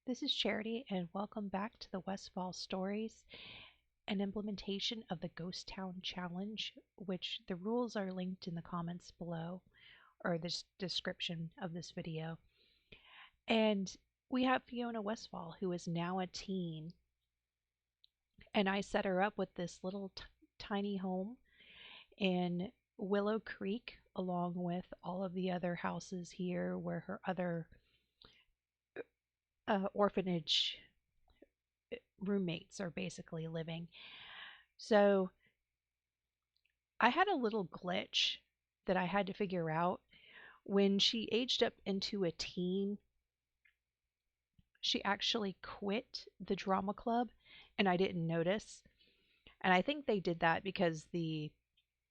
This is Charity, and welcome back to the Westfall Stories, an implementation of the Ghost Town Challenge, which the rules are linked in the comments below, or the description of this video. And we have Fiona Westfall, who is now a teen, and I set her up with this little tiny home in Willow Creek, along with all of the other houses here where her other orphanage roommates are basically living. So I had a little glitch that I had to figure out. When she aged up into a teen, she actually quit the drama club, and I didn't notice. And I think they did that because the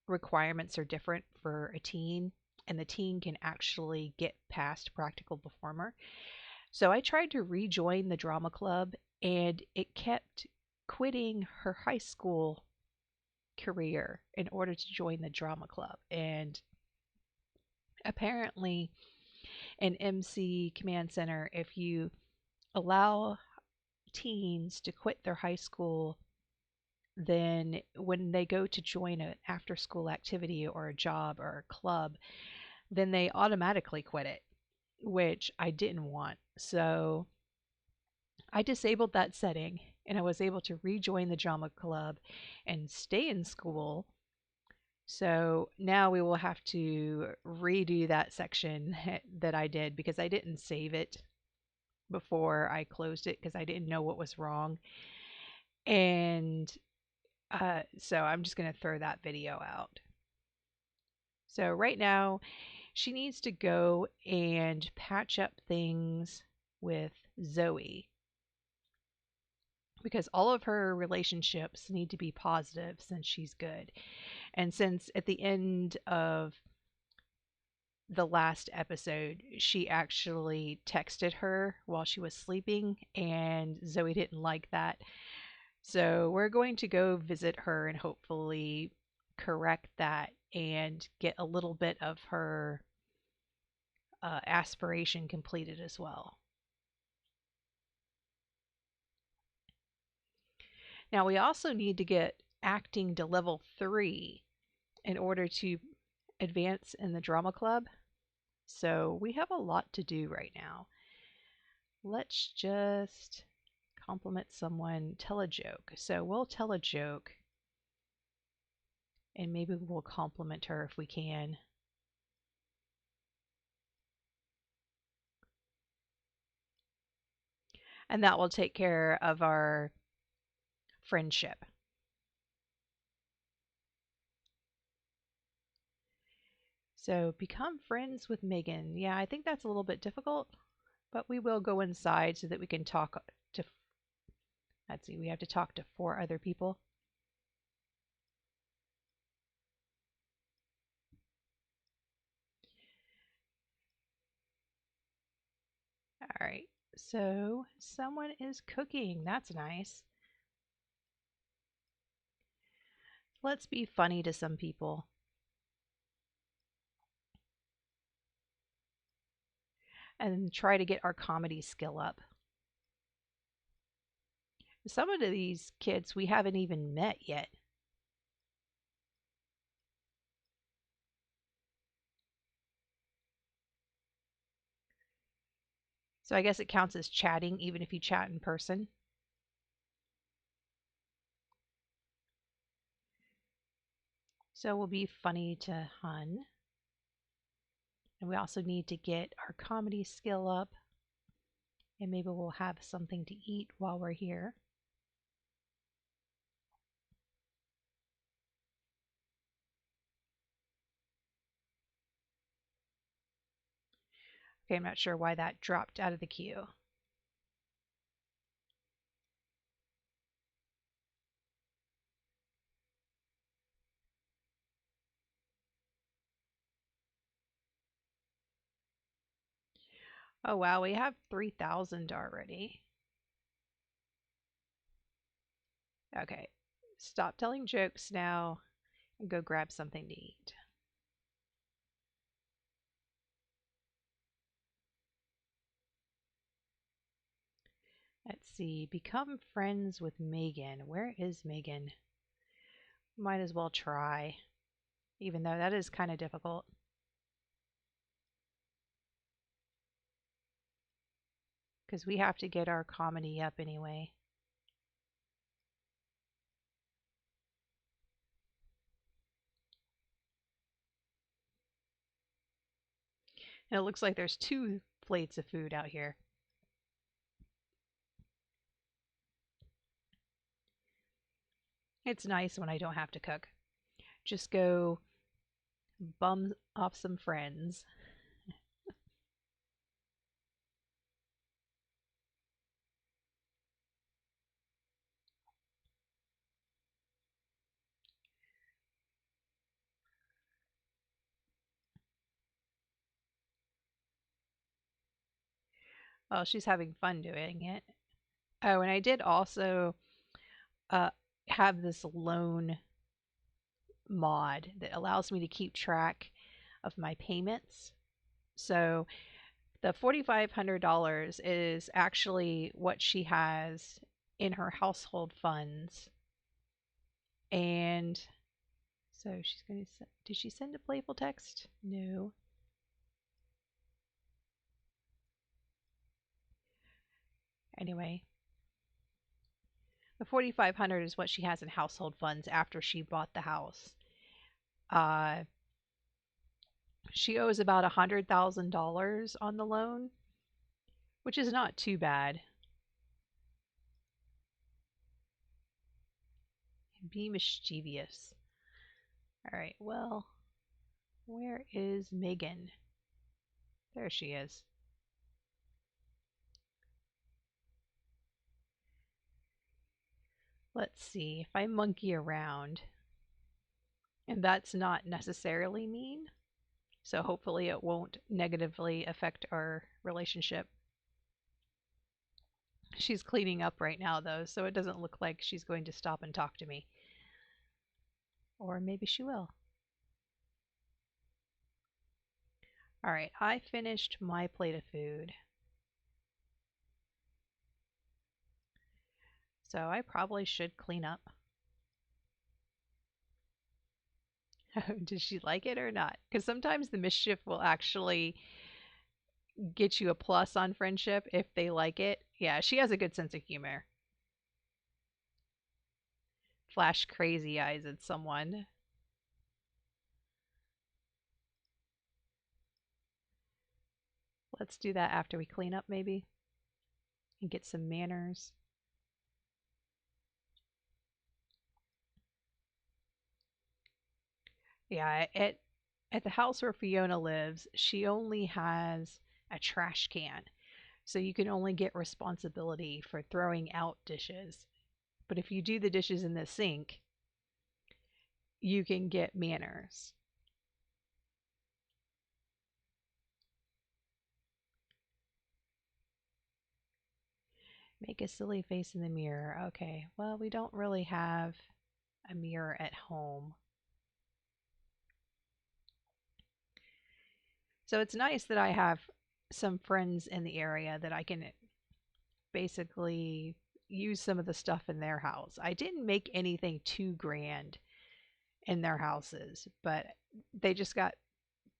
requirements are different for a teen, and the teen can actually get past practical performer. So I tried to rejoin the drama club, and it kept quitting her high school career in order to join the drama club. And apparently, in MC Command Center, if you allow teens to quit their high school, then when they go to join an after school activity or a job or a club, then they automatically quit it, which I didn't want. So I disabled that setting, and I was able to rejoin the drama club and stay in school. So now we will have to redo that section that I did because I didn't save it before I closed it because I didn't know what was wrong. And so I'm just going to throw that video out. So right now, she needs to go and patch up things with Zoe because all of her relationships need to be positive since she's good. And since at the end of the last episode, she actually texted her while she was sleeping, and Zoe didn't like that. So we're going to go visit her and hopefully correct that and get a little bit of her aspiration completed as well. Now we also need to get acting to level 3 in order to advance in the drama club. So we have a lot to do right now. Let's just compliment someone, tell a joke. So we'll tell a joke and maybe we'll compliment her if we can. And that will take care of our friendship. So become friends with Megan. Yeah, I think that's a little bit difficult, but we will go inside so that we can talk to, let's see, we have to talk to 4 other people. All right, so someone is cooking. That's nice. Let's be funny to some people. And try to get our comedy skill up. Some of these kids we haven't even met yet. So I guess it counts as chatting even if you chat in person. So we'll be funny to Hun. And we also need to get our comedy skill up. And maybe we'll have something to eat while we're here. Okay, I'm not sure why that dropped out of the queue. Oh wow, we have 3,000 already. Okay, stop telling jokes now and go grab something to eat. see. Become friends with Megan. Where is Megan? Might as well try, even though that is kind of difficult. Because we have to get our comedy up anyway. And it looks like there's two plates of food out here. It's nice when I don't have to cook. Just go bum off some friends. Oh, she's having fun doing it. Oh, and I did also uh, have this loan mod that allows me to keep track of my payments. So the $4,500 is actually what she has in her household funds. And so she's going to, did she send a playful text? No. Anyway, the 4,500 is what she has in household funds after she bought the house. Uh, she owes about $100,000 on the loan, which is not too bad. Be mischievous. All right, well, where is Megan? There she is. Let's see if I monkey around. And that's not necessarily mean. So hopefully it won't negatively affect our relationship. She's cleaning up right now, though, so it doesn't look like she's going to stop and talk to me. Or maybe she will. All right, I finished my plate of food. So I probably should clean up. Does she like it or not? Because sometimes the mischief will actually get you a plus on friendship if they like it. Yeah, she has a good sense of humor. Flash crazy eyes at someone. Let's do that after we clean up, maybe, and get some manners. Yeah, at the house where Fiona lives, she only has a trash can. So you can only get responsibility for throwing out dishes. But if you do the dishes in the sink, you can get manners. Make a silly face in the mirror. Okay, well, we don't really have a mirror at home. So it's nice that I have some friends in the area that I can basically use some of the stuff in their house. I didn't make anything too grand in their houses, but they just got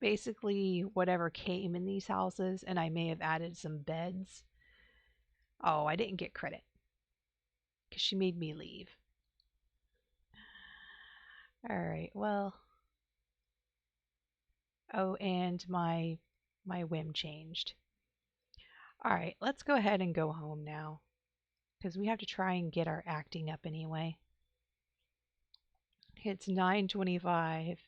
basically whatever came in these houses, and I may have added some beds. Oh, I didn't get credit because she made me leave. All right, well, oh, and my whim changed. All right, let's go ahead and go home now because we have to try and get our acting up anyway. It's 9:25.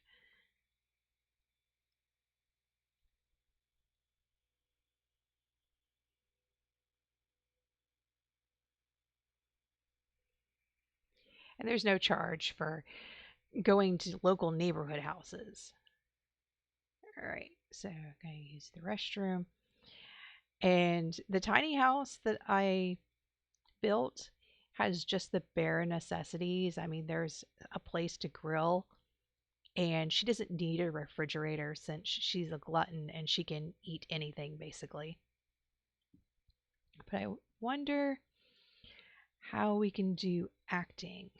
And there's no charge for going to local neighborhood houses. All right, so I'm going to use the restroom. And the tiny house that I built has just the bare necessities. I mean, there's a place to grill, and she doesn't need a refrigerator since she's a glutton and she can eat anything basically. But I wonder how we can do acting.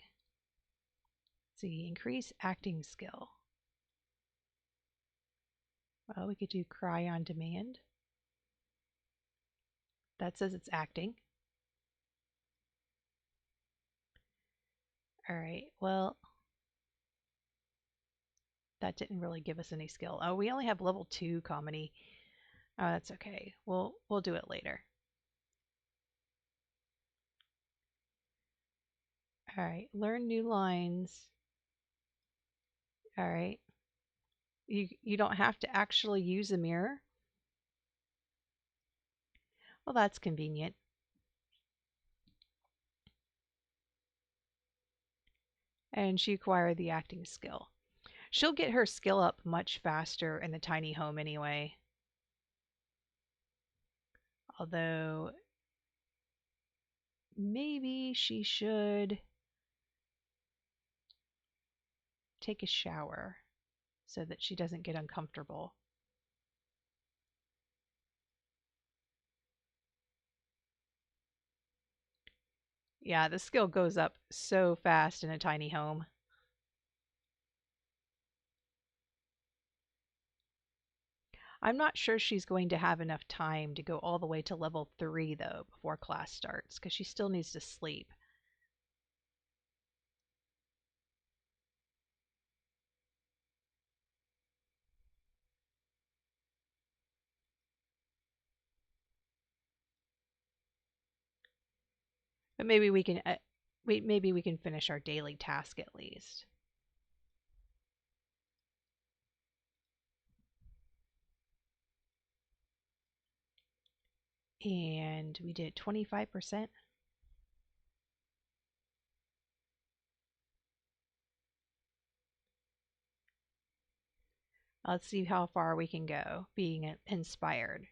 See, increase acting skill. Well, we could do cry on demand. That says it's acting. All right, well, that didn't really give us any skill. Oh, we only have level 2 comedy. Oh, that's okay. We'll do it later. All right, learn new lines. All right. You don't have to actually use a mirror. Well, that's convenient. And she acquired the acting skill. She'll get her skill up much faster in the tiny home anyway. Although maybe she should take a shower so that she doesn't get uncomfortable. Yeah, the skill goes up so fast in a tiny home. I'm not sure she's going to have enough time to go all the way to level 3, though, before class starts, because she still needs to sleep. But maybe we can finish our daily task at least. And we did 25%. Let's see how far we can go being inspired.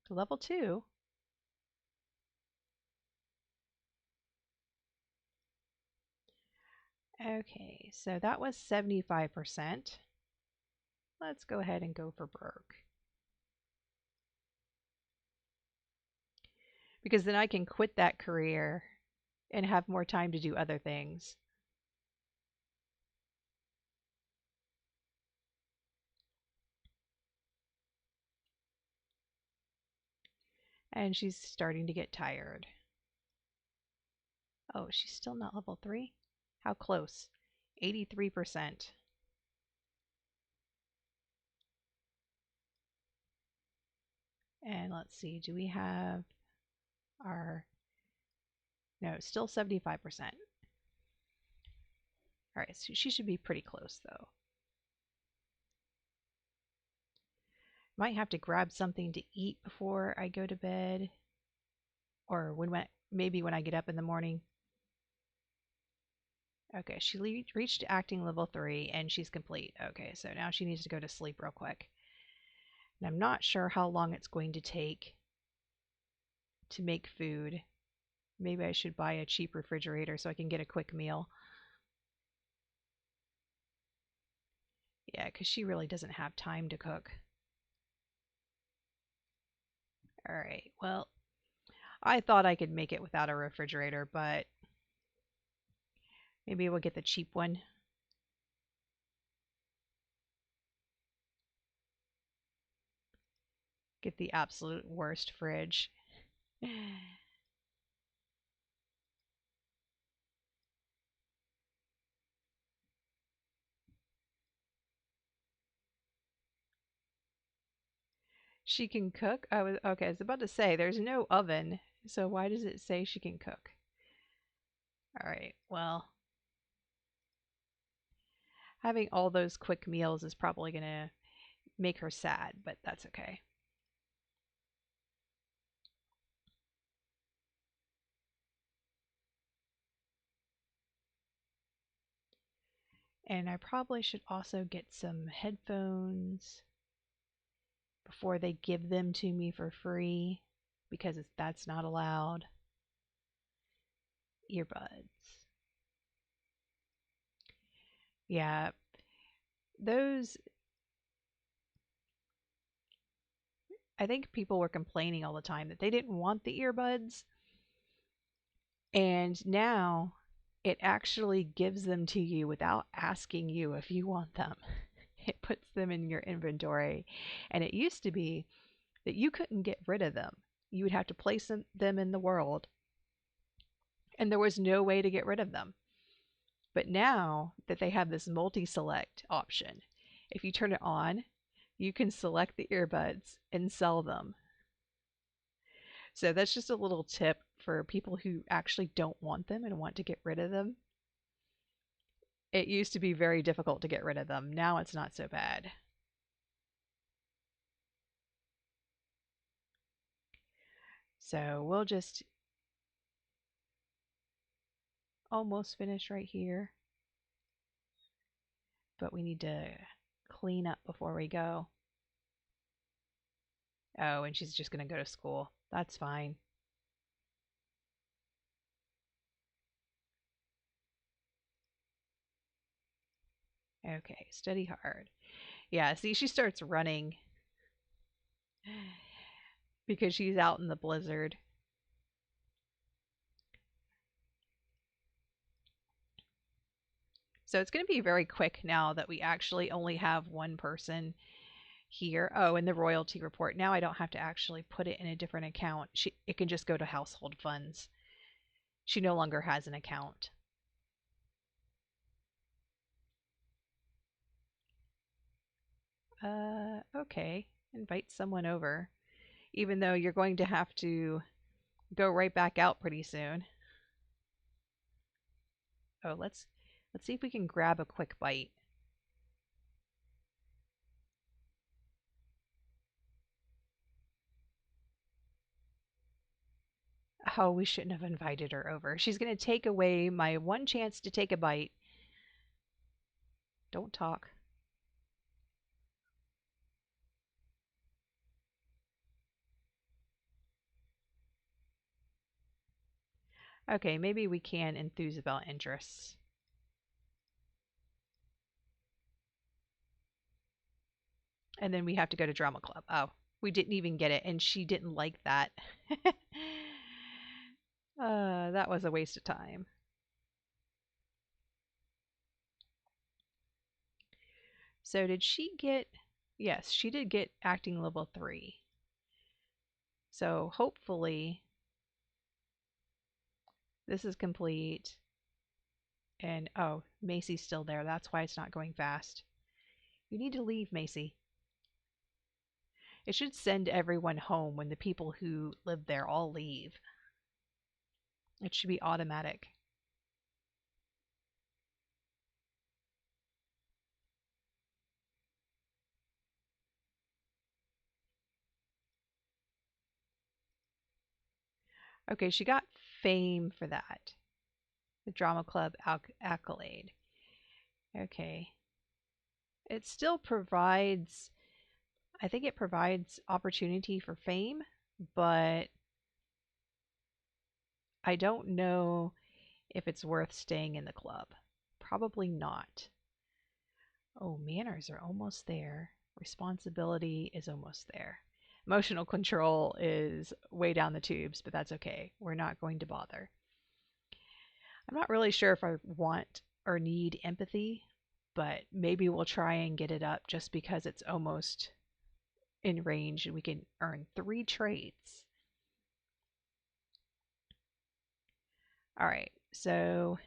Level 2. Okay, so that was 75%. Let's go ahead and go for broke. Because then I can quit that career and have more time to do other things. And she's starting to get tired. Oh, she's still not level 3? How close? 83%. And let's see, do we have our... No, still 75%. All right, so she should be pretty close, though. Might have to grab something to eat before I go to bed. Or maybe when I get up in the morning. Okay, she reached acting level 3 and she's complete. Okay, so now she needs to go to sleep real quick. And I'm not sure how long it's going to take to make food. Maybe I should buy a cheap refrigerator so I can get a quick meal. Yeah, because she really doesn't have time to cook. All right, well, I thought I could make it without a refrigerator, but maybe we'll get the cheap one. Get the absolute worst fridge. She can cook? Okay, I was about to say there's no oven, so why does it say she can cook? All right, well, having all those quick meals is probably going to make her sad, but that's okay. And I probably should also get some headphones before they give them to me for free because that's not allowed. Earbuds. Yeah, those, I think people were complaining all the time that they didn't want the earbuds. And now it actually gives them to you without asking you if you want them. It puts them in your inventory. And it used to be that you couldn't get rid of them. You would have to place them in the world, and there was no way to get rid of them. But now that they have this multi-select option, if you turn it on, you can select the earbuds and sell them. So that's just a little tip for people who actually don't want them and want to get rid of them. It used to be very difficult to get rid of them. Now it's not so bad. So we'll just almost finish right here, but we need to clean up before we go. Oh, and she's just going to go to school. That's fine. Okay, study hard. Yeah, see, she starts running because she's out in the blizzard. So it's going to be very quick now that we actually only have one person here. Oh, and the royalty report. Now I don't have to actually put it in a different account. It can just go to household funds. She no longer has an account. Okay. Invite someone over. Even though you're going to have to go right back out pretty soon. Oh, let's see if we can grab a quick bite. Oh, we shouldn't have invited her over. She's going to take away my one chance to take a bite. Don't talk. Okay, maybe we can enthuse about interests. And then we have to go to drama club. Oh, we didn't even get it, and she didn't like that. That was a waste of time. So did she get... Yes, she did get acting level 3. So hopefully this is complete. And oh, Macy's still there. That's why it's not going fast. You need to leave, Macy. It should send everyone home when the people who live there all leave. It should be automatic. Okay, she got fame for that. The drama club accolade. Okay. It still provides, I think it provides opportunity for fame, but I don't know if it's worth staying in the club. Probably not. Oh, manners are almost there. Responsibility is almost there. Emotional control is way down the tubes, but that's okay. We're not going to bother. I'm not really sure if I want or need empathy, but maybe we'll try and get it up just because it's almost in range and we can earn 3 traits. All right, so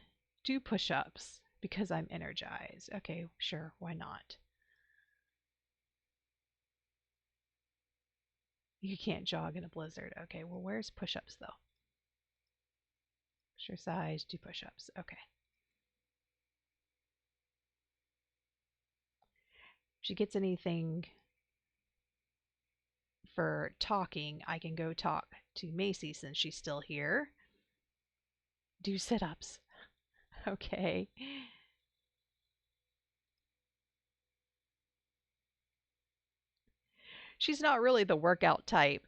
do push-ups because I'm energized. Okay, sure, why not? You can't jog in a blizzard. Okay, well, where's push-ups though? Exercise, do push-ups. Okay. If she gets anything for talking, I can go talk to Macy since she's still here. Do sit-ups. Okay. She's not really the workout type,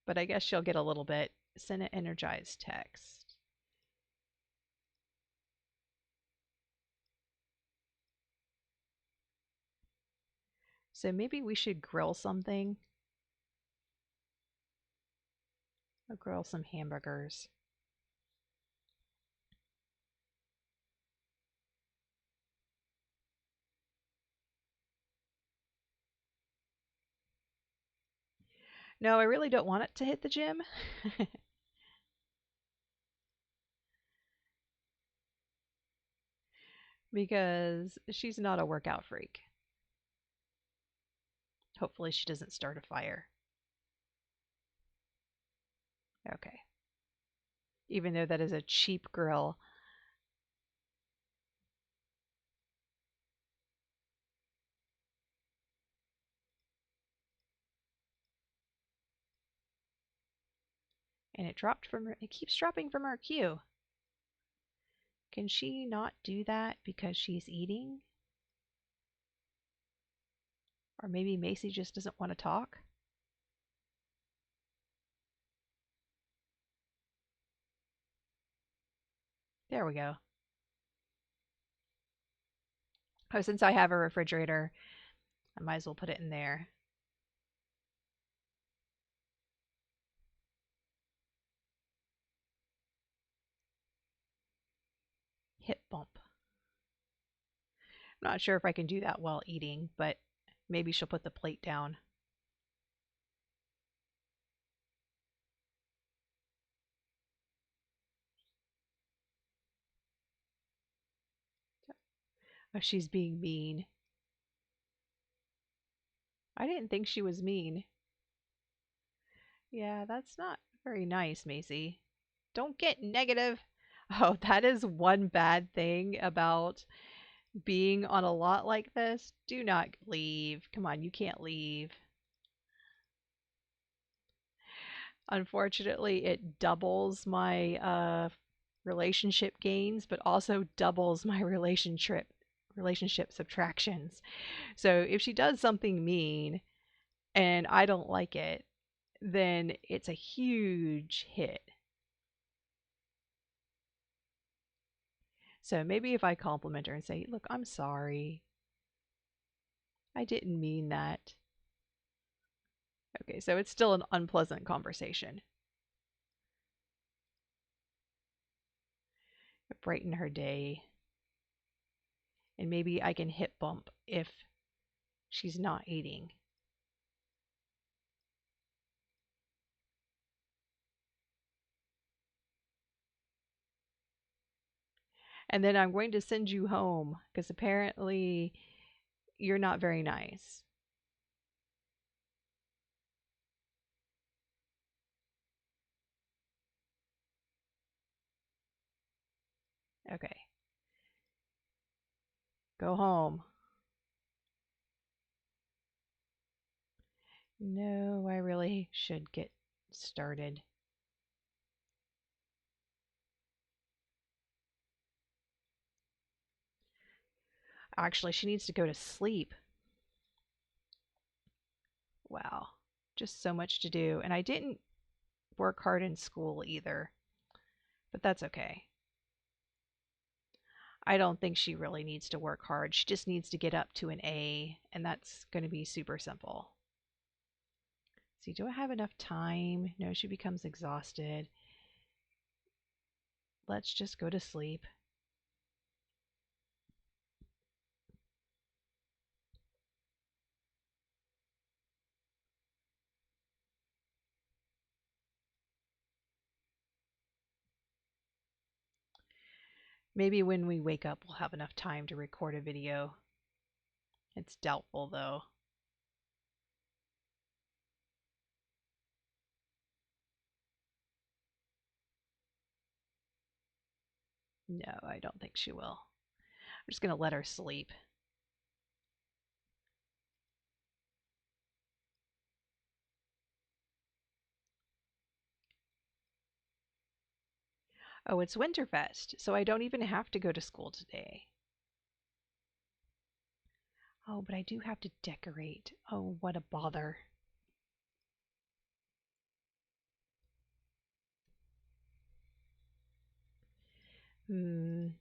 but I guess she'll get a little bit. Send an energized text. So maybe we should grill something. I'll grill some hamburgers. No, I really don't want it to hit the gym because she's not a workout freak. Hopefully, she doesn't start a fire. Okay. Even though that is a cheap grill. And it keeps dropping from our queue. Can she not do that because she's eating? Or maybe Macy just doesn't want to talk? There we go. Oh, since I have a refrigerator, I might as well put it in there. Hip bump. I'm not sure if I can do that while eating, but maybe she'll put the plate down. Oh, she's being mean. I didn't think she was mean. Yeah, that's not very nice, Macy. Don't get negative. Oh, that is one bad thing about being on a lot like this. Do not leave. Come on, you can't leave. Unfortunately, it doubles my relationship gains, but also doubles my relationship subtractions. So if she does something mean and I don't like it, then it's a huge hit. So maybe if I compliment her and say, "Look, I'm sorry. I didn't mean that." Okay, so it's still an unpleasant conversation. Brighten her day. And maybe I can hip bump if she's not eating. And then I'm going to send you home because apparently you're not very nice. Okay, go home. No, I really should get started. Actually, she needs to go to sleep. Wow, just so much to do. And I didn't work hard in school either, but that's okay. I don't think she really needs to work hard. She just needs to get up to an A, and that's going to be super simple. See, do I have enough time? No, she becomes exhausted. Let's just go to sleep. Maybe when we wake up, we'll have enough time to record a video. It's doubtful, though. No, I don't think she will. I'm just going to let her sleep. Oh, it's Winterfest, so I don't even have to go to school today. Oh, but I do have to decorate. Oh, what a bother. Hmm. It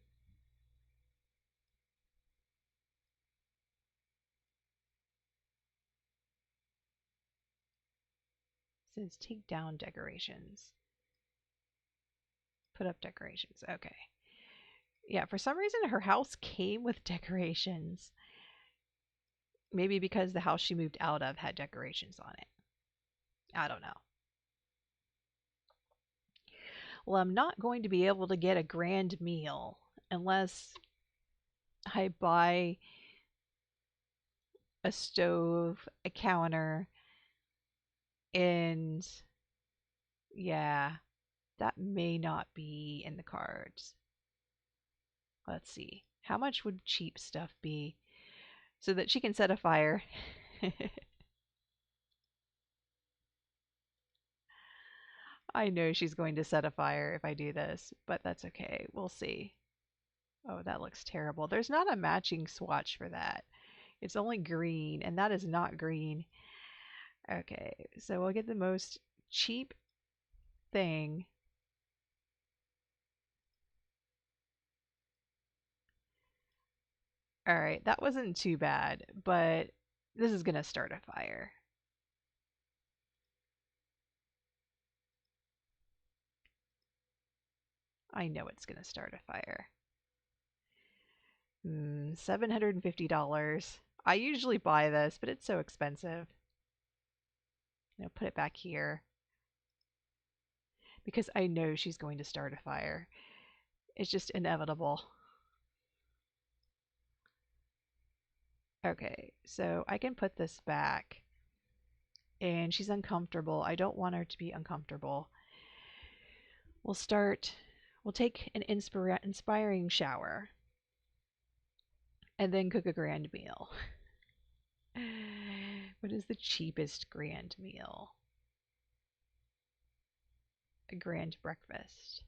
says take down decorations. Put up decorations. Okay. Yeah, for some reason her house came with decorations. Maybe because the house she moved out of had decorations on it. I don't know. Well, I'm not going to be able to get a grand meal unless I buy a stove, a counter, and yeah, that may not be in the cards. Let's see. How much would cheap stuff be so that she can set a fire? I know she's going to set a fire if I do this, but that's okay. We'll see. Oh, that looks terrible. There's not a matching swatch for that. It's only green, and that is not green. Okay, so we'll get the most cheap thing. All right, that wasn't too bad, but this is going to start a fire. I know it's going to start a fire. $750. I usually buy this, but it's so expensive. Put it back here because I know she's going to start a fire. It's just inevitable. Okay, so I can put this back. And she's uncomfortable. I don't want her to be uncomfortable. We'll start, we'll take an inspiring shower and then cook a grand meal. What is the cheapest grand meal? A grand breakfast.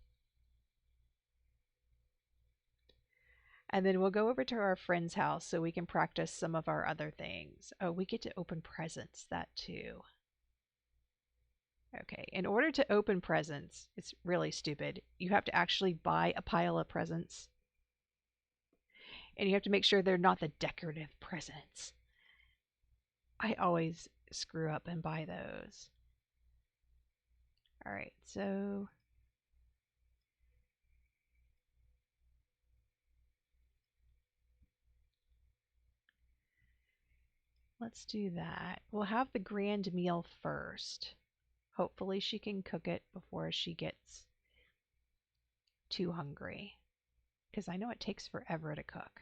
And then we'll go over to our friend's house so we can practice some of our other things. Oh, we get to open presents, that too. Okay, in order to open presents, it's really stupid. You have to actually buy a pile of presents. And you have to make sure they're not the decorative presents. I always screw up and buy those. All right, so let's do that. We'll have the grand meal first. Hopefully she can cook it before she gets too hungry, because I know it takes forever to cook.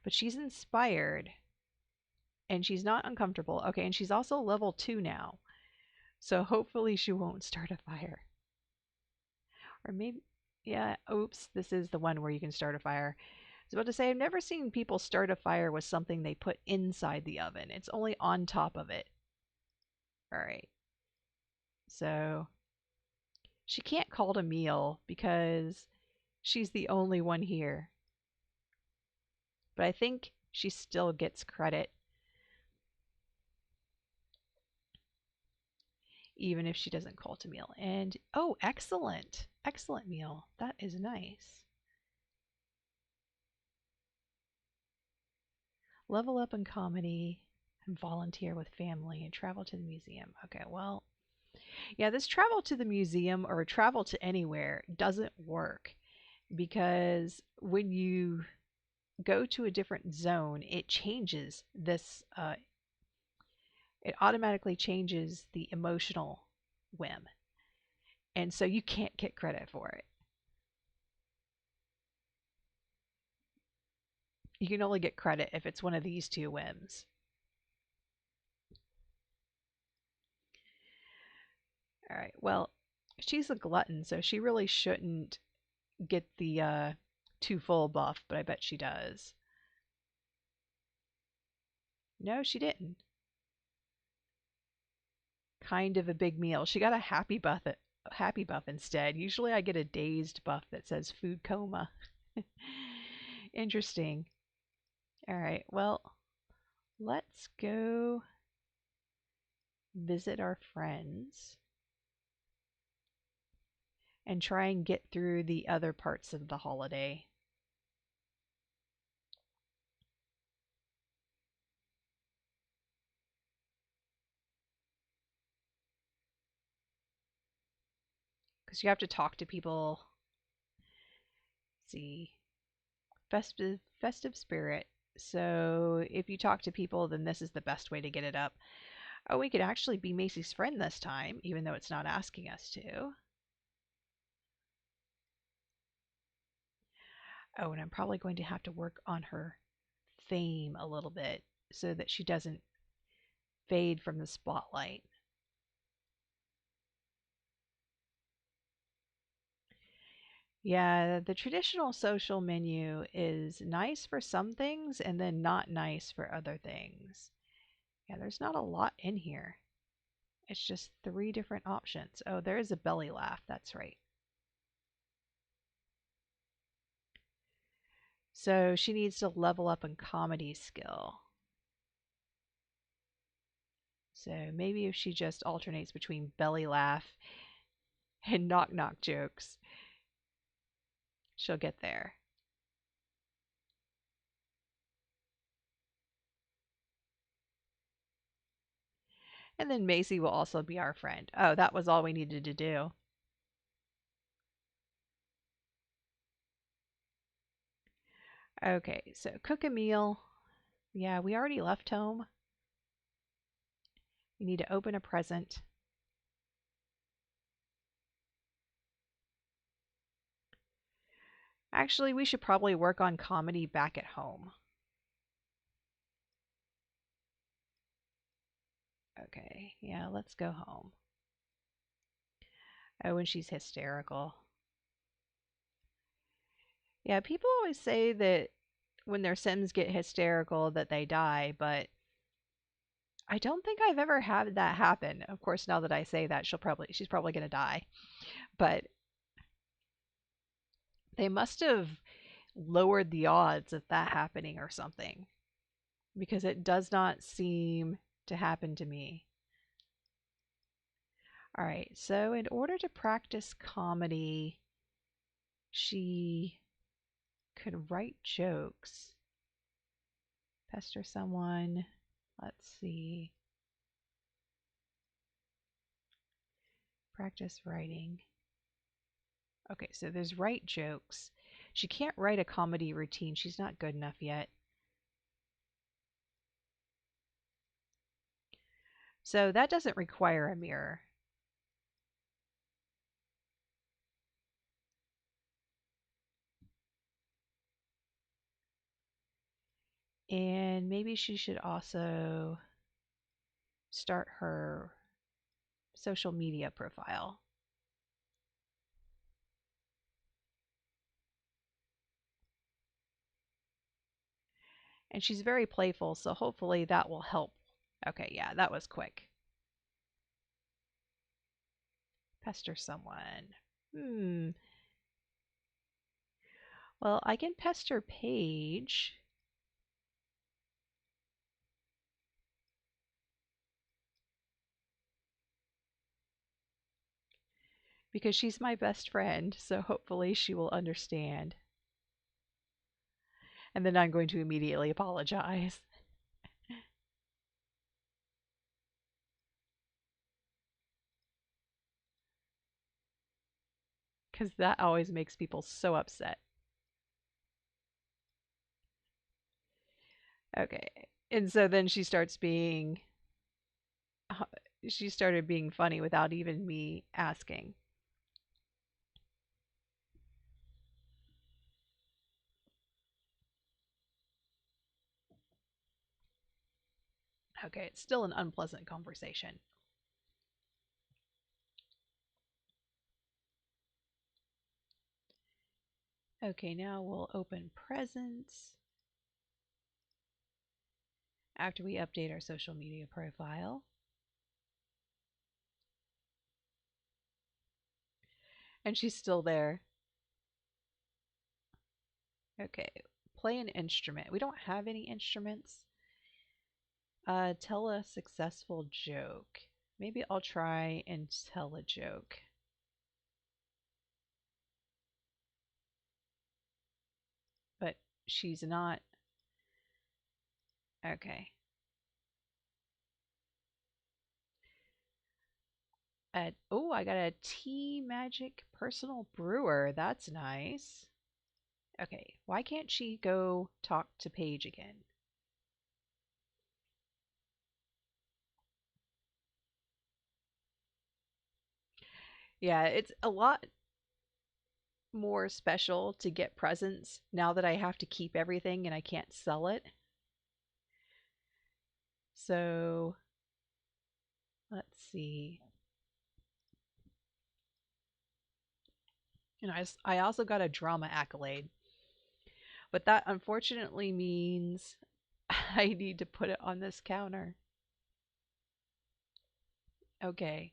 But she's inspired and she's not uncomfortable. Okay, and she's also level 2 now. So hopefully she won't start a fire. Or maybe, yeah, oops, this is the one where you can start a fire. I was about to say, I've never seen people start a fire with something they put inside the oven. It's only on top of it. All right. So she can't call it a meal because she's the only one here. But I think she still gets credit even if she doesn't call it a meal. And oh, excellent. Excellent meal. That is nice. Level up in comedy and volunteer with family and travel to the museum. Okay, well, yeah, this travel to the museum or travel to anywhere doesn't work because when you go to a different zone, it changes this, it automatically changes the emotional whim. And so you can't get credit for it. You can only get credit if it's one of these two whims. All right, well, she's a glutton, so she really shouldn't get the too full buff, but I bet she does. No, she didn't. Kind of a big meal. She got a happy buff instead. Usually I get a dazed buff that says food coma. Interesting. All right, well, let's go visit our friends and try and get through the other parts of the holiday. Because you have to talk to people. Let's see. Festive spirit. So if you talk to people, then this is the best way to get it up. Oh, we could actually be Macy's friend this time, even though it's not asking us to. Oh, and I'm probably going to have to work on her fame a little bit so that she doesn't fade from the spotlight. Yeah, the traditional social menu is nice for some things and then not nice for other things. Yeah, there's not a lot in here. It's just three different options. Oh, there is a belly laugh. That's right. So she needs to level up in comedy skill. So maybe if she just alternates between belly laugh and knock knock jokes, she'll get there. And then Macy will also be our friend. Oh, that was all we needed to do. Okay, so cook a meal. Yeah, we already left home. We need to open a present. Actually, we should probably work on comedy back at home. Okay, yeah, let's go home. Oh, and she's hysterical. Yeah, people always say that when their Sims get hysterical that they die, but I don't think I've ever had that happen. Of course, now that I say that, she's probably going to die. But they must have lowered the odds of that happening or something because it does not seem to happen to me. All right, so in order to practice comedy, she could write jokes, pester someone. Let's see. Practice writing. Okay, so there's write jokes. She can't write a comedy routine. She's not good enough yet. So that doesn't require a mirror. And maybe she should also start her social media profile. And she's very playful, so hopefully that will help. Okay, yeah, that was quick. Pester someone. Well, I can pester Paige. Because she's my best friend, so hopefully she will understand. And then I'm going to immediately apologize. Because that always makes people so upset. Okay. And so then she started being funny without even me asking. Okay, it's still an unpleasant conversation. Okay, now we'll open presents after we update our social media profile. And she's still there. Okay, play an instrument. We don't have any instruments. Tell a successful joke. Maybe I'll try and tell a joke. But she's not. Okay. Oh, I got a tea magic personal brewer. That's nice. Okay, why can't she go talk to Paige again? Yeah, it's a lot more special to get presents now that I have to keep everything and I can't sell it. So let's see. And I also got a drama accolade, but that unfortunately means I need to put it on this counter. Okay,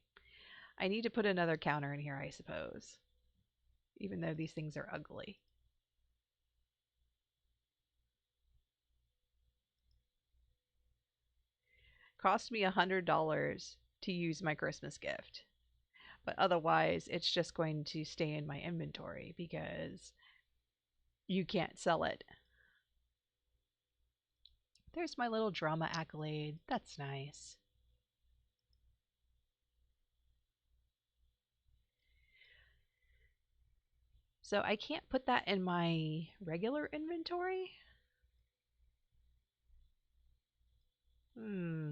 I need to put another counter in here, I suppose, even though these things are ugly. Cost me $100 to use my Christmas gift, but otherwise it's just going to stay in my inventory because you can't sell it. There's my little drama accolade. That's nice. So I can't put that in my regular inventory? Hmm.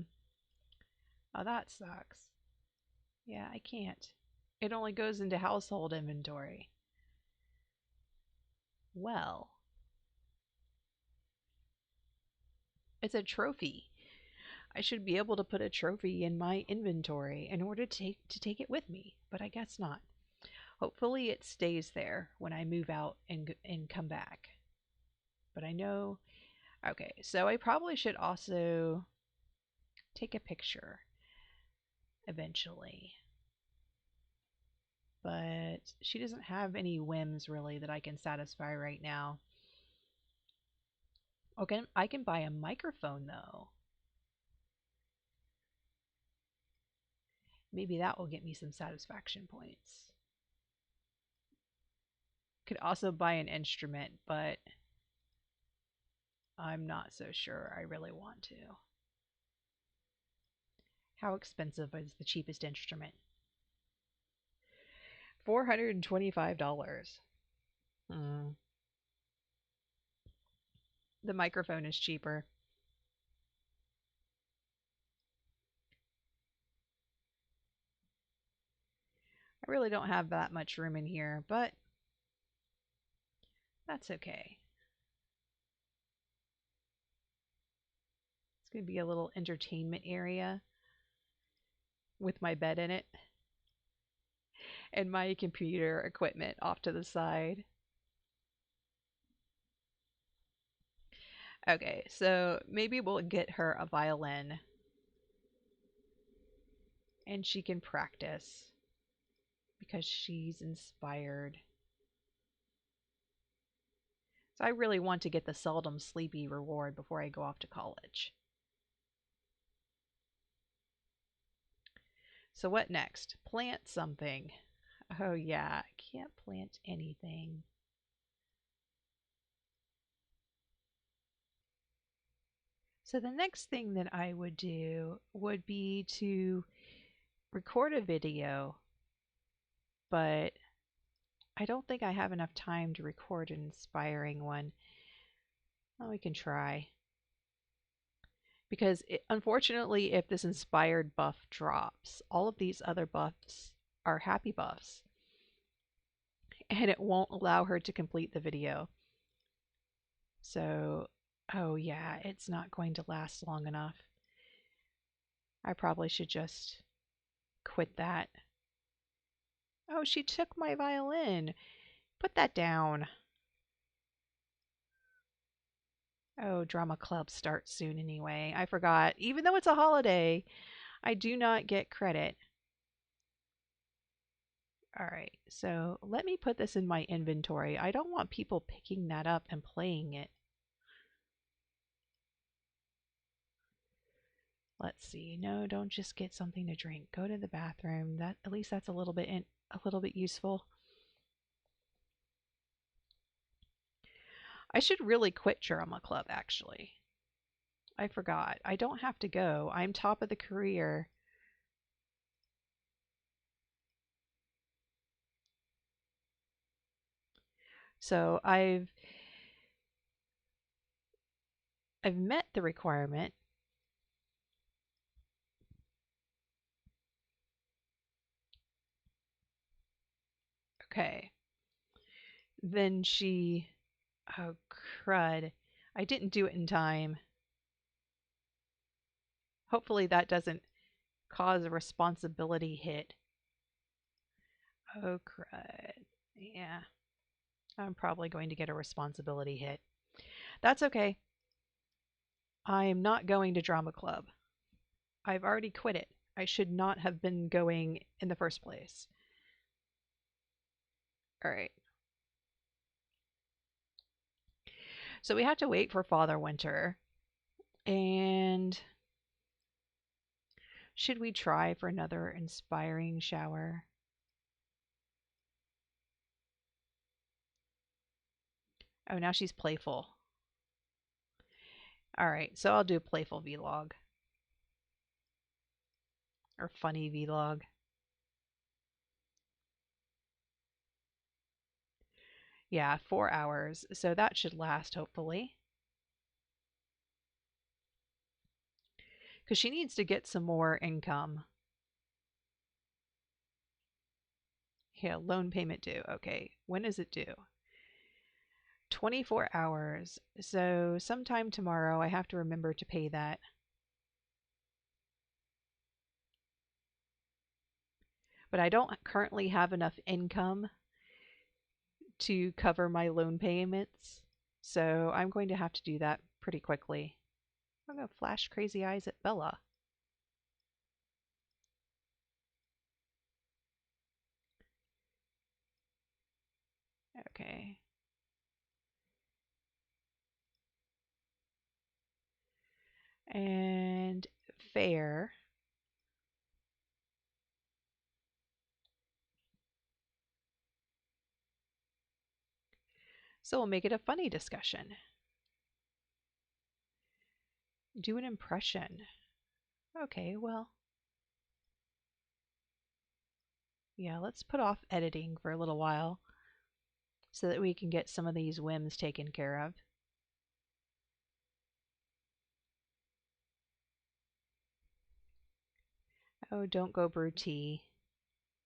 Oh, that sucks. Yeah, I can't. It only goes into household inventory. Well, it's a trophy. I should be able to put a trophy in my inventory in order to take it with me, but I guess not. Hopefully it stays there when I move out and come back. But I know, okay, so I probably should also take a picture eventually. But she doesn't have any whims really that I can satisfy right now. Okay, I can buy a microphone though. Maybe that will get me some satisfaction points. Could also buy an instrument, but I'm not so sure I really want to. How expensive is the cheapest instrument? $425. Hmm. The microphone is cheaper. I really don't have that much room in here, but that's okay. It's going to be a little entertainment area with my bed in it and my computer equipment off to the side. Okay, so maybe we'll get her a violin and she can practice because she's inspired. So I really want to get the seldom sleepy reward before I go off to college. So what next? Plant something. Oh yeah, I can't plant anything. So the next thing that I would do would be to record a video, but I don't think I have enough time to record an inspiring one. Well, we can try. Because unfortunately, if this inspired buff drops, all of these other buffs are happy buffs, and it won't allow her to complete the video. So, oh yeah, it's not going to last long enough. I probably should just quit that. Oh, she took my violin. Put that down. Oh, drama club starts soon anyway. I forgot. Even though it's a holiday, I do not get credit. All right, so let me put this in my inventory. I don't want people picking that up and playing it. Let's see. No, don't just get something to drink. Go to the bathroom. That at least that's a little bit useful. I should really quit drama club actually. I forgot. I don't have to go. I'm top of the career. So I've met the requirement. Okay. Then she. Oh, crud. I didn't do it in time. Hopefully that doesn't cause a responsibility hit. Oh, crud. Yeah. I'm probably going to get a responsibility hit. That's okay. I am not going to drama club. I've already quit it. I should not have been going in the first place. All right. So we have to wait for Father Winter. And should we try for another inspiring shower? Oh, now she's playful. All right, so I'll do a playful vlog or funny vlog. Yeah, 4 hours. So that should last, hopefully. Because she needs to get some more income. Yeah, loan payment due. Okay, when is it due? 24 hours. So sometime tomorrow I have to remember to pay that. But I don't currently have enough income to cover my loan payments. So I'm going to have to do that pretty quickly. I'm going to flash crazy eyes at Bella. Okay. And fair. So we'll make it a funny discussion. Do an impression. Okay, well, yeah, let's put off editing for a little while so that we can get some of these whims taken care of. Oh, don't go Brute.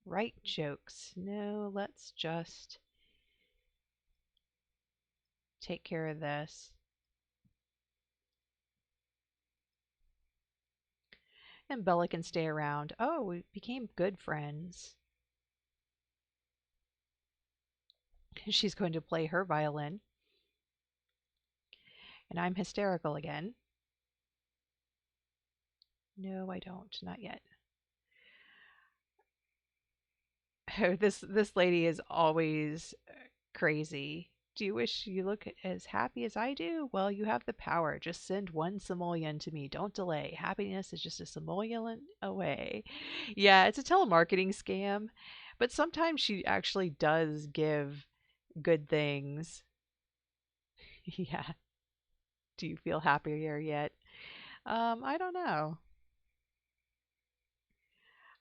Write jokes. No, let's just take care of this. And Bella can stay around. Oh, we became good friends. She's going to play her violin. And I'm hysterical again. No, I don't. Not yet. Oh, this lady is always crazy. Do you wish you look as happy as I do? Well, you have the power. Just send one simoleon to me. Don't delay. Happiness is just a simoleon away. Yeah, it's a telemarketing scam, but sometimes she actually does give good things. Yeah. Do you feel happier yet? I don't know.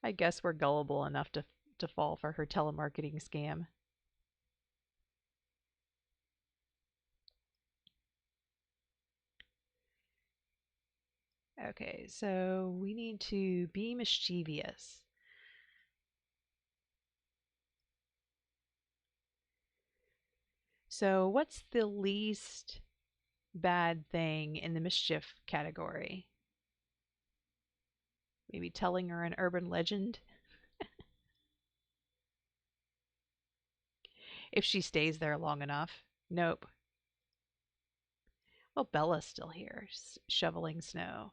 I guess we're gullible enough to fall for her telemarketing scam. Okay, so we need to be mischievous. So what's the least bad thing in the mischief category? Maybe telling her an urban legend if she stays there long enough. Nope. Well, Bella's still here, shoveling snow.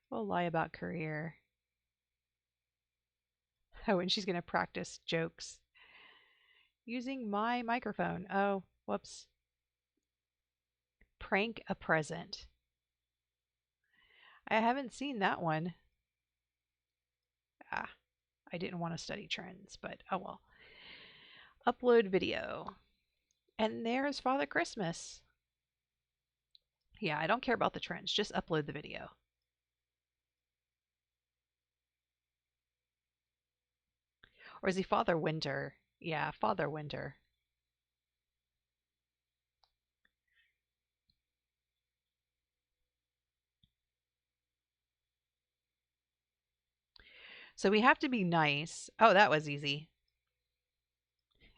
We'll lie about career. Oh, and she's going to practice jokes using my microphone. Oh, whoops. Prank a present. I haven't seen that one. Ah, I didn't want to study trends, but oh well. Upload video. And there's Father Christmas. Yeah, I don't care about the trends. Just upload the video. Or is he Father Winter? Yeah, Father Winter. So we have to be nice. Oh, that was easy.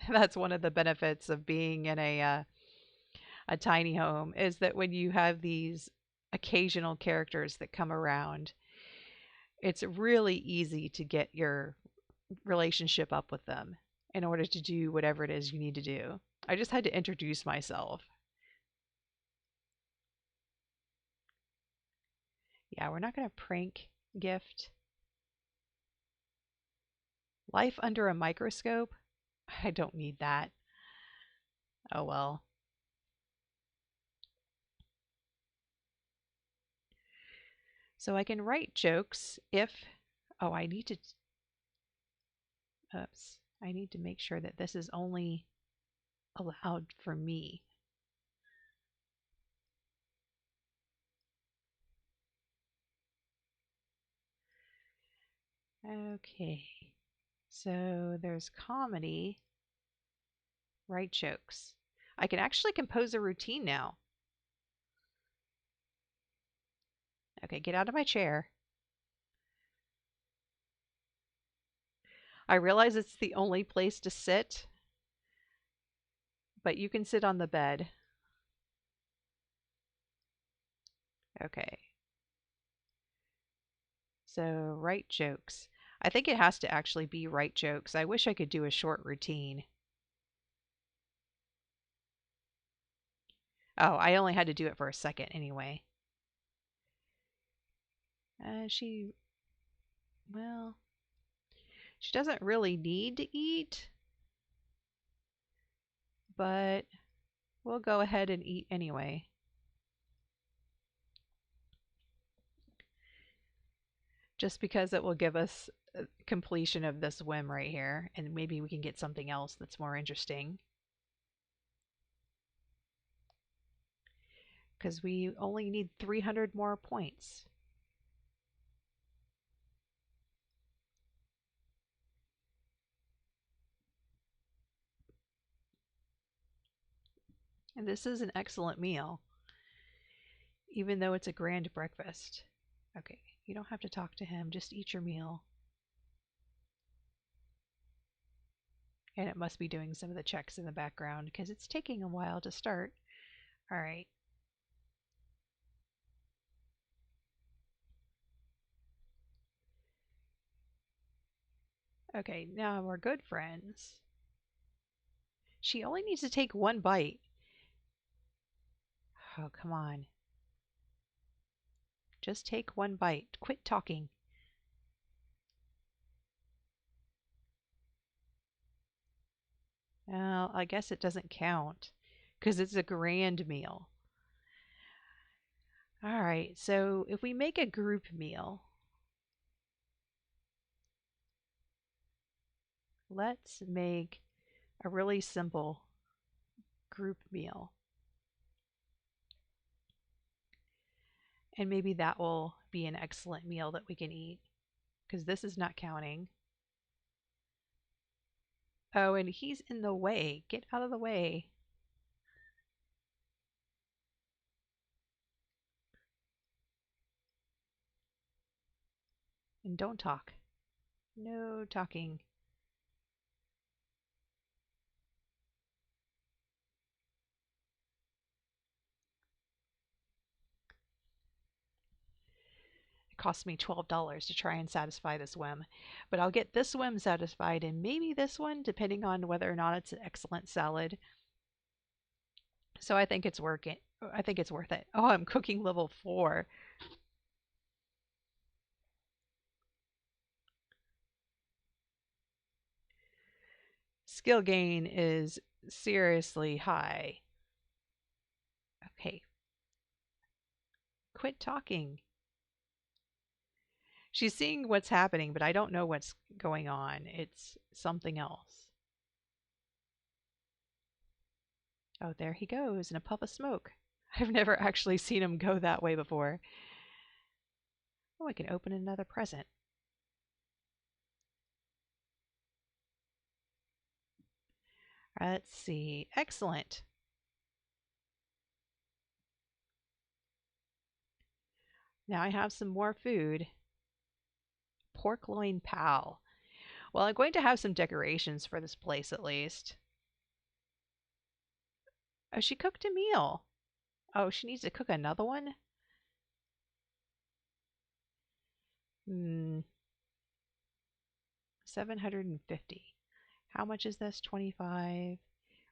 That's one of the benefits of being in a tiny home is that when you have these occasional characters that come around, it's really easy to get your relationship up with them in order to do whatever it is you need to do. I just had to introduce myself. Yeah, we're not going to prank gift. Life under a microscope? I don't need that. Oh well. So I can write jokes if. Oh, I need to. Oops. I need to make sure that this is only allowed for me. Okay. So there's comedy, write jokes. I can actually compose a routine now. Okay, get out of my chair. I realize it's the only place to sit, but you can sit on the bed. Okay. So write jokes. I think it has to actually be write jokes. I wish I could do a short routine. Oh, I only had to do it for a second anyway. She, well, she doesn't really need to eat, but we'll go ahead and eat anyway. Just because it will give us completion of this whim right here, and maybe we can get something else that's more interesting. Because we only need 300 more points. And this is an excellent meal, even though it's a grand breakfast. Okay, you don't have to talk to him, just eat your meal. And it must be doing some of the checks in the background because it's taking a while to start. All right. Okay, now we're good friends. She only needs to take one bite. Oh, come on. Just take one bite. Quit talking. Well, I guess it doesn't count because it's a grand meal. All right, so if we make a group meal, let's make a really simple group meal. And maybe that will be an excellent meal that we can eat because this is not counting. Oh, and he's in the way. Get out of the way. And don't talk. No talking. It cost me $12 to try and satisfy this whim. But I'll get this whim satisfied and maybe this one, depending on whether or not it's an excellent salad. So I think it's working. I think it's worth it. Oh, I'm cooking level 4. Skill gain is seriously high. Okay, quit talking. She's seeing what's happening, but I don't know what's going on. It's something else. Oh, there he goes in a puff of smoke. I've never actually seen him go that way before. Oh, I can open another present. Let's see. Excellent. Now I have some more food. pork loin pal. Well, I'm going to have some decorations for this place at least. Oh, she cooked a meal. Oh, she needs to cook another one? Hmm, 750. How much is this? 25.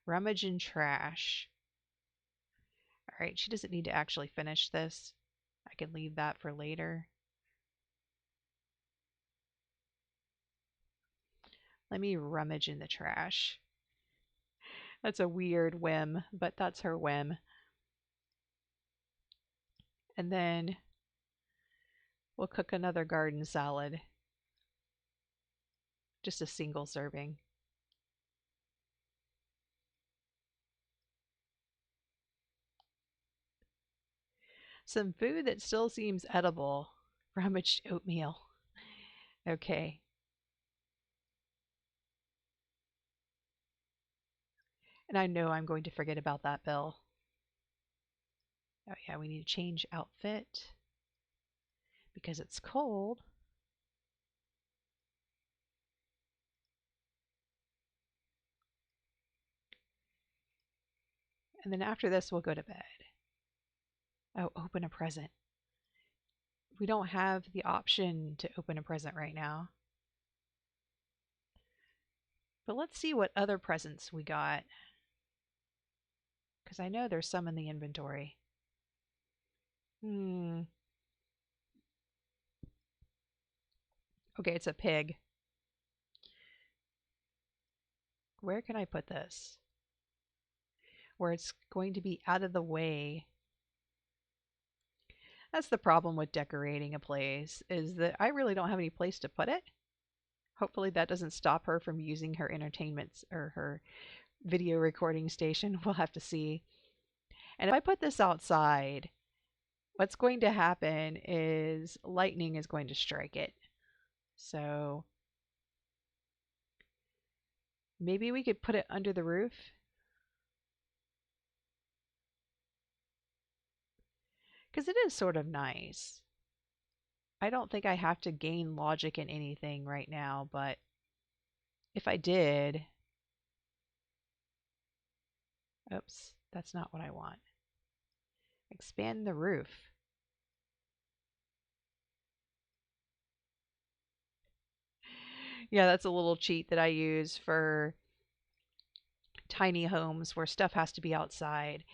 Rummage and trash. All right, she doesn't need to actually finish this. I can leave that for later. Let me rummage in the trash. That's a weird whim, but that's her whim. And then we'll cook another garden salad. Just a single serving. Some food that still seems edible. Rummaged oatmeal. Okay. And I know I'm going to forget about that bill. Oh yeah, we need to change outfit because it's cold. And then after this, we'll go to bed. Oh, open a present. We don't have the option to open a present right now. But let's see what other presents we got. Because I know there's some in the inventory. Okay, it's a pig. Where can I put this? Where it's going to be out of the way. That's the problem with decorating a place, is that I really don't have any place to put it. Hopefully that doesn't stop her from using her entertainment or her video recording station. We'll have to see. And if I put this outside, what's going to happen is lightning is going to strike it. So maybe we could put it under the roof. Because it is sort of nice. I don't think I have to gain logic in anything right now, but if I did, oops, that's not what I want. Expand the roof. Yeah, that's a little cheat that I use for tiny homes where stuff has to be outside,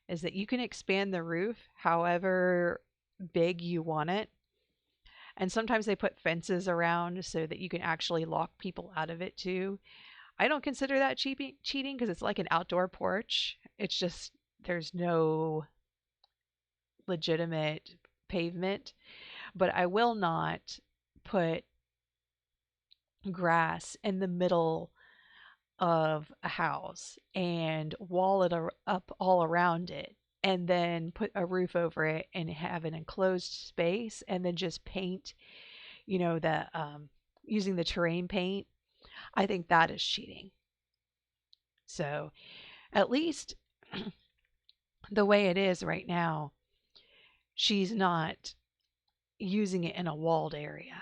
is that you can expand the roof however big you want it. And sometimes they put fences around so that you can actually lock people out of it too. I don't consider that cheating because it's like an outdoor porch. It's just there's no legitimate pavement, but I will not put grass in the middle of a house and wall it up all around it and then put a roof over it and have an enclosed space and then just paint, the using the terrain paint. I think that is cheating. So at least the way it is right now, she's not using it in a walled area.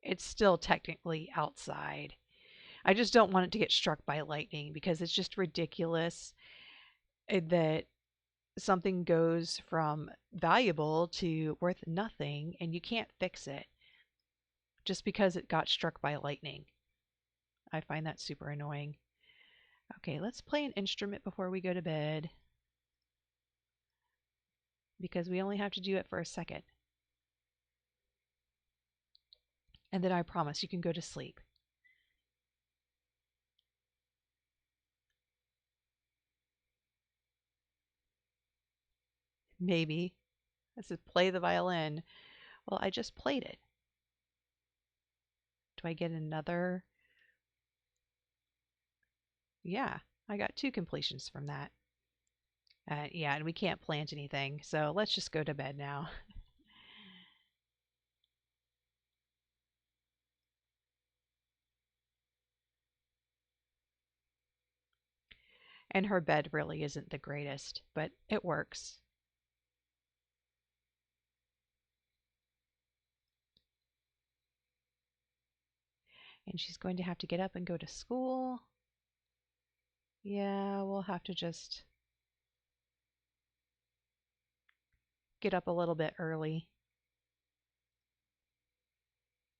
It's still technically outside. I just don't want it to get struck by lightning because it's just ridiculous that something goes from valuable to worth nothing and you can't fix it just because it got struck by lightning. I find that super annoying. Okay, let's play an instrument before we go to bed because we only have to do it for a second. And then I promise you can go to sleep. Maybe. I said play the violin. Well, I just played it. Do I get another? Yeah, I got 2 completions from that. Yeah, and we can't plant anything, so let's just go to bed now. And her bed really isn't the greatest, but it works. And she's going to have to get up and go to school. Yeah, we'll have to just get up a little bit early.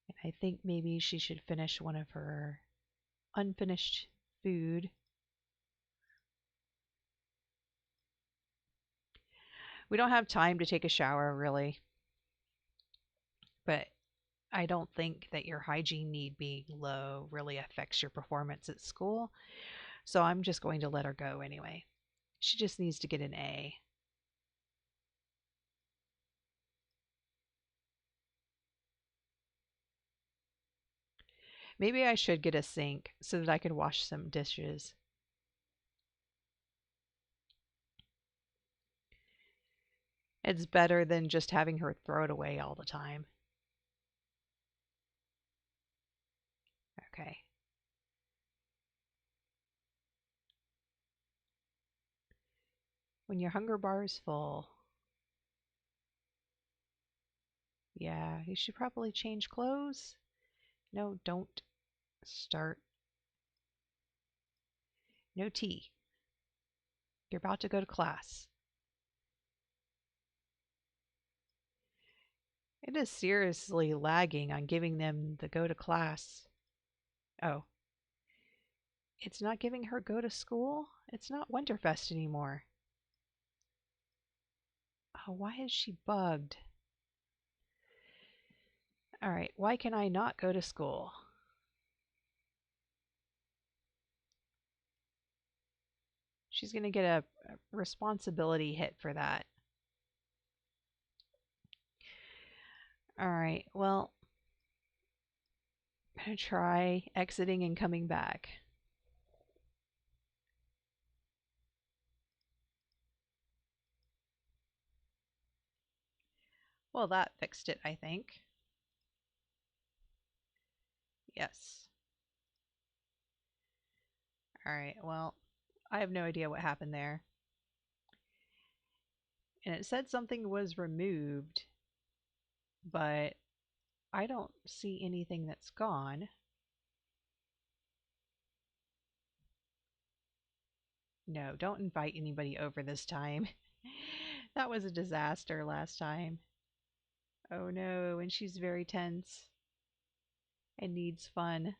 And I think maybe she should finish one of her unfinished food. We don't have time to take a shower, really. But I don't think that your hygiene need being low really affects your performance at school. So I'm just going to let her go anyway. She just needs to get an A. Maybe I should get a sink so that I could wash some dishes. It's better than just having her throw it away all the time. Okay. When your hunger bar is full, yeah, you should probably change clothes. No, don't start. No tea. You're about to go to class. It is seriously lagging on giving them the go to class. Oh, it's not giving her go to school? It's not Winterfest anymore. Oh, why is she bugged? All right, why can I not go to school? She's going to get a responsibility hit for that. All right, well, I'm going to try exiting and coming back. Well, that fixed it, I think. Yes. All right, well, I have no idea what happened there. And it said something was removed, but I don't see anything that's gone. No, don't invite anybody over this time. That was a disaster last time. Oh no, and she's very tense and needs fun.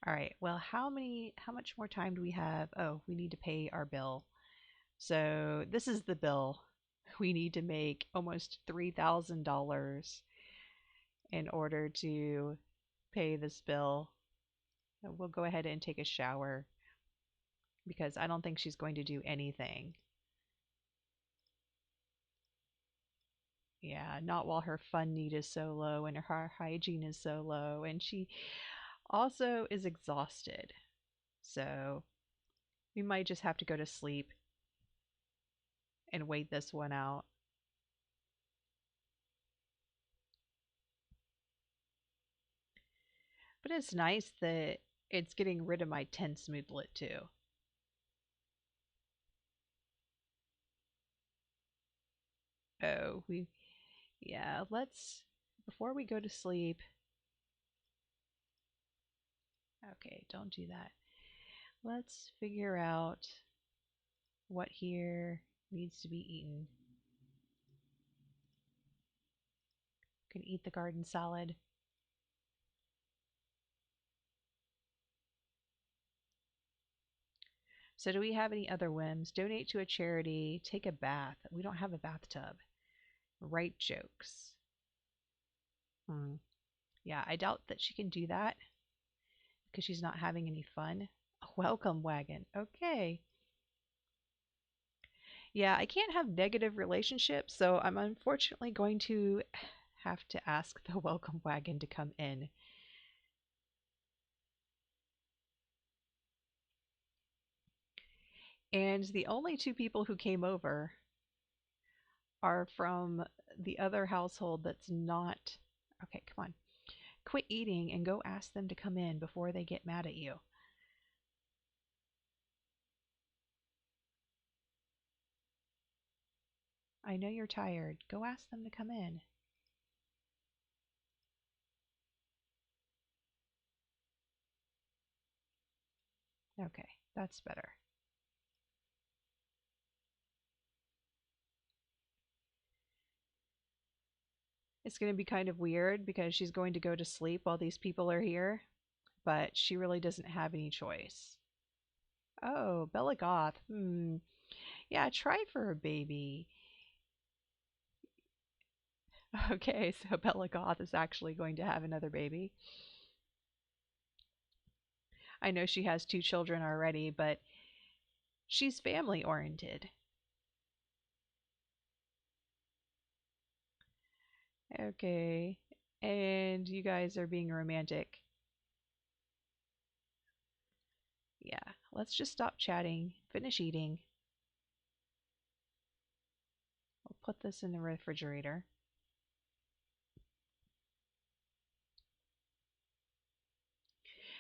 All right, well, how much more time do we have? Oh, we need to pay our bill. So this is the bill. We need to make almost $3,000 in order to pay this bill. We'll go ahead and take a shower because I don't think she's going to do anything. Yeah, not while her fun need is so low and her hygiene is so low. And she also is exhausted. So we might just have to go to sleep and wait this one out. But it's nice that it's getting rid of my tense moodlet too. Oh, yeah, before we go to sleep, okay, don't do that. Let's figure out what here needs to be eaten. Can eat the garden salad. So do we have any other whims? Donate to a charity, take a bath. We don't have a bathtub. Write jokes. Hmm. Yeah, I doubt that she can do that because she's not having any fun. A welcome wagon. Okay. Yeah, I can't have negative relationships, so I'm unfortunately going to have to ask the welcome wagon to come in. And the only two people who came over are from the other household that's not. Okay, come on. Quit eating and go ask them to come in before they get mad at you. I know you're tired. Go ask them to come in. Okay, that's better. It's going to be kind of weird because she's going to go to sleep while these people are here, but she really doesn't have any choice. Oh, Bella Goth. Yeah, try for a baby. Okay, so Bella Goth is actually going to have another baby. I know she has two children already, but she's family oriented. Okay. And you guys are being romantic. Yeah, let's just stop chatting, finish eating. I'll put this in the refrigerator.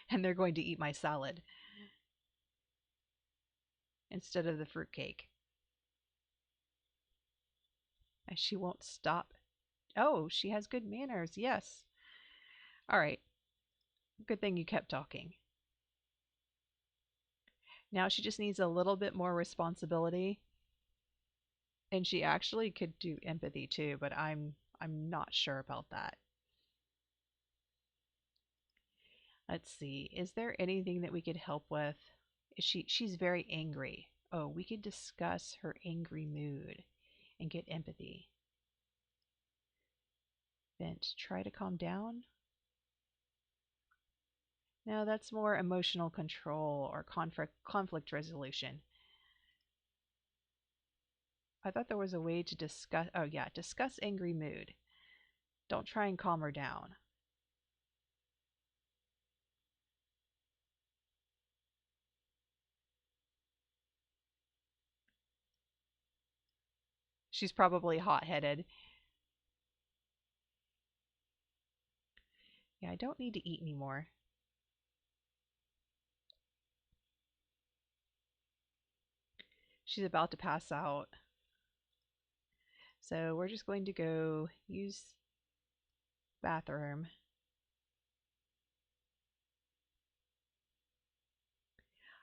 And they're going to eat my salad instead of the fruitcake. And she won't stop. Oh, she has good manners. Yes. All right. Good thing you kept talking. Now she just needs a little bit more responsibility. And she actually could do empathy too, but I'm not sure about that. Let's see. Is there anything that we could help with? She's very angry. Oh, we could discuss her angry mood and get empathy. Vent. Try to calm down. No, that's more emotional control or conflict resolution. I thought there was a way to discuss. Oh, yeah, discuss angry mood. Don't try and calm her down. She's probably hot headed. Yeah, I don't need to eat anymore. She's about to pass out. So we're just going to go use bathroom.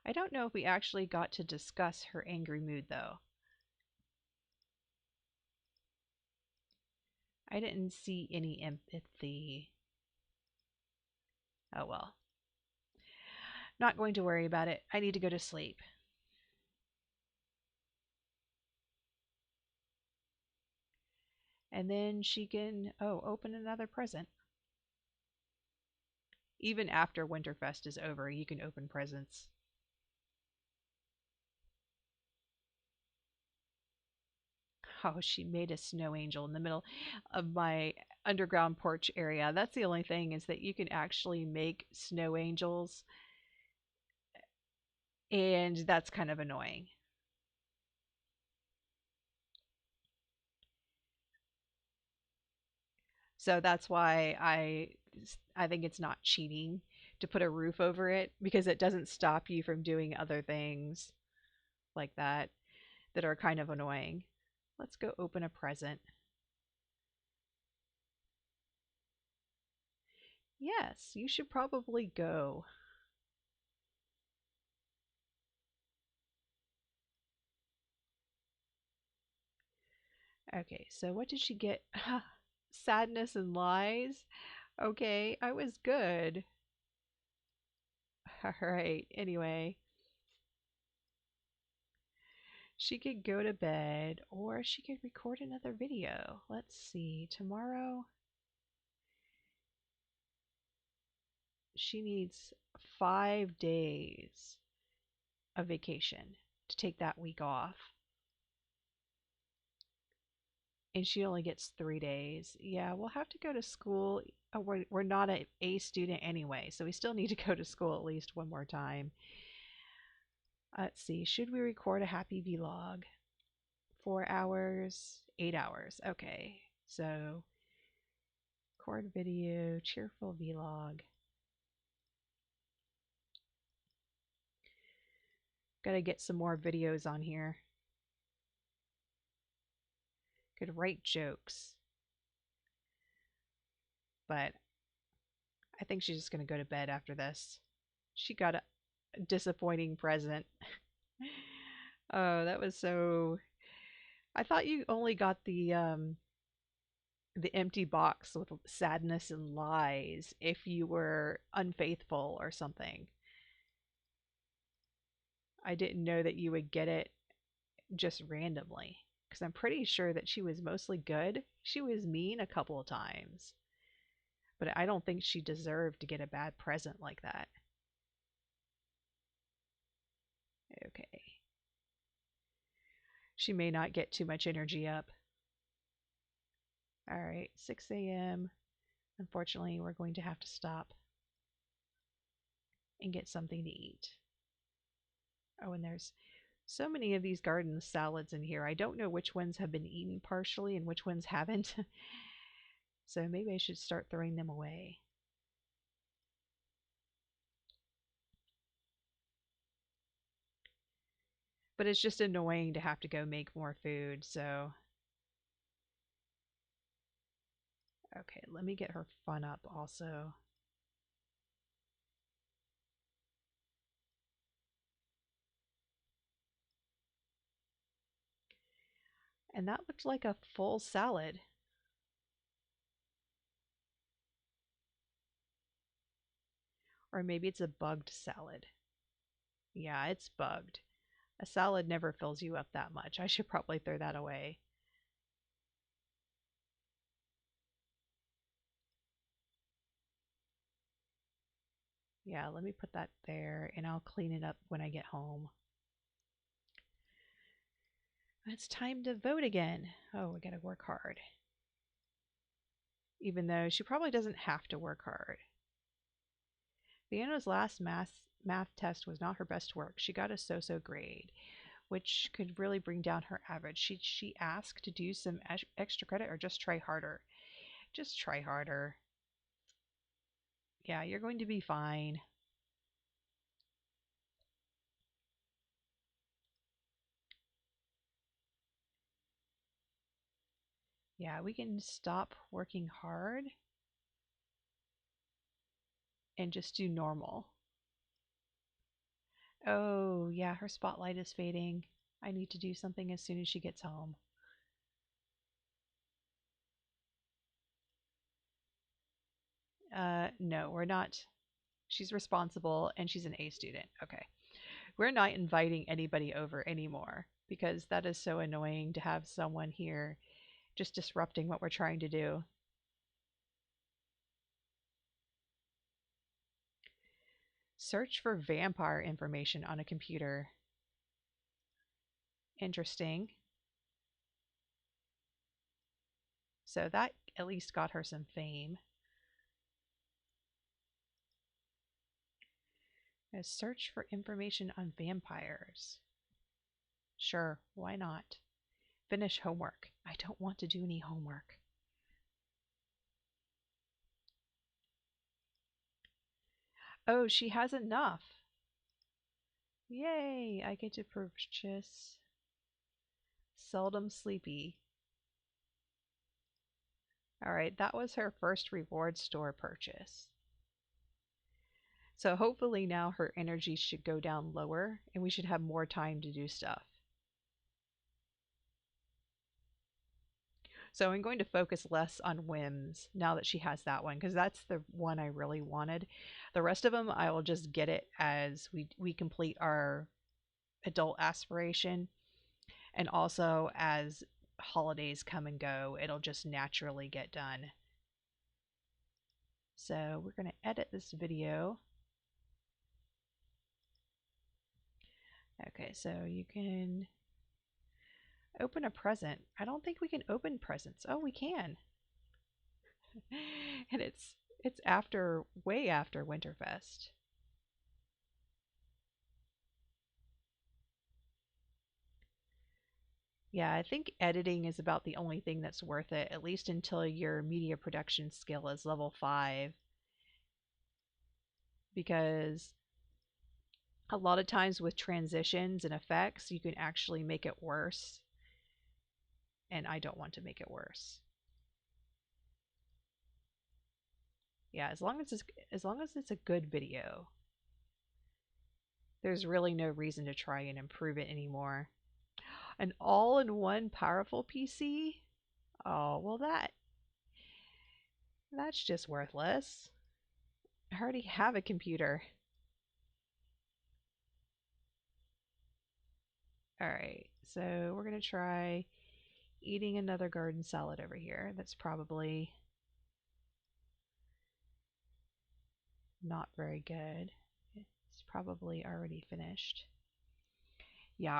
I don't know if we actually got to discuss her angry mood though. I didn't see any empathy. Oh well. Not going to worry about it. I need to go to sleep. And then she can, oh, open another present. Even after Winterfest is over, you can open presents. Oh, she made a snow angel in the middle of my underground porch area. That's the only thing is that you can actually make snow angels, and that's kind of annoying. So that's why I think it's not cheating to put a roof over it because it doesn't stop you from doing other things like that that are kind of annoying. Let's go open a present. Yes, you should probably go. Okay, so what did she get? Sadness and lies. Okay, I was good. All right, anyway. She could go to bed or she could record another video. Let's see. Tomorrow she needs 5 days of vacation to take that week off. And she only gets 3 days. Yeah, we'll have to go to school. We're not an A student anyway, so we still need to go to school at least one more time. Let's see. Should we record a happy vlog? 4 hours, 8 hours. Okay, so record video, cheerful vlog. Gotta get some more videos on here. Could write jokes, but I think she's just gonna go to bed after this. She got up. disappointing present. Oh, that was so. I thought you only got the empty box with sadness and lies if you were unfaithful or something. I didn't know that you would get it just randomly because I'm pretty sure that she was mostly good. She was mean a couple of times, but I don't think she deserved to get a bad present like that. Okay. She may not get too much energy up. All right, 6 a.m. Unfortunately, we're going to have to stop and get something to eat. Oh, and there's so many of these garden salads in here. I don't know which ones have been eaten partially and which ones haven't. So maybe I should start throwing them away. But it's just annoying to have to go make more food. So, okay, let me get her fun up also. And that looked like a full salad. Or maybe it's a bugged salad. Yeah, it's bugged. A salad never fills you up that much. I should probably throw that away. Yeah, let me put that there and I'll clean it up when I get home. It's time to vote again. Oh, we gotta work hard. Even though she probably doesn't have to work hard. Fiona's last math test was not her best work. She got a so-so grade, which could really bring down her average. She asked to do some extra credit or just try harder. Just try harder. Yeah, you're going to be fine. Yeah, we can stop working hard and just do normal. Oh, yeah, her spotlight is fading. I need to do something as soon as she gets home. No, we're not. She's responsible and she's an A student. Okay. We're not inviting anybody over anymore because that is so annoying to have someone here just disrupting what we're trying to do. Search for vampire information on a computer. Interesting. So that at least got her some fame. Search for information on vampires. Sure, why not? Finish homework. I don't want to do any homework. Oh, she has enough. Yay, I get to purchase Seldom Sleepy. All right, that was her first reward store purchase. So hopefully now her energy should go down lower and we should have more time to do stuff. So I'm going to focus less on whims now that she has that one because that's the one I really wanted. The rest of them I will just get it as we complete our adult aspiration, and also as holidays come and go, it'll just naturally get done. So we're going to edit this video. Okay, so you can open a present. I don't think we can open presents. Oh, we can. And it's after way after Winterfest. Yeah, I think editing is about the only thing that's worth it, at least until your media production skill is level 5. Because a lot of times with transitions and effects, you can actually make it worse. And I don't want to make it worse. Yeah, as long as it's a good video. There's really no reason to try and improve it anymore. An all-in-one powerful PC? Oh, well that's just worthless. I already have a computer. All right, so we're going to try eating another garden salad over here. That's probably not very good. It's probably already finished. Yeah,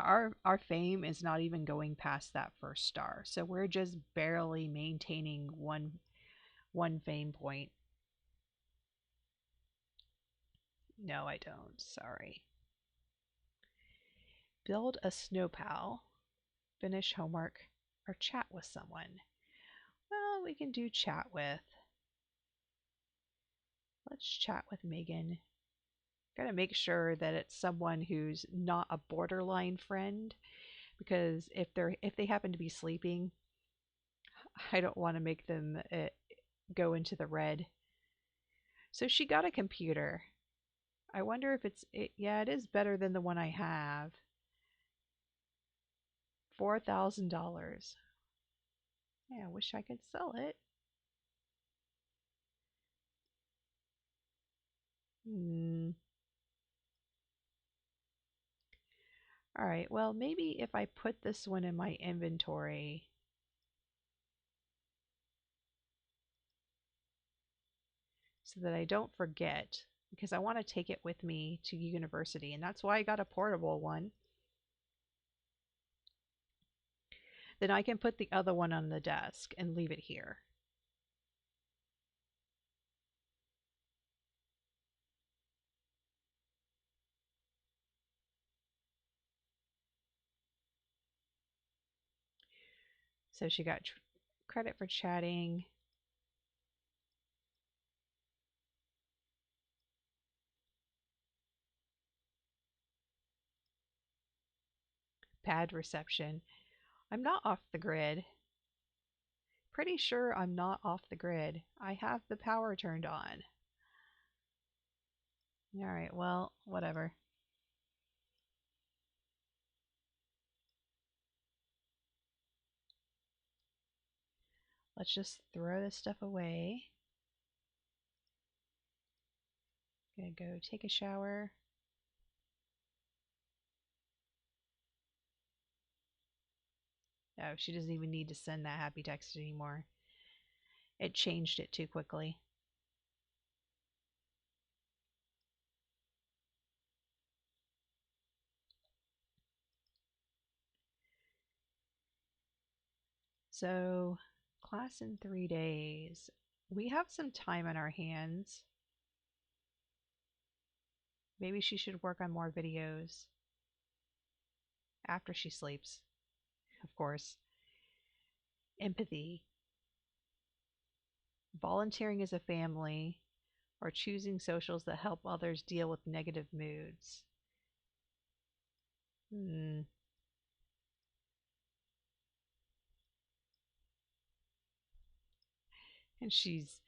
our fame is not even going past that first star. So we're just barely maintaining one fame point. No, I don't. Sorry. Build a snowpal, finish homework, or chat with someone. Well, we can do chat with. Let's chat with Megan. Gotta make sure that it's someone who's not a borderline friend, because if they happen to be sleeping, I don't want to make them go into the red. So she got a computer. I wonder if yeah, it is better than the one I have. $4,000. Yeah, I wish I could sell it. Hmm. All right, well, maybe if I put this one in my inventory, so that I don't forget, because I want to take it with me to university, and that's why I got a portable one. Then I can put the other one on the desk and leave it here. So she got credit for chatting. Bad reception. I'm not off the grid. Pretty sure I'm not off the grid. I have the power turned on. All right, well, whatever. Let's just throw this stuff away. Gonna go take a shower. Oh, she doesn't even need to send that happy text anymore. It changed it too quickly. So, class in 3 days. We have some time on our hands. Maybe she should work on more videos after she sleeps, of course. Empathy, volunteering as a family, or choosing socials that help others deal with negative moods. Hmm. And she's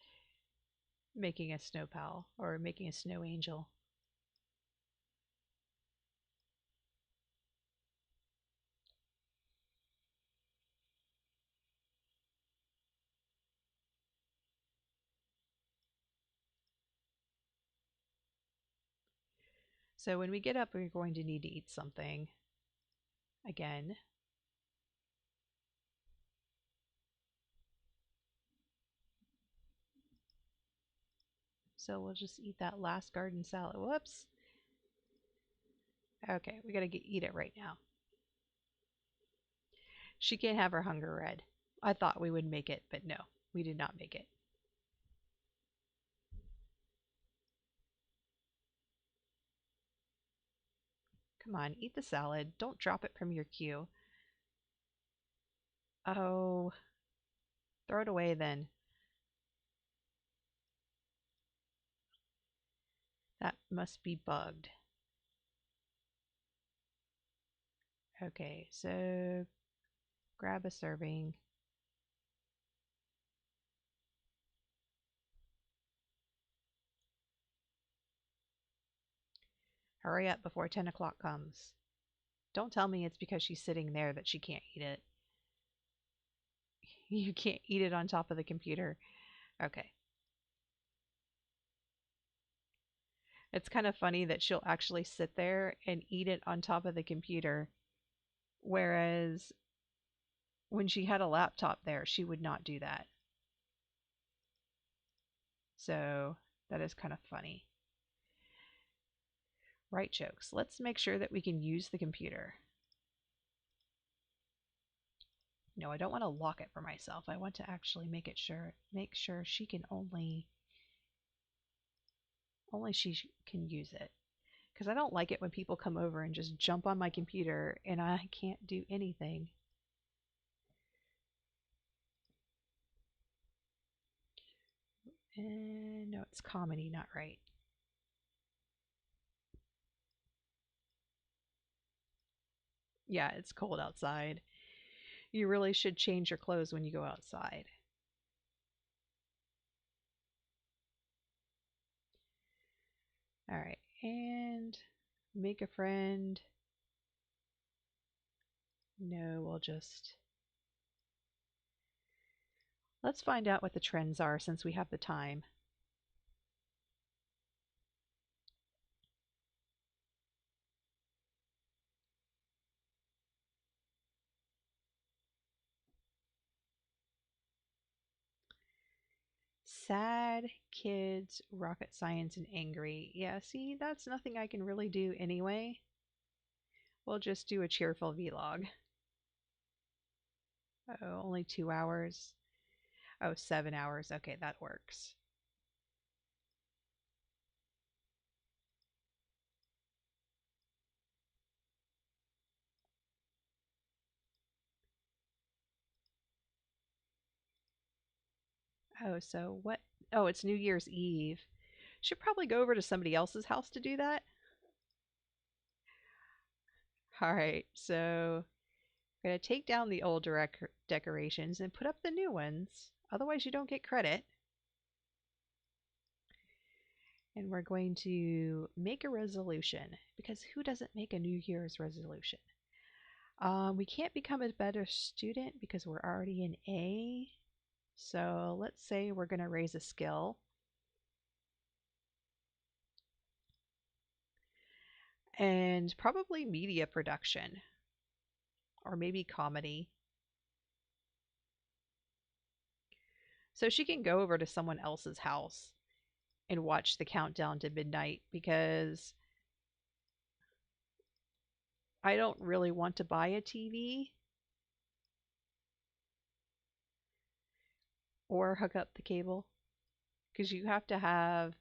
making a snow pal or making a snow angel. So when we get up, we're going to need to eat something again. So we'll just eat that last garden salad. Whoops. Okay, we gotta eat it right now. She can't have her hunger red. I thought we would make it, but no, we did not make it. Come on, eat the salad. Don't drop it from your queue. Oh, throw it away then. That must be bugged. Okay, so grab a serving. Hurry up before 10 o'clock comes. Don't tell me it's because she's sitting there that she can't eat it. You can't eat it on top of the computer. Okay. It's kind of funny that she'll actually sit there and eat it on top of the computer, whereas when she had a laptop there, she would not do that. So that is kind of funny. Write jokes. Let's make sure that we can use the computer. No, I don't want to lock it for myself. I want to actually make sure she can only she can use it. Because I don't like it when people come over and just jump on my computer and I can't do anything. And no, it's comedy, not right. Yeah, it's cold outside. You really should change your clothes when you go outside. All right, and make a friend. No, let's find out what the trends are since we have the time. Sad, kids, rocket science, and angry. Yeah, see, that's nothing I can really do anyway. We'll just do a cheerful vlog. Oh, only 2 hours. Oh, 7 hours. Okay, that works. Oh, so what? Oh, it's New Year's Eve. Should probably go over to somebody else's house to do that. All right, so I'm going to take down the old decorations and put up the new ones. Otherwise, you don't get credit. And we're going to make a resolution, because who doesn't make a New Year's resolution? We can't become a better student because we're already an A. So let's say we're going to raise a skill. And probably media production, or maybe comedy. So she can go over to someone else's house and watch the countdown to midnight, because I don't really want to buy a TV or hook up the cable, because you have to have,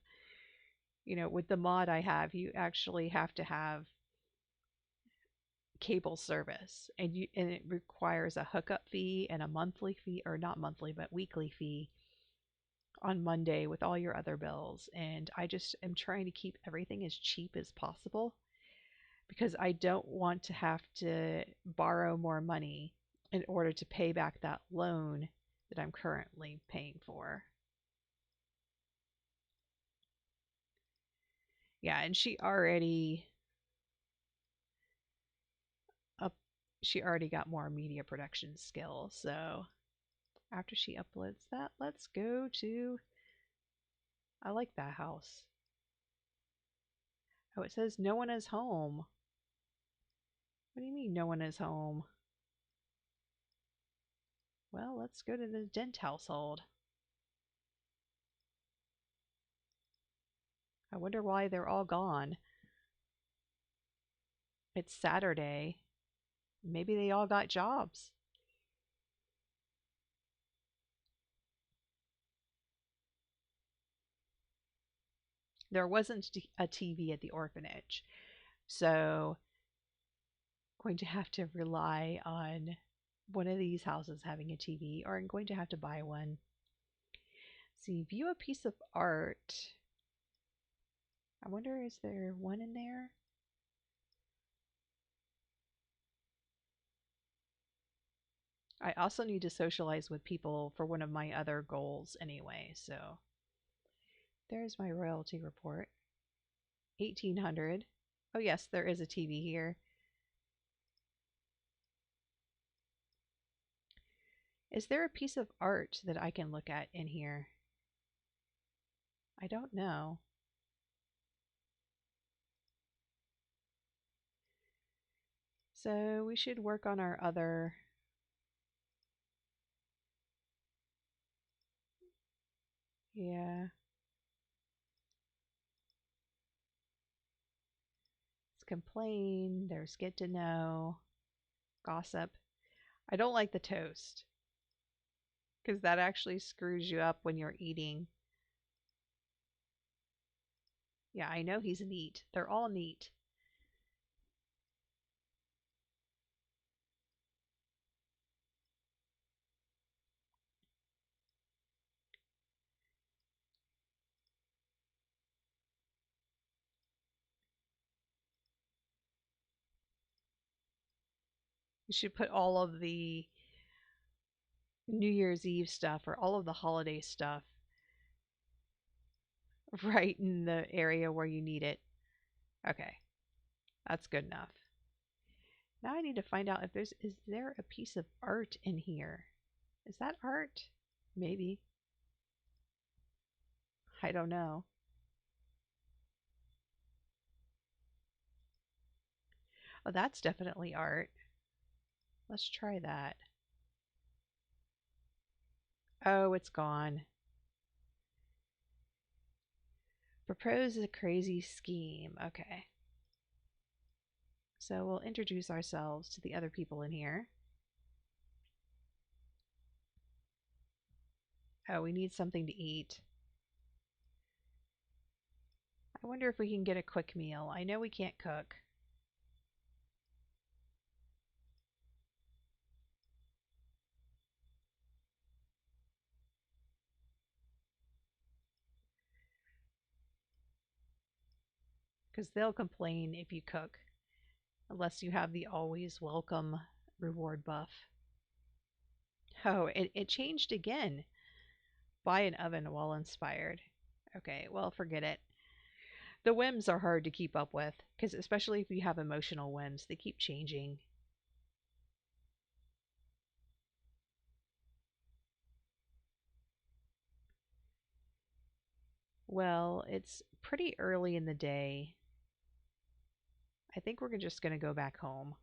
with the mod I have, you actually have to have cable service, and it requires a hookup fee and a monthly fee, or not monthly but weekly fee on Monday with all your other bills. And I just am trying to keep everything as cheap as possible, because I don't want to have to borrow more money in order to pay back that loan that I'm currently paying for. Yeah, and up she already got more media production skills. So after she uploads that, let's go to, I like that house. Oh, it says no one is home. What do you mean no one is home? Well, let's go to the Dent household. I wonder why they're all gone. It's Saturday. Maybe they all got jobs. There wasn't a TV at the orphanage, so I'm going to have to rely on one of these houses having a TV, or I'm going to have to buy one. See, view a piece of art. I wonder, is there one in there? I also need to socialize with people for one of my other goals anyway, so there's my royalty report. 1800. Oh, yes, there is a TV here. Is there a piece of art that I can look at in here? I don't know. So we should work on our other. Yeah. Let's complain. There's get to know. Gossip. I don't like the toast because that actually screws you up when you're eating. Yeah, I know he's neat. They're all neat. You should put all of the New Year's Eve stuff or all of the holiday stuff right in the area where you need it. Okay, that's good enough. Now I need to find out if is there a piece of art in here? Is that art? Maybe. I don't know. Oh, that's definitely art. Let's try that. Oh, it's gone. Propose a crazy scheme. Okay. So we'll introduce ourselves to the other people in here. Oh, we need something to eat. I wonder if we can get a quick meal. I know we can't cook. Because they'll complain if you cook, unless you have the always welcome reward buff. Oh, it changed again. Buy an oven while inspired. Okay, well, forget it. The whims are hard to keep up with, because especially if you have emotional whims, they keep changing. Well, it's pretty early in the day. I think we're just going to go back home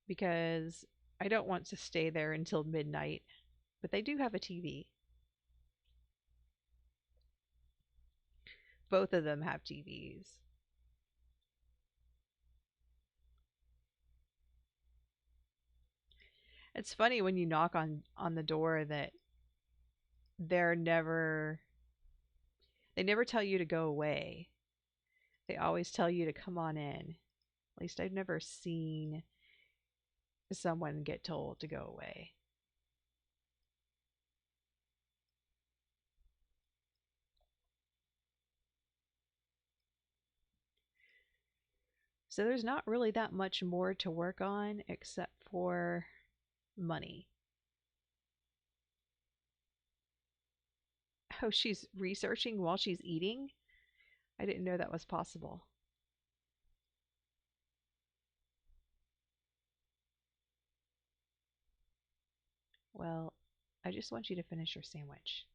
because I don't want to stay there until midnight. But they do have a TV. Both of them have TVs. It's funny when you knock on the door that they're never they never tell you to go away. They always tell you to come on in. At least I've never seen someone get told to go away. So there's not really that much more to work on except for money. Oh, she's researching while she's eating? I didn't know that was possible. Well, I just want you to finish your sandwich.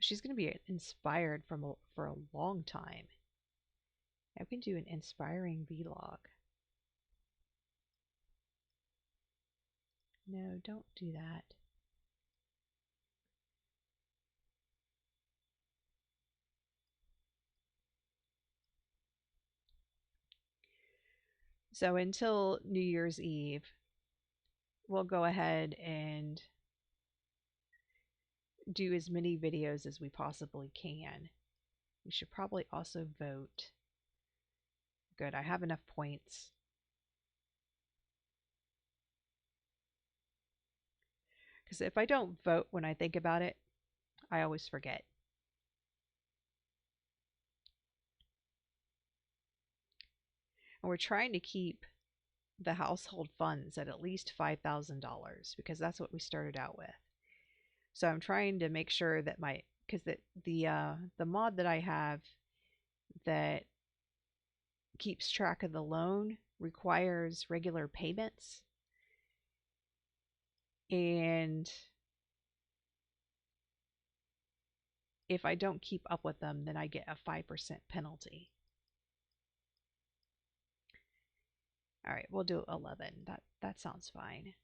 She's going to be inspired for a long time. I can do an inspiring vlog. No, don't do that. So until New Year's Eve, we'll go ahead and do as many videos as we possibly can. We should probably also vote. Good, I have enough points. Because if I don't vote when I think about it, I always forget. And we're trying to keep the household funds at least $5,000 because that's what we started out with. So I'm trying to make sure that my because the mod that I have that keeps track of the loan requires regular payments, and if I don't keep up with them, then I get a 5% penalty. All right, we'll do 11. That sounds fine.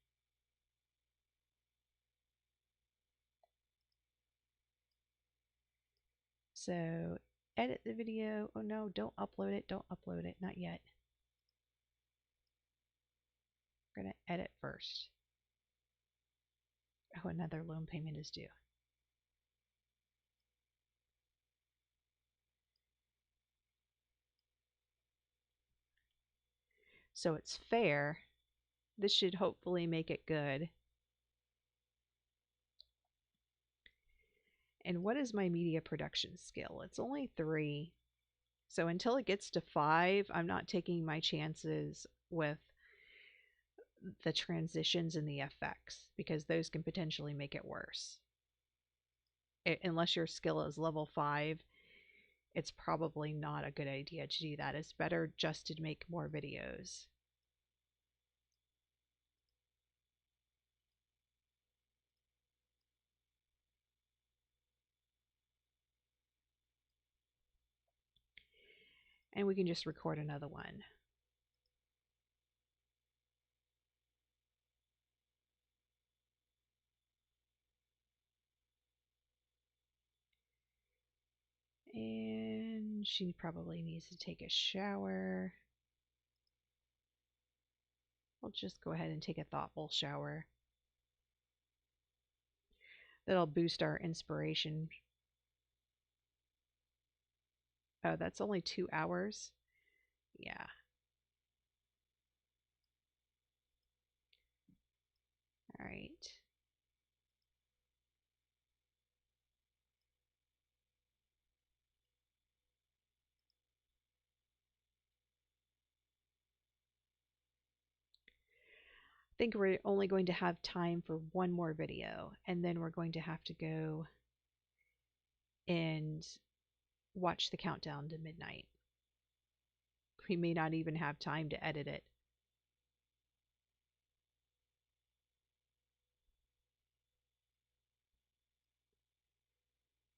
So edit the video. Oh no, don't upload it. Don't upload it. Not yet. We're going to edit first. Oh, another loan payment is due. So it's fair. This should hopefully make it good. And what is my media production skill? It's only 3. So until it gets to 5, I'm not taking my chances with the transitions and the effects because those can potentially make it worse. Unless your skill is level 5, it's probably not a good idea to do that. It's better just to make more videos. And we can just record another one. And she probably needs to take a shower. We'll just go ahead and take a thoughtful shower. That'll boost our inspiration. Oh, that's only 2 hours? Yeah. All right. I think we're only going to have time for one more video, and then we're going to have to go and watch the countdown to midnight. We may not even have time to edit it.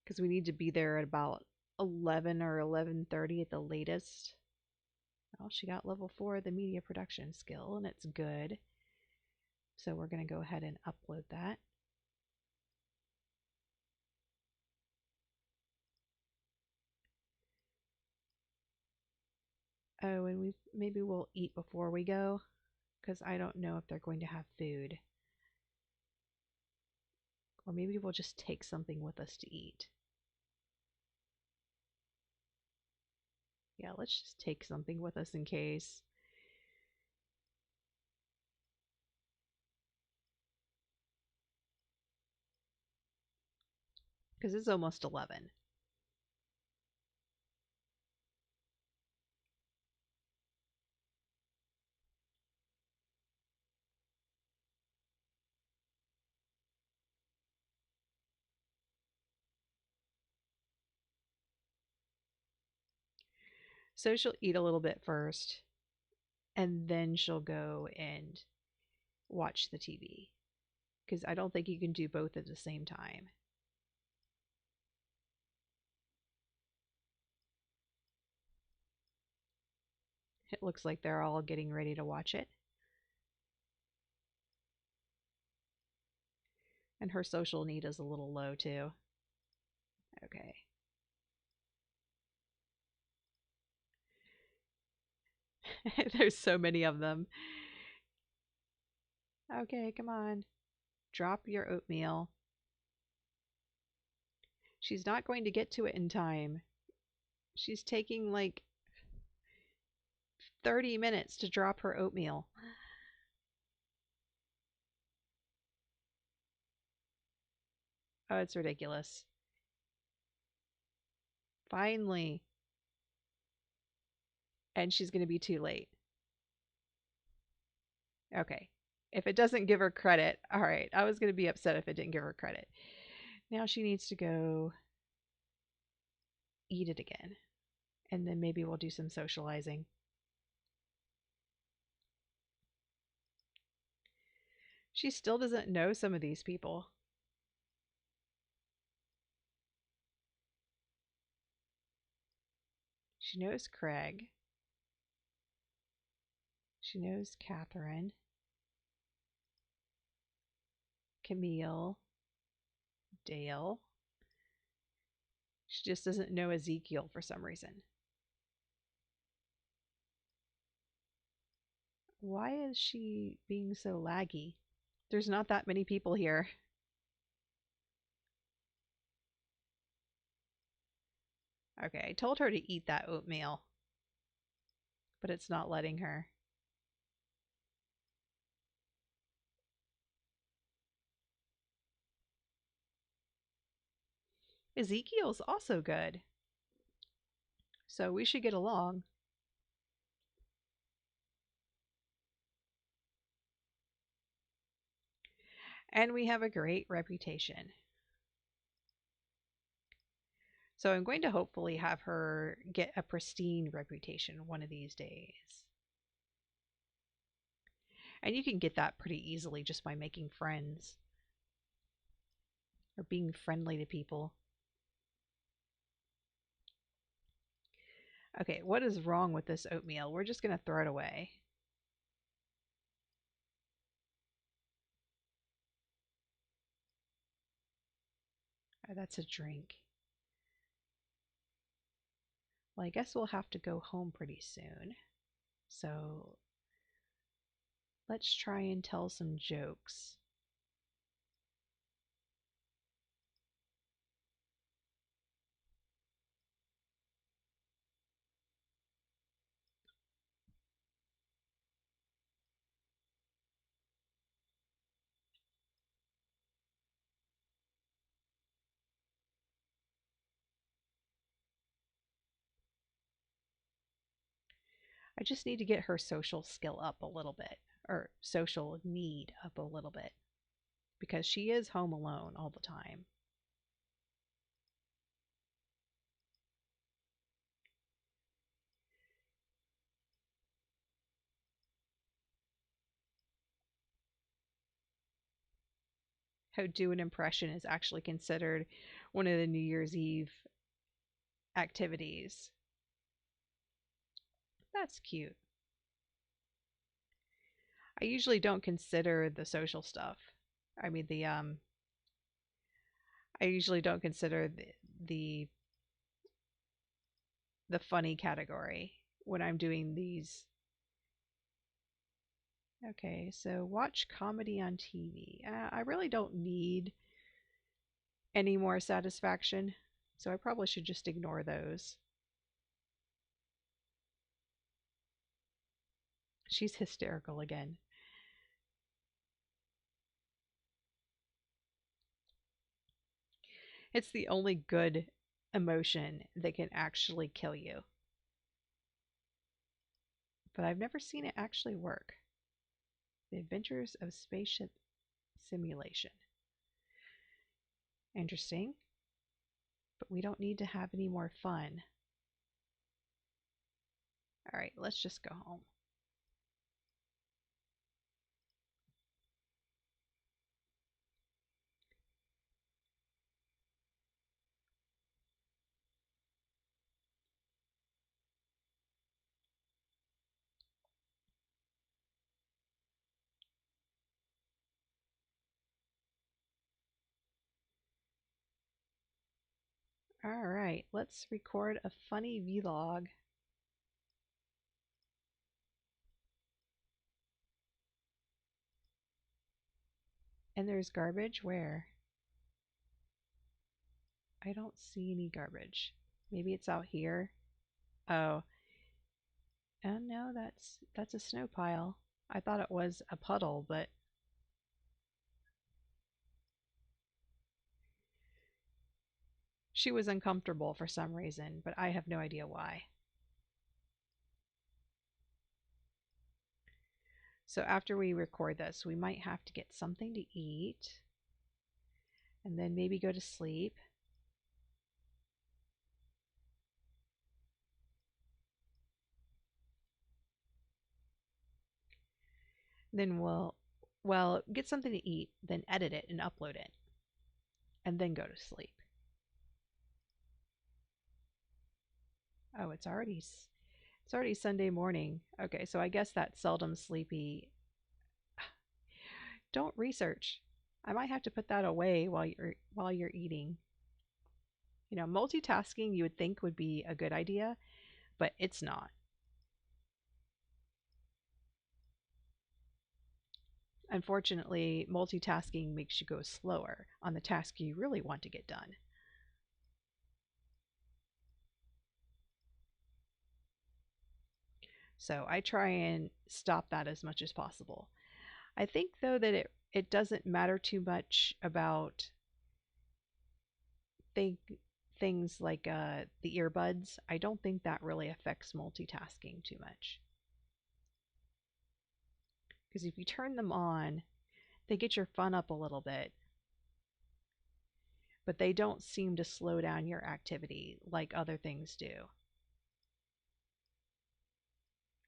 Because we need to be there at about 11 or 11:30 at the latest. Oh, she got level 4 of the media production skill, and it's good. So we're going to go ahead and upload that. Oh, and maybe we'll eat before we go, because I don't know if they're going to have food. Or maybe we'll just take something with us to eat. Yeah, let's just take something with us in case. Because it's almost 11. So she'll eat a little bit first, and then she'll go and watch the TV. Because I don't think you can do both at the same time. It looks like they're all getting ready to watch it. And her social need is a little low too. Okay. There's so many of them. Okay, come on. Drop your oatmeal. She's not going to get to it in time. She's taking like 30 minutes to drop her oatmeal. Oh, it's ridiculous. Finally. And she's going to be too late. Okay. If it doesn't give her credit, all right. I was going to be upset if it didn't give her credit. Now she needs to go eat it again. And then maybe we'll do some socializing. She still doesn't know some of these people. She knows Craig. She knows Catherine, Camille, Dale. She just doesn't know Ezekiel for some reason. Why is she being so laggy? There's not that many people here. Okay, I told her to eat that oatmeal, but it's not letting her. Ezekiel's also good, so we should get along. And we have a great reputation. So I'm going to hopefully have her get a pristine reputation one of these days. And you can get that pretty easily just by making friends or being friendly to people. Okay, what is wrong with this oatmeal? We're just going to throw it away. Oh, that's a drink. Well, I guess we'll have to go home pretty soon. So let's try and tell some jokes. I just need to get her social skill up a little bit, or social need up a little bit, because she is home alone all the time. How do an impression is actually considered one of the New Year's Eve activities. That's cute. I usually don't consider the social stuff. I mean I usually don't consider the the funny category when I'm doing these. Okay, so watch comedy on TV. I really don't need any more satisfaction, so I probably should just ignore those. She's hysterical again. It's the only good emotion that can actually kill you. But I've never seen it actually work. The Adventures of Spaceship Simulation. Interesting, but we don't need to have any more fun. All right, let's just go home. All right, let's record a funny vlog. And there's garbage where? I don't see any garbage. Maybe it's out here. Oh, and no, that's a snow pile. I thought it was a puddle, but she was uncomfortable for some reason, but I have no idea why. So after we record this, we might have to get something to eat and then maybe go to sleep. Then well, get something to eat, then edit it and upload it, and then go to sleep. Oh, it's already Sunday morning. Okay, so I guess that seldom sleepy. Don't research. I might have to put that away while you're eating. Multitasking you would think would be a good idea, but it's not. Unfortunately, multitasking makes you go slower on the task you really want to get done. So I try and stop that as much as possible. I think though that it doesn't matter too much about think things like the earbuds. I don't think that really affects multitasking too much. Because if you turn them on, they get your fun up a little bit, but they don't seem to slow down your activity like other things do.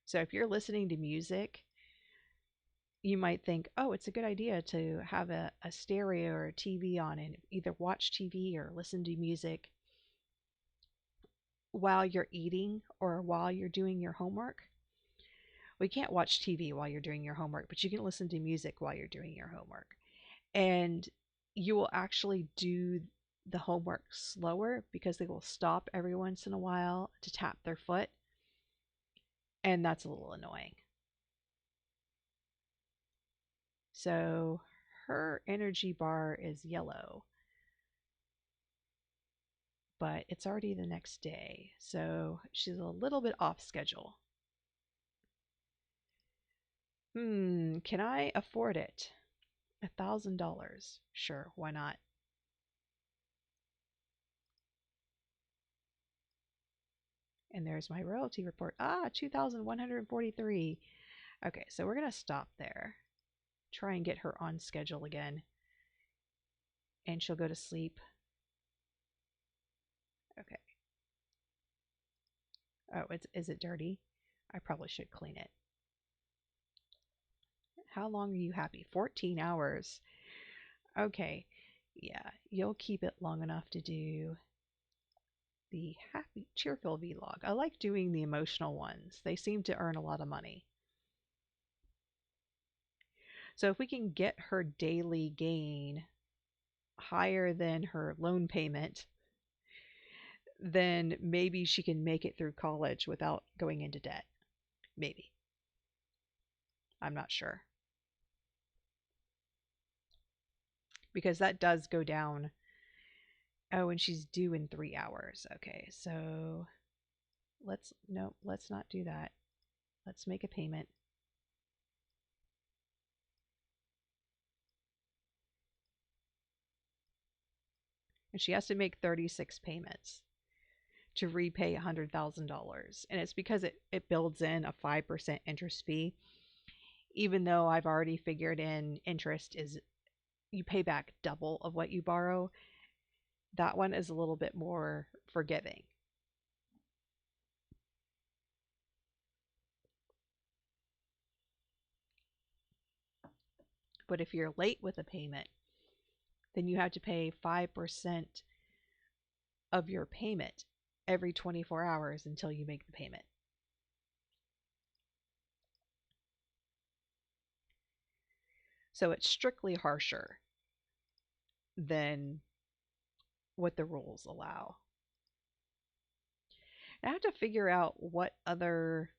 So if you're listening to music, you might think, oh, it's a good idea to have a stereo or a TV on and either watch TV or listen to music while you're eating or while you're doing your homework. We can't watch TV while you're doing your homework, but you can listen to music while you're doing your homework. And you will actually do the homework slower because they will stop every once in a while to tap their foot. And that's a little annoying. So her energy bar is yellow, but it's already the next day. So she's a little bit off schedule. Can I afford it? $1,000. Sure, why not? And there's my royalty report. 2,143. Okay, so we're going to stop there. Try and get her on schedule again. And she'll go to sleep. Okay. Oh, is it dirty? I probably should clean it. How long are you happy? 14 hours. Okay. Yeah, you'll keep it long enough to do the happy, cheerful vlog. I like doing the emotional ones. They seem to earn a lot of money. So if we can get her daily gain higher than her loan payment, then maybe she can make it through college without going into debt. Maybe. I'm not sure. Because that does go down. Oh, and she's due in 3 hours. Okay, so let's not do that. Let's make a payment. And she has to make 36 payments to repay $100,000. And it's because it builds in a 5% interest fee. Even though I've already figured in interest is you pay back double of what you borrow, that one is a little bit more forgiving. But if you're late with a payment, then you have to pay 5% of your payment every 24 hours until you make the payment. So it's strictly harsher than what the rules allow. And I have to figure out what other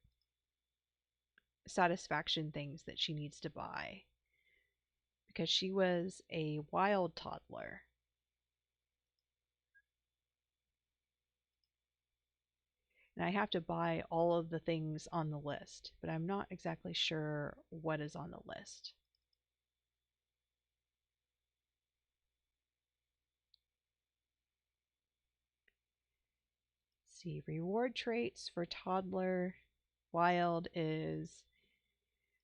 satisfaction things that she needs to buy because she was a wild toddler. And I have to buy all of the things on the list, but I'm not exactly sure what is on the list. Let's see, reward traits for toddler wild is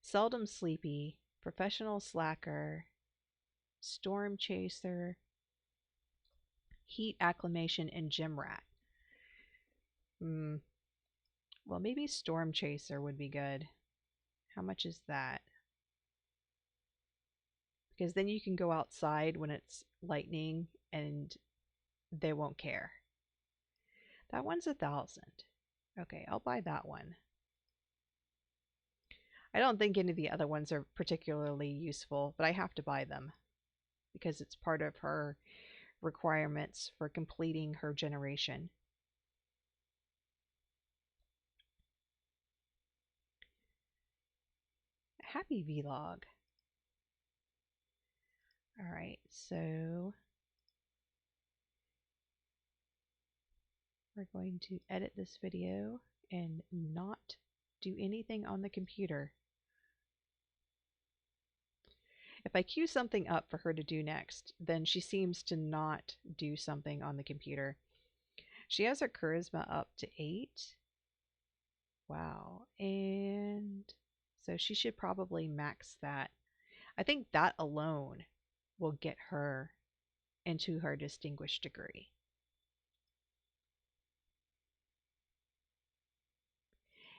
seldom sleepy, professional slacker, storm chaser, heat acclimation, and gym rat. Hmm. Well, maybe storm chaser would be good. How much is that? Because then you can go outside when it's lightning and they won't care. That one's 1,000. Okay, I'll buy that one. I don't think any of the other ones are particularly useful, but I have to buy them because it's part of her requirements for completing her generation. Happy vlog. All right, so we're going to edit this video and not do anything on the computer. If I queue something up for her to do next, then she seems to not do something on the computer. She has her charisma up to 8. Wow. And so she should probably max that. I think that alone will get her into her distinguished degree.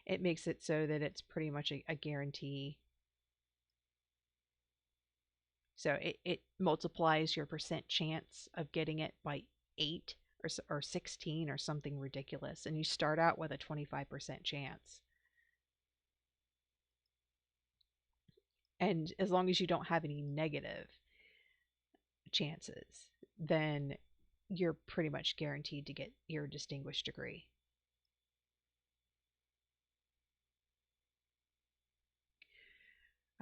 It makes it so that it's pretty much a guarantee. So it multiplies your percent chance of getting it by 8 or 16 or something ridiculous. And you start out with a 25% chance. And as long as you don't have any negative chances, then you're pretty much guaranteed to get your distinguished degree.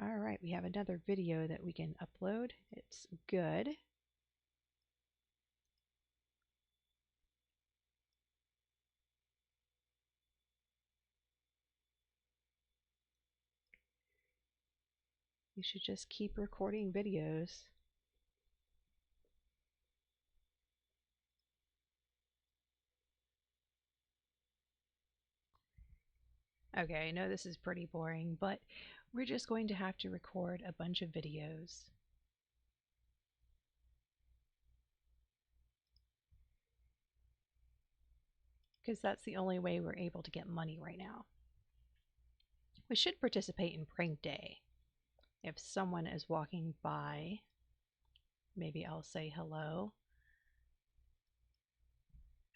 All right, we have another video that we can upload. It's good. You should just keep recording videos. Okay, I know this is pretty boring, but we're just going to have to record a bunch of videos. Because that's the only way we're able to get money right now. We should participate in prank day. If someone is walking by, maybe I'll say hello.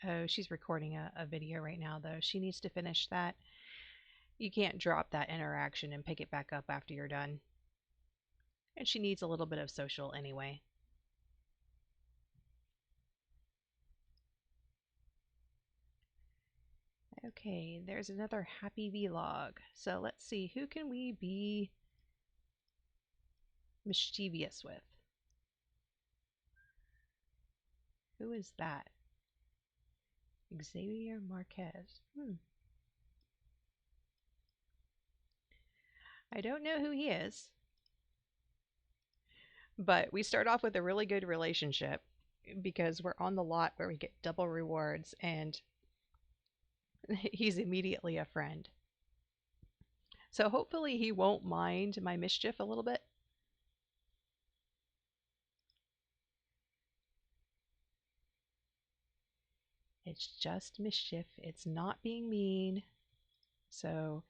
Oh, she's recording a video right now, though. She needs to finish that. You can't drop that interaction and pick it back up after you're done. And she needs a little bit of social anyway. Okay, there's another happy vlog. So let's see, who can we be mischievous with? Who is that? Xavier Marquez. I don't know who he is. But we start off with a really good relationship because we're on the lot where we get double rewards and he's immediately a friend. So hopefully he won't mind my mischief a little bit. It's just mischief. It's not being mean. So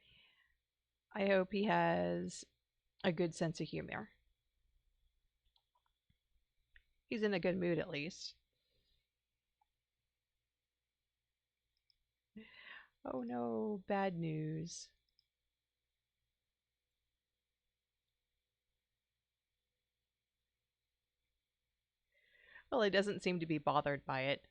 I hope he has a good sense of humor. He's in a good mood at least. Oh no, bad news. Well, he doesn't seem to be bothered by it.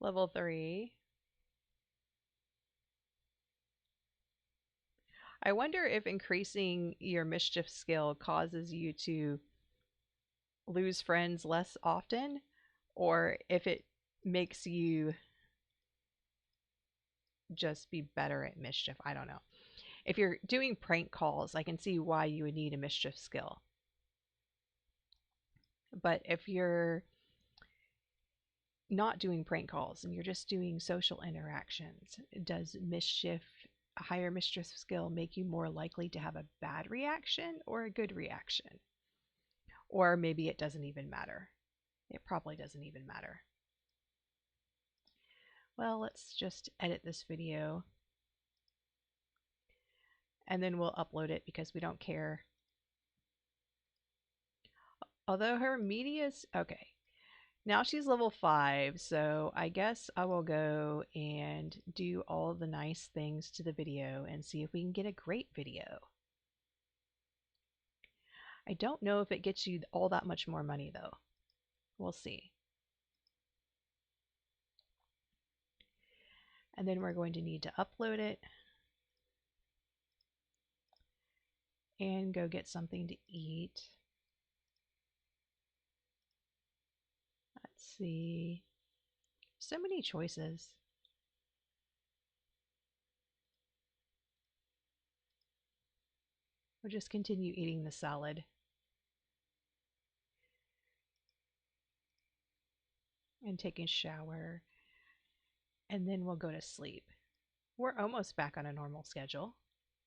Level 3. I wonder if increasing your mischief skill causes you to lose friends less often, or if it makes you just be better at mischief. I don't know. If you're doing prank calls, I can see why you would need a mischief skill. But if you're not doing prank calls and you're just doing social interactions, does mischief, a higher mischief skill, make you more likely to have a bad reaction or a good reaction? Or maybe it doesn't even matter. It probably doesn't even matter. Well, let's just edit this video and then we'll upload it because we don't care. Although her media's okay. Now she's level 5, so I guess I will go and do all the nice things to the video and see if we can get a great video. I don't know if it gets you all that much more money though. We'll see. And then we're going to need to upload it and go get something to eat. Let's see. So many choices. We'll just continue eating the salad. And take a shower. And then we'll go to sleep. We're almost back on a normal schedule.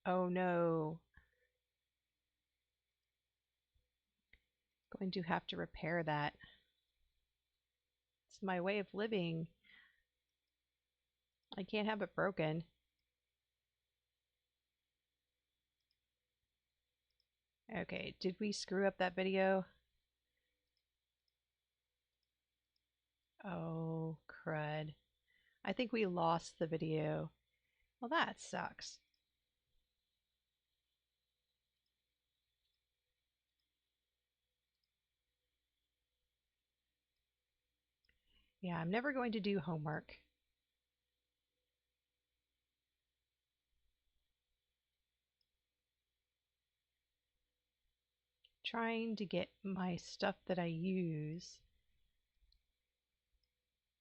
Oh no. Going to have to repair that. It's my way of living. I can't have it broken. Okay, did we screw up that video? Oh, crud. I think we lost the video. Well, that sucks. Yeah, I'm never going to do homework. Trying to get my stuff that I use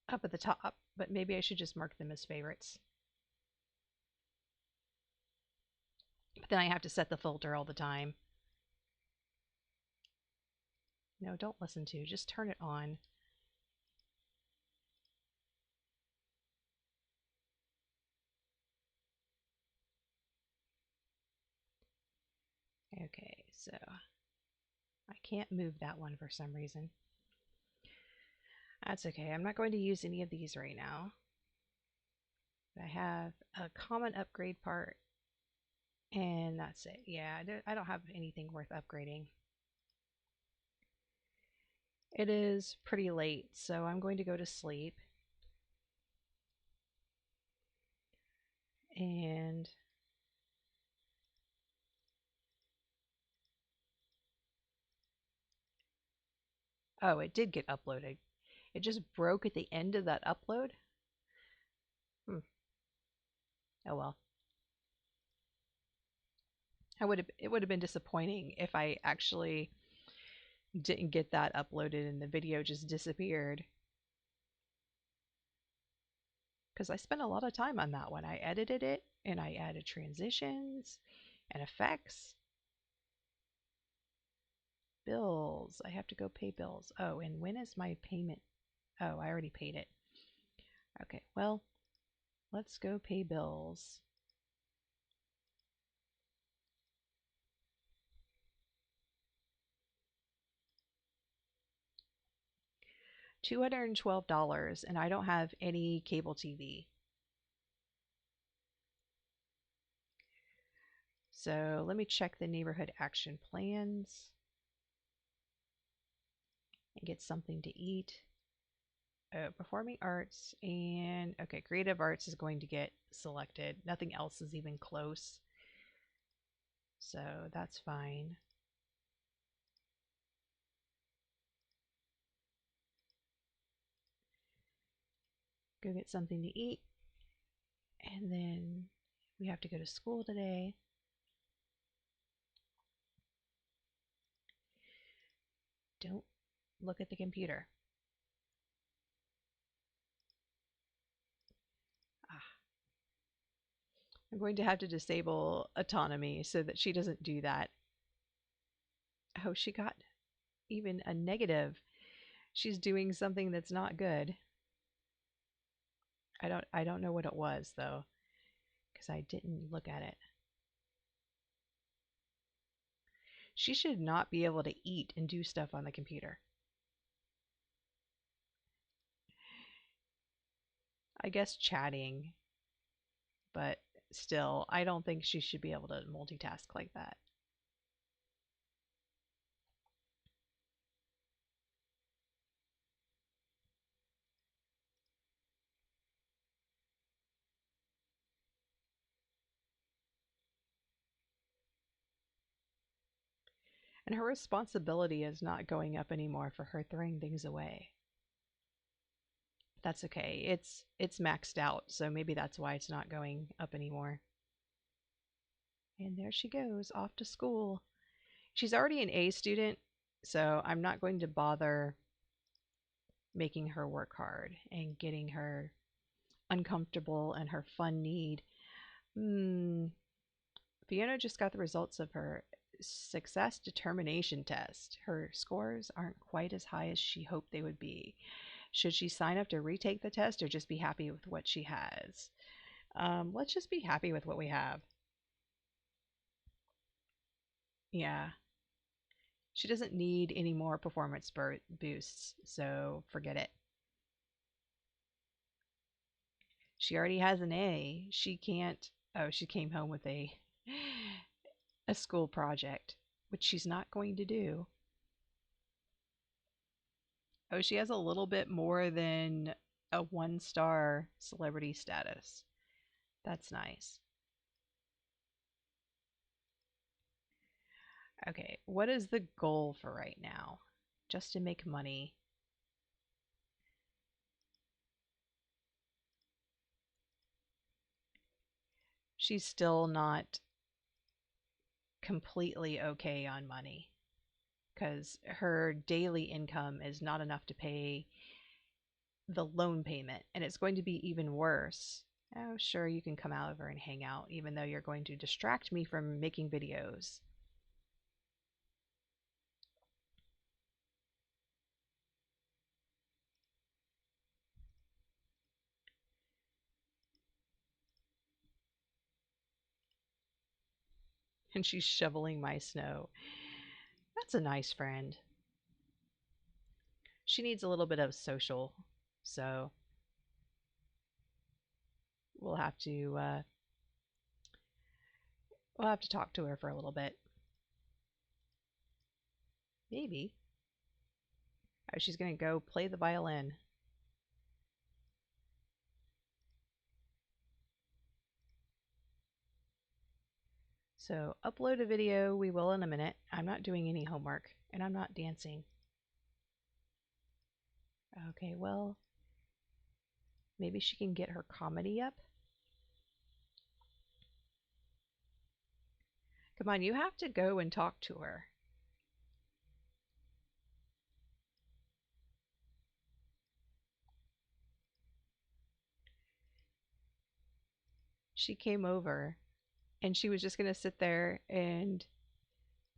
up at the top, but maybe I should just mark them as favorites. But then I have to set the filter all the time. No, don't listen to, just turn it on. Okay, so I can't move that one for some reason. That's okay. I'm not going to use any of these right now. I have a common upgrade part, and that's it. Yeah, I don't have anything worth upgrading. It is pretty late, so I'm going to go to sleep. And oh, it did get uploaded. It just broke at the end of that upload. Oh well. It would have been disappointing if I actually didn't get that uploaded and the video just disappeared. Because I spent a lot of time on that one. I edited it and I added transitions and effects. Bills. I have to go pay bills. Oh, and when is my payment? Oh, I already paid it. Okay, well, let's go pay bills. $212, and I don't have any cable TV. So let me check the neighborhood action plans and get something to eat. Performing arts and okay, creative arts is going to get selected. Nothing else is even close. So that's fine. Go get something to eat. And then we have to go to school today. Don't look at the computer. I'm going to have to disable autonomy so that she doesn't do that. Oh, she got even a negative. She's doing something that's not good. I don't know what it was though, because I didn't look at it. She should not be able to eat and do stuff on the computer. I guess chatting, but still, I don't think she should be able to multitask like that. And her responsibility is not going up anymore for her throwing things away. That's okay. It's maxed out, so maybe that's why it's not going up anymore. And there she goes, off to school. She's already an A student, so I'm not going to bother making her work hard and getting her uncomfortable and her fun need. Hmm. Fiona just got the results of her success determination test. Her scores aren't quite as high as she hoped they would be. Should she sign up to retake the test or just be happy with what she has? Let's just be happy with what we have. Yeah. She doesn't need any more performance boosts, so forget it. She already has an A. She can't. Oh, she came home with a school project, which she's not going to do. Oh, she has a little bit more than a 1-star celebrity status. That's nice. Okay, what is the goal for right now? Just to make money. She's still not completely okay on money because her daily income is not enough to pay the loan payment, and it's going to be even worse. Oh, sure, you can come out over and hang out, even though you're going to distract me from making videos. And she's shoveling my snow. That's a nice friend. She needs a little bit of social, so we'll have to uh, we'll have to talk to her for a little bit. Maybe. Oh, she's gonna go play the violin. So upload a video. We will in a minute. I'm not doing any homework, and I'm not dancing. Okay, well, maybe she can get her comedy up. Come on, you have to go and talk to her. She came over and she was just going to sit there and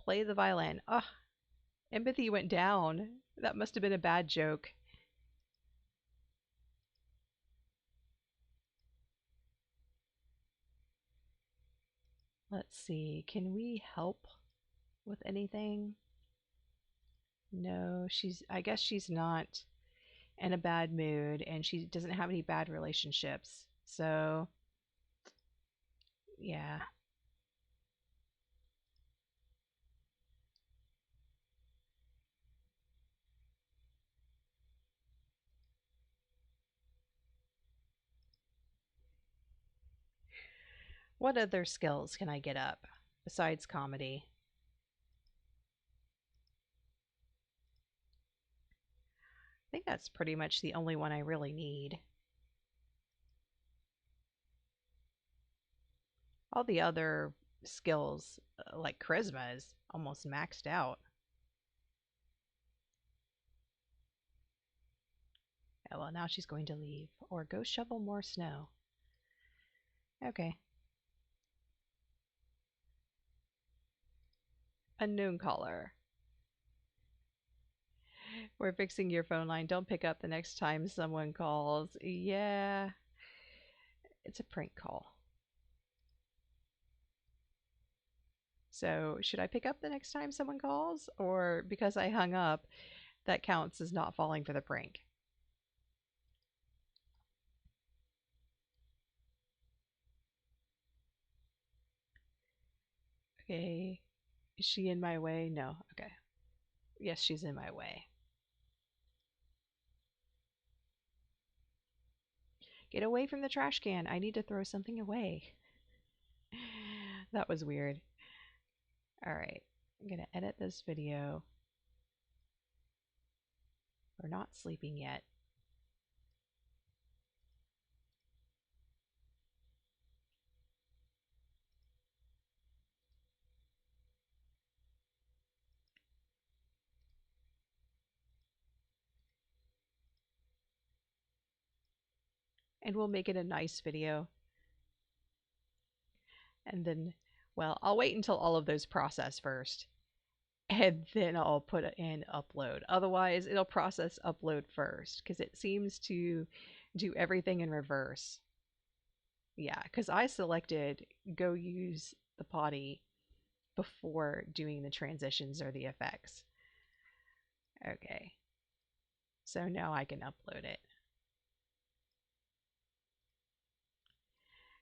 play the violin. Ugh, empathy went down. That must have been a bad joke. Let's see, can we help with anything? No, I guess she's not in a bad mood and she doesn't have any bad relationships. So, yeah. What other skills can I get up besides comedy? I think that's pretty much the only one I really need. All the other skills, like charisma, is almost maxed out. Oh, well, now she's going to leave or go shovel more snow. Okay. Unknown caller. We're fixing your phone line. Don't pick up the next time someone calls. Yeah. It's a prank call. So should I pick up the next time someone calls? Or because I hung up, that counts as not falling for the prank? Okay. Is she in my way? No. Okay. Yes, she's in my way. Get away from the trash can. I need to throw something away. That was weird. All right. I'm going to edit this video. We're not sleeping yet. And we'll make it a nice video. And then, well, I'll wait until all of those process first. And then I'll put in upload. Otherwise, it'll process upload first because it seems to do everything in reverse. Yeah, because I selected go use the potty before doing the transitions or the effects. Okay, so now I can upload it.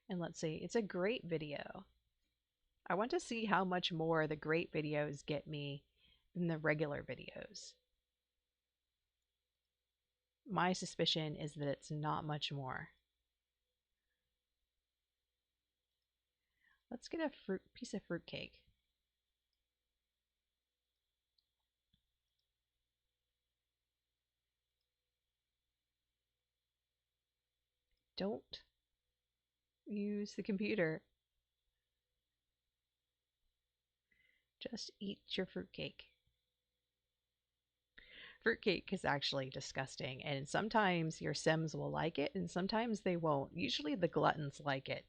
And let's see, it's a great video. I want to see how much more the great videos get me than the regular videos. My suspicion is that it's not much more. Let's get a piece of fruitcake. Don't use the computer. Just eat your fruitcake. Fruitcake is actually disgusting, and sometimes your Sims will like it, and sometimes they won't. Usually the gluttons like it,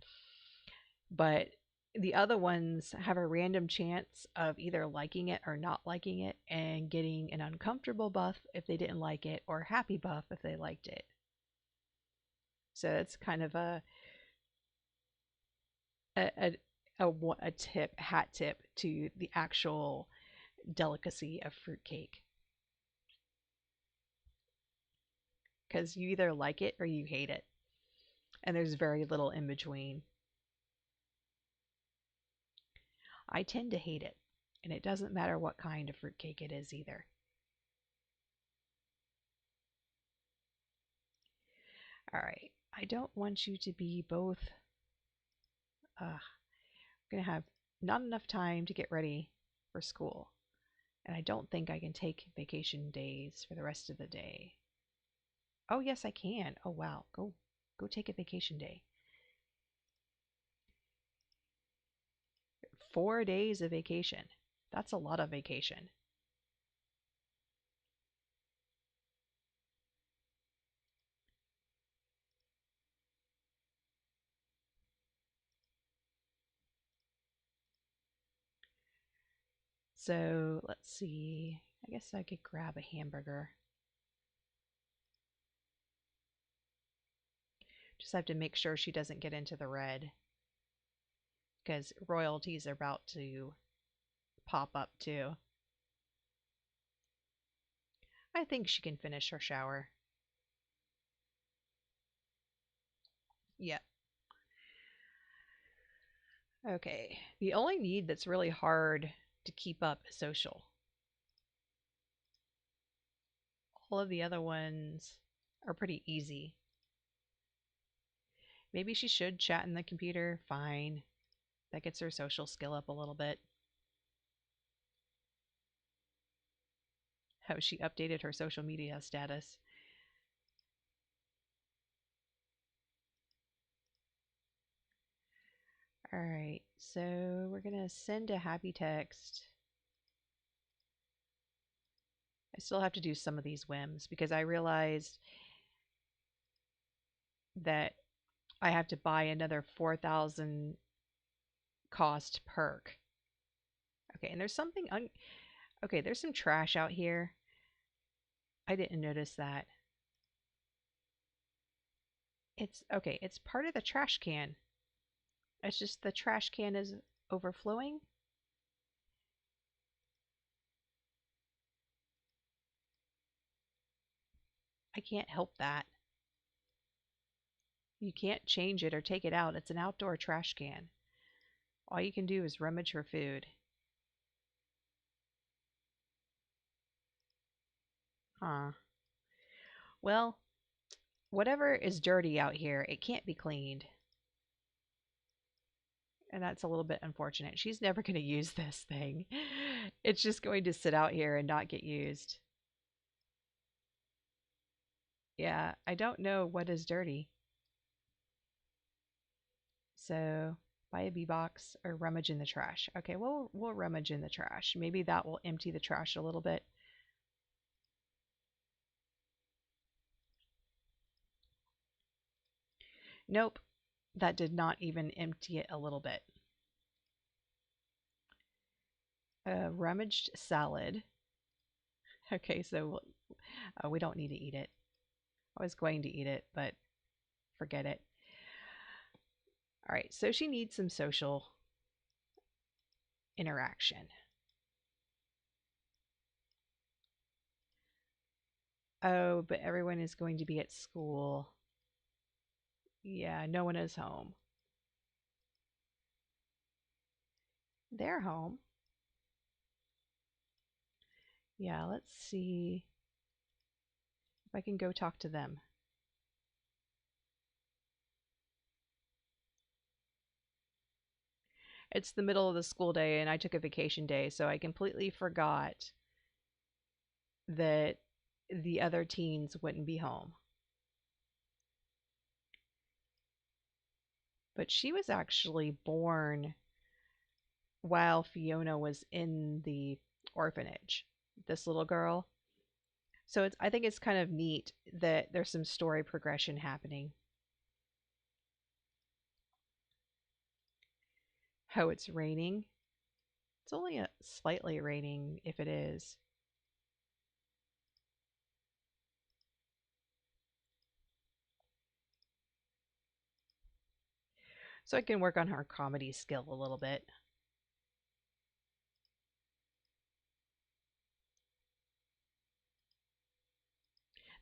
but the other ones have a random chance of either liking it or not liking it, and getting an uncomfortable buff if they didn't like it, or a happy buff if they liked it. So it's kind of a, a tip, hat tip to the actual delicacy of fruitcake. Because you either like it or you hate it. And there's very little in between. I tend to hate it. And it doesn't matter what kind of fruitcake it is either. Alright, I don't want you to be both. I'm going to have not enough time to get ready for school. And I don't think I can take vacation days for the rest of the day. Oh, yes, I can. Oh, wow. Go take a vacation day. 4 days of vacation. That's a lot of vacation. So let's see. I guess I could grab a hamburger. Just have to make sure she doesn't get into the red, because royalties are about to pop up too. I think she can finish her shower. Yeah. Okay. The only need that's really hard to keep up is social. All of the other ones are pretty easy. Maybe she should chat in the computer. Fine. That gets her social skill up a little bit. How she updated her social media status. All right, so we're going to send a happy text. I still have to do some of these whims because I realized that I have to buy another 4,000 cost perk. Okay, and there's something okay, there's some trash out here. I didn't notice that. It's okay, it's part of the trash can. It's just the trash can is overflowing. I can't help that. You can't change it or take it out. It's an outdoor trash can. All you can do is rummage for food. Huh. Well, whatever is dirty out here, it can't be cleaned. And that's a little bit unfortunate. She's never going to use this thing. It's just going to sit out here and not get used. Yeah, I don't know what is dirty. So buy a bee box or rummage in the trash. Okay, we'll rummage in the trash. Maybe that will empty the trash a little bit. Nope, that did not even empty it a little bit. Rummaged salad. Okay, so we don't need to eat it. I was going to eat it, but forget it. All right, so she needs some social interaction. Oh, but everyone is going to be at school. Yeah, no one is home. They're home. Yeah, let's see if I can go talk to them. It's the middle of the school day and I took a vacation day, so I completely forgot that the other teens wouldn't be home. But she was actually born while Fiona was in the orphanage, this little girl. So I think it's kind of neat that there's some story progression happening. Oh, it's raining. It's only a slightly raining if it is. So I can work on her comedy skill a little bit.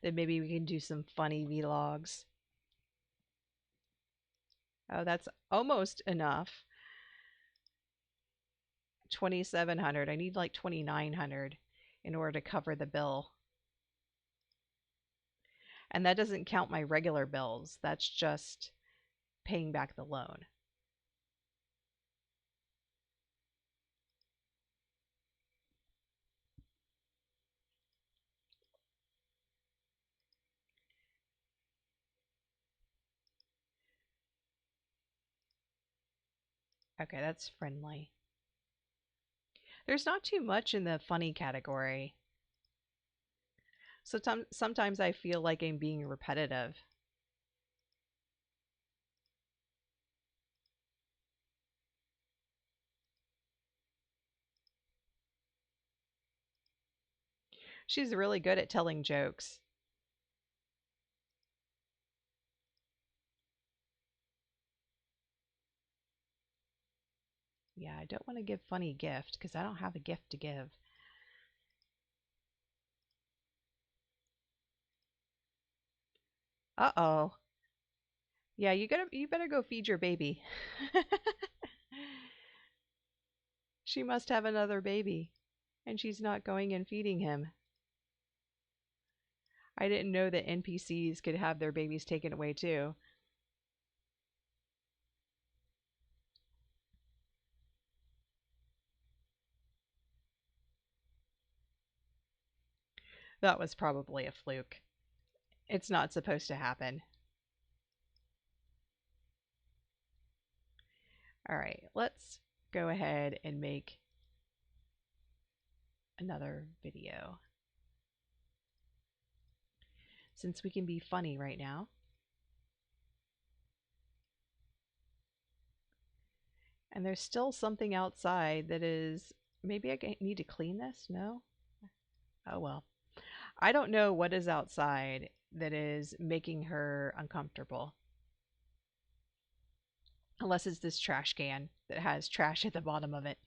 Then maybe we can do some funny vlogs. Oh, that's almost enough. 2,700. I need like 2,900 in order to cover the bill. And that doesn't count my regular bills. That's just paying back the loan. Okay, that's friendly. There's not too much in the funny category. So sometimes I feel like I'm being repetitive. She's really good at telling jokes. Yeah, I don't want to give funny gift because I don't have a gift to give. Uh-oh. Yeah, you better go feed your baby. She must have another baby, and she's not going and feeding him. I didn't know that NPCs could have their babies taken away too. That was probably a fluke. It's not supposed to happen. All right, let's go ahead and make another video. Since we can be funny right now. And there's still something outside that is, maybe I need to clean this? No? Oh well. I don't know what is outside that is making her uncomfortable. Unless it's this trash can that has trash at the bottom of it.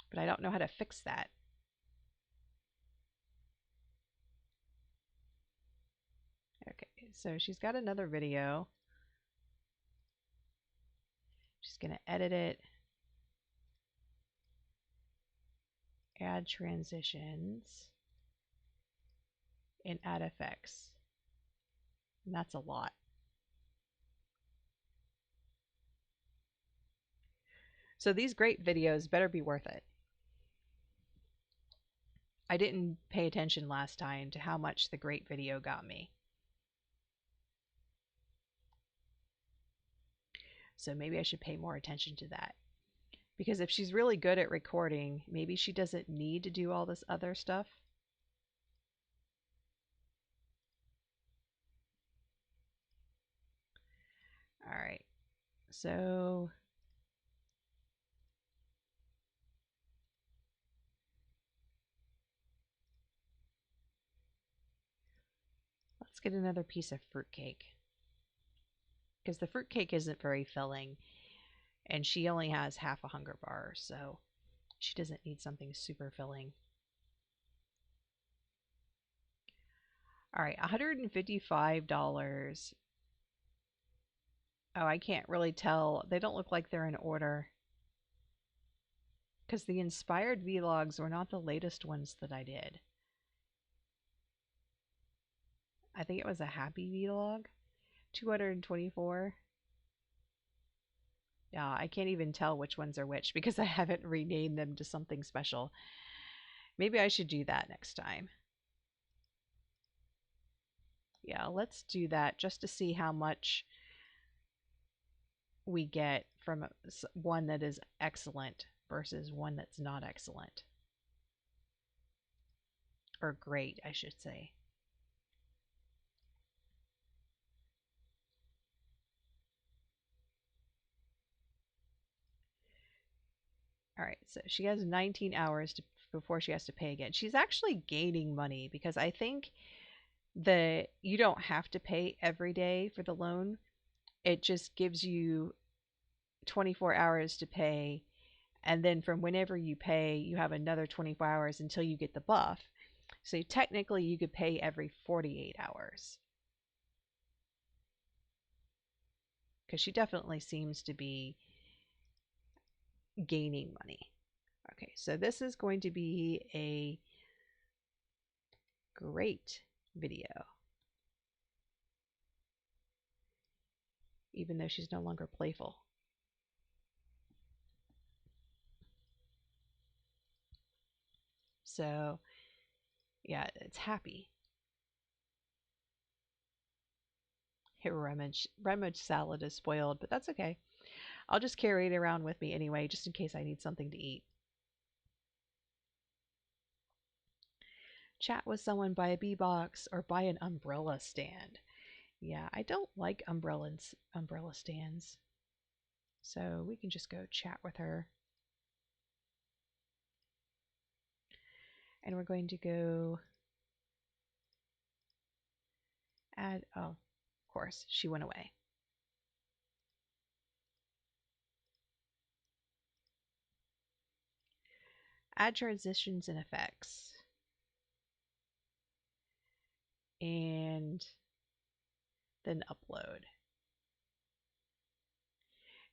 But I don't know how to fix that. Okay, so she's got another video. She's going to edit it. Add transitions. And add effects. And that's a lot. So these great videos better be worth it. I didn't pay attention last time to how much the great video got me. So maybe I should pay more attention to that. Because if she's really good at recording, maybe she doesn't need to do all this other stuff. All right. So let's get another piece of fruitcake. Because the fruitcake isn't very filling. And she only has half a hunger bar, so she doesn't need something super filling. All right, $155. Oh, I can't really tell. They don't look like they're in order. Because the inspired vlogs were not the latest ones that I did. I think it was a happy vlog. 224. Yeah, I can't even tell which ones are which because I haven't renamed them to something special. Maybe I should do that next time. Yeah, let's do that just to see how much we get from one that is excellent versus one that's not excellent. Or great, I should say. All right, so she has 19 hours before she has to pay again. She's actually gaining money because I think that you don't have to pay every day for the loan. It just gives you 24 hours to pay, and then from whenever you pay, you have another 24 hours until you get the buff. So technically, you could pay every 48 hours. Because she definitely seems to be gaining money. Okay, so this is going to be a great video. Even though she's no longer playful. So, yeah, it's happy. Her rummage salad is spoiled, but that's okay. I'll just carry it around with me anyway, just in case I need something to eat. Chat with someone by a bee box or by an umbrella stand. Yeah, I don't like umbrella stands. So we can just go chat with her. And we're going to go add, oh, of course, she went away. Add transitions and effects. And then upload.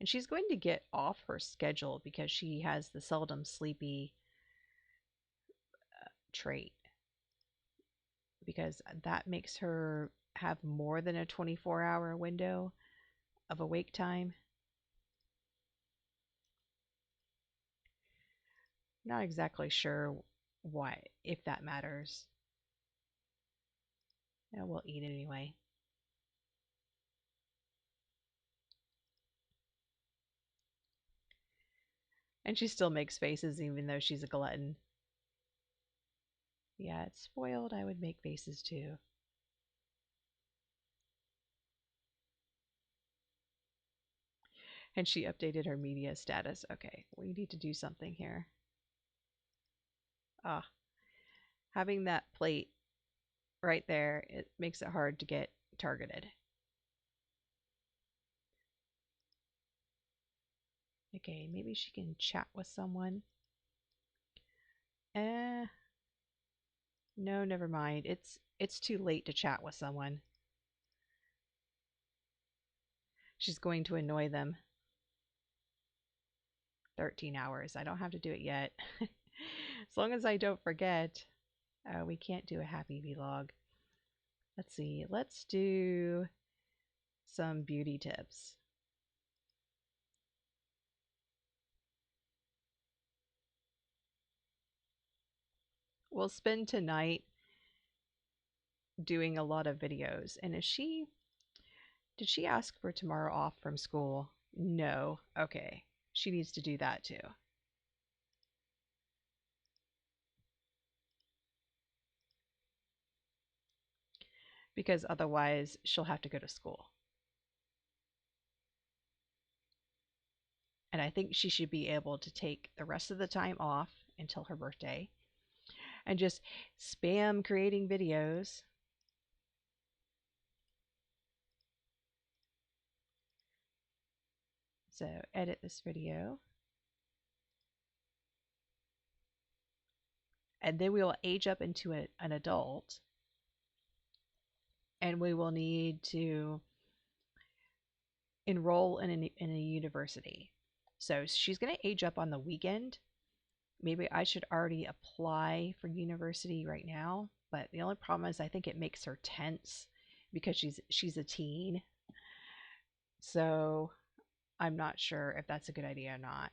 And she's going to get off her schedule because she has the seldom sleepy trait. Because that makes her have more than a 24-hour window of awake time. Not exactly sure why, if that matters. Yeah, we'll eat it anyway. And she still makes faces even though she's a glutton. Yeah, it's spoiled. I would make faces too. And she updated her media status. Okay, we need to do something here. Ah, having that plate right there, it makes it hard to get targeted. Okay, maybe she can chat with someone. Eh, no, never mind. It's too late to chat with someone. She's going to annoy them. 13 hours. I don't have to do it yet. As long as I don't forget. We can't do a happy vlog. Let's see. Let's do some beauty tips. We'll spend tonight doing a lot of videos. And did she ask for tomorrow off from school? No. Okay. She needs to do that too. Because otherwise she'll have to go to school. And I think she should be able to take the rest of the time off until her birthday and just spam creating videos. So edit this video. And then we will age up into an adult. And we will need to enroll in a university. So she's going to age up on the weekend. Maybe I should already apply for university right now. But the only problem is I think it makes her tense because she's a teen. So I'm not sure if that's a good idea or not.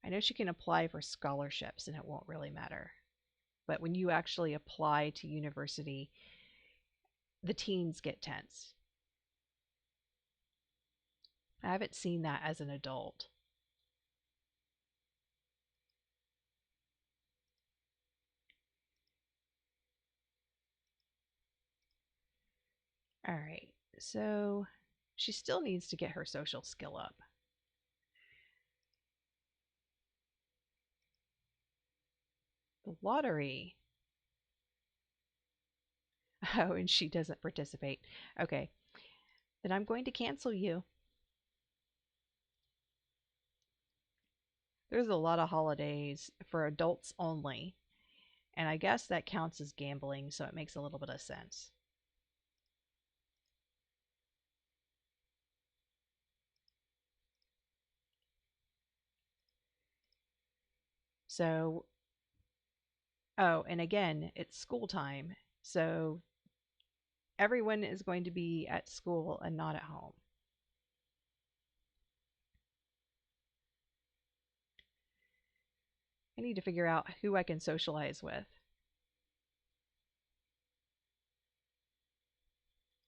I know she can apply for scholarships and it won't really matter. But when you actually apply to university, the teens get tense. I haven't seen that as an adult. All right, so she still needs to get her social skill up. The lottery. Oh, and she doesn't participate. Okay, then I'm going to cancel you. There's a lot of holidays for adults only, and I guess that counts as gambling, so it makes a little bit of sense. So, oh, and again, it's school time, so everyone is going to be at school and not at home. I need to figure out who I can socialize with.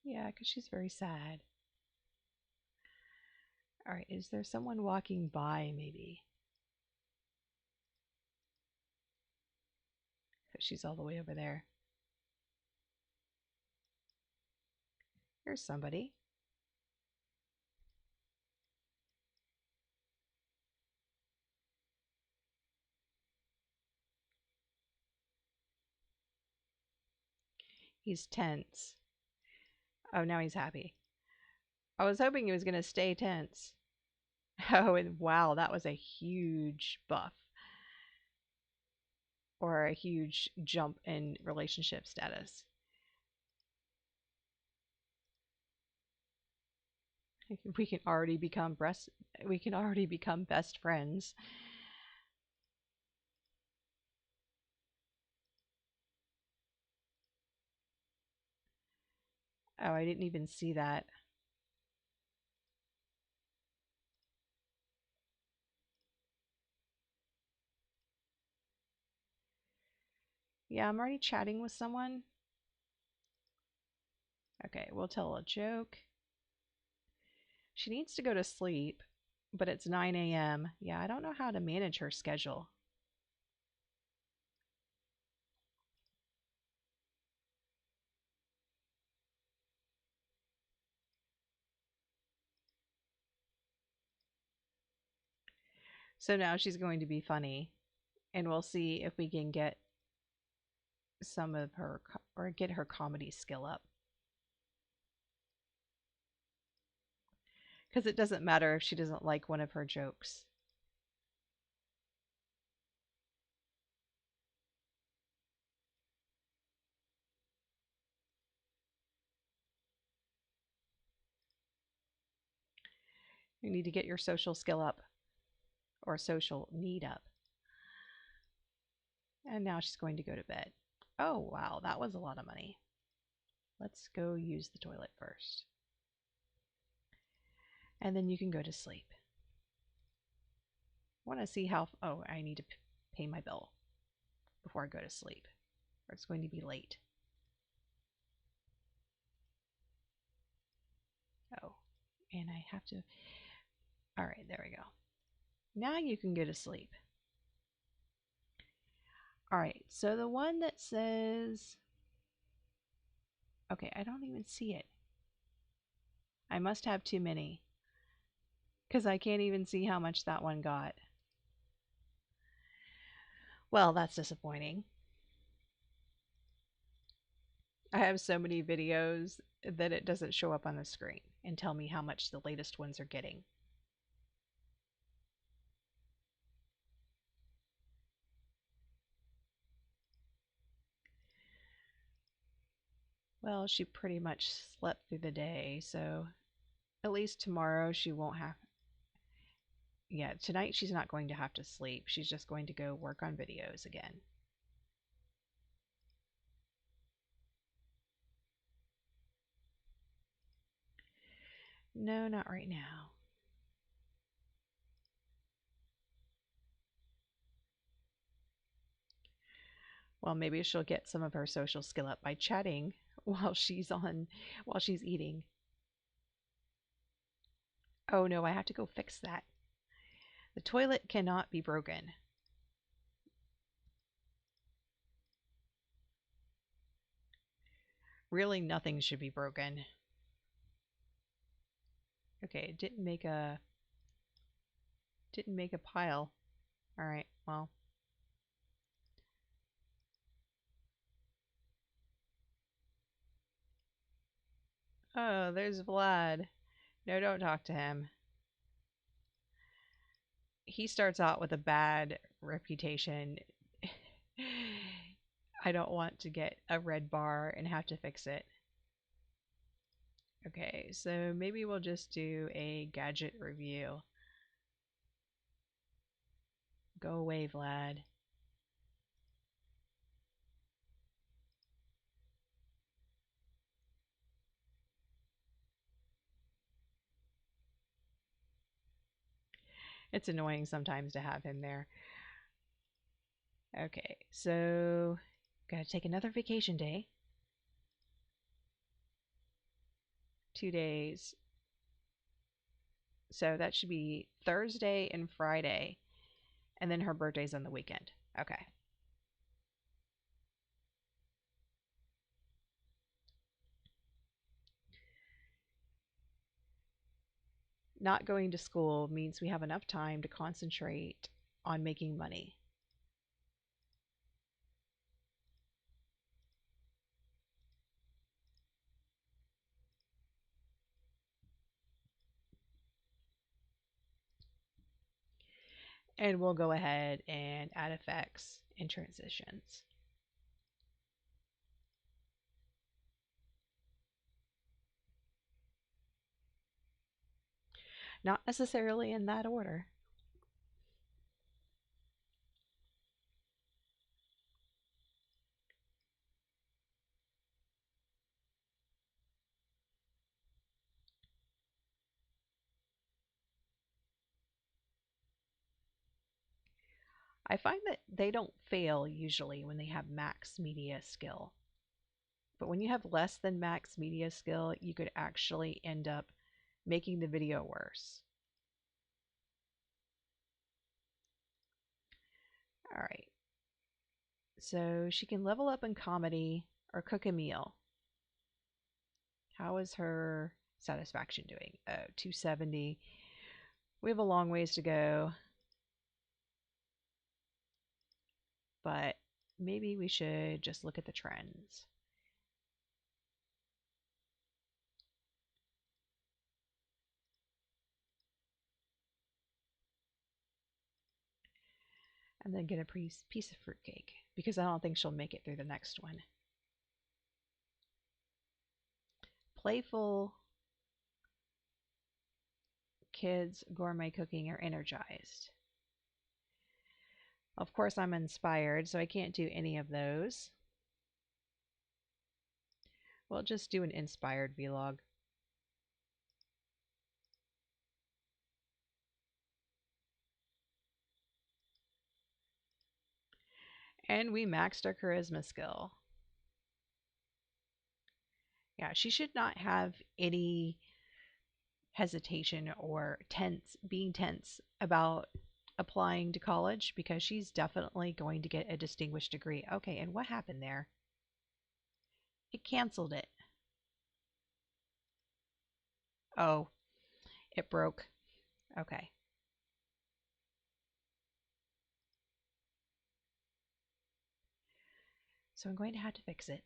Yeah, because she's very sad. All right, is there someone walking by maybe? She's all the way over there. Here's somebody. He's tense. Oh, now he's happy. I was hoping he was going to stay tense. Oh, and wow, that was a huge buff. Or a huge jump in relationship status. We can already become best friends. Oh, I didn't even see that. Yeah, I'm already chatting with someone. Okay, we'll tell a joke. She needs to go to sleep, but it's 9 a.m. Yeah, I don't know how to manage her schedule. So now she's going to be funny, and we'll see if we can get some of her or get her comedy skill up. Because it doesn't matter if she doesn't like one of her jokes. You need to get your social skill up or social need up. And now she's going to go to bed. Oh, wow, that was a lot of money. Let's go use the toilet first. And then you can go to sleep. I want to see how... Oh, I need to pay my bill before I go to sleep, or it's going to be late. Oh, and I have to... All right, there we go. Now you can go to sleep. All right, so the one that says... Okay, I don't even see it. I must have too many, because I can't even see how much that one got. Well, that's disappointing. I have so many videos that it doesn't show up on the screen and tell me how much the latest ones are getting. Well, she pretty much slept through the day, so at least tomorrow she won't have... Yeah, tonight she's not going to have to sleep. She's just going to go work on videos again. No, not right now. Well, maybe she'll get some of her social skill up by chatting while she's eating. Oh no, I have to go fix that. The toilet cannot be broken. Really, nothing should be broken. Okay, it didn't make a pile. All right, well. Oh, there's Vlad. No, don't talk to him. He starts out with a bad reputation. I don't want to get a red bar and have to fix it. Okay, so maybe we'll just do a gadget review. Go away, Vlad. It's annoying sometimes to have him there. Okay, so gotta take another vacation day. 2 days. So that should be Thursday and Friday. And then her birthday's on the weekend. Okay. Not going to school means we have enough time to concentrate on making money. And we'll go ahead and add effects and transitions. Not necessarily in that order. I find that they don't fail usually when they have max media skill. But when you have less than max media skill, you could actually end up making the video worse. All right. So she can level up in comedy or cook a meal. How is her satisfaction doing? Oh, 270. We have a long ways to go. But maybe we should just look at the trends. And then get a piece of fruitcake because I don't think she'll make it through the next one. Playful kids, gourmet cooking, or energized. Of course, I'm inspired, so I can't do any of those. We'll just do an inspired vlog. And we maxed our charisma skill. Yeah, she should not have any hesitation or being tense about applying to college because she's definitely going to get a distinguished degree. Okay, and what happened there? It canceled it. Oh, it broke. Okay. So I'm going to have to fix it.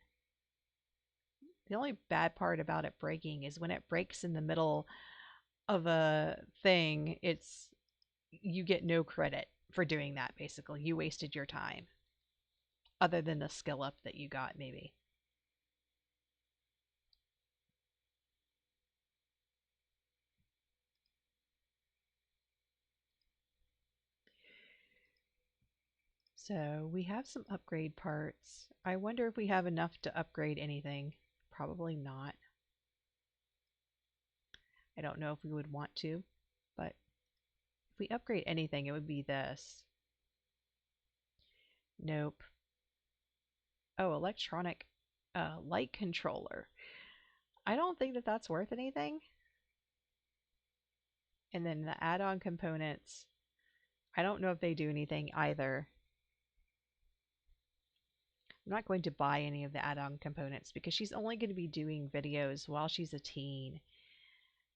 The only bad part about it breaking is when it breaks in the middle of a thing, you get no credit for doing that basically. You wasted your time. Other than the skill up that you got maybe. So we have some upgrade parts. I wonder if we have enough to upgrade anything. Probably not. I don't know if we would want to, but if we upgrade anything, it would be this. Nope. Oh, electronic light controller. I don't think that that's worth anything. And then the add-on components, I don't know if they do anything either. I'm not going to buy any of the add-on components because she's only going to be doing videos while she's a teen.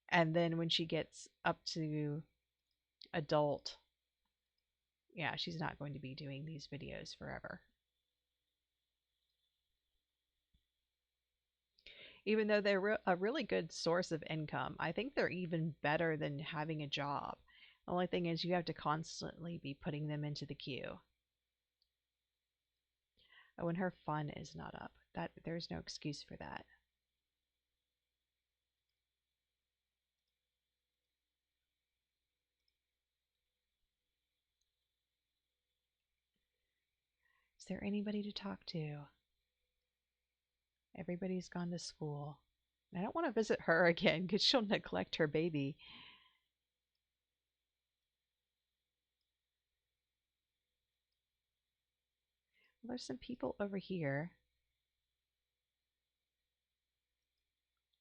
And then when she gets up to adult, yeah, she's not going to be doing these videos forever. Even though they're a really good source of income, I think they're even better than having a job. The only thing is you have to constantly be putting them into the queue. Oh, and her fun is not up. There's no excuse for that. Is there anybody to talk to? Everybody's gone to school. I don't want to visit her again because she'll neglect her baby. Well, there's some people over here.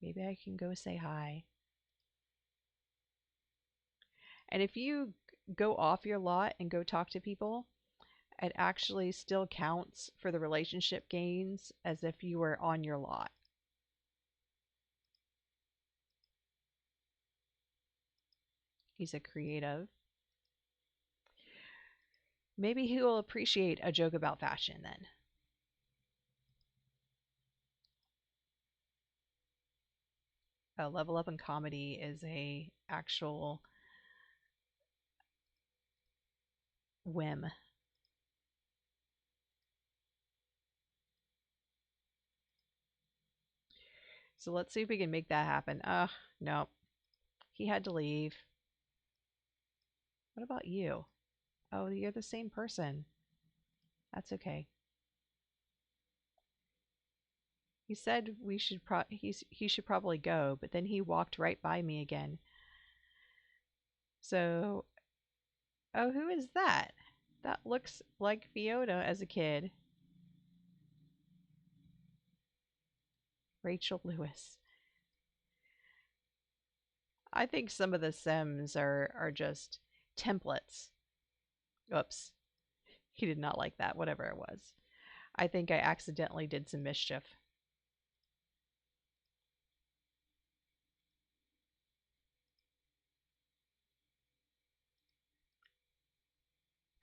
Maybe I can go say hi. And if you go off your lot and go talk to people, it actually still counts for the relationship gains as if you were on your lot. He's a creative. Maybe he will appreciate a joke about fashion then. A level up in comedy is a actual whim. So let's see if we can make that happen. No. He had to leave. What about you? Oh, you're the same person. That's okay. He said he should probably go, but then he walked right by me again. So, oh, who is that? That looks like Fiona as a kid. Rachel Lewis. I think some of the Sims are just templates. Oops. He did not like that, whatever it was. I think I accidentally did some mischief.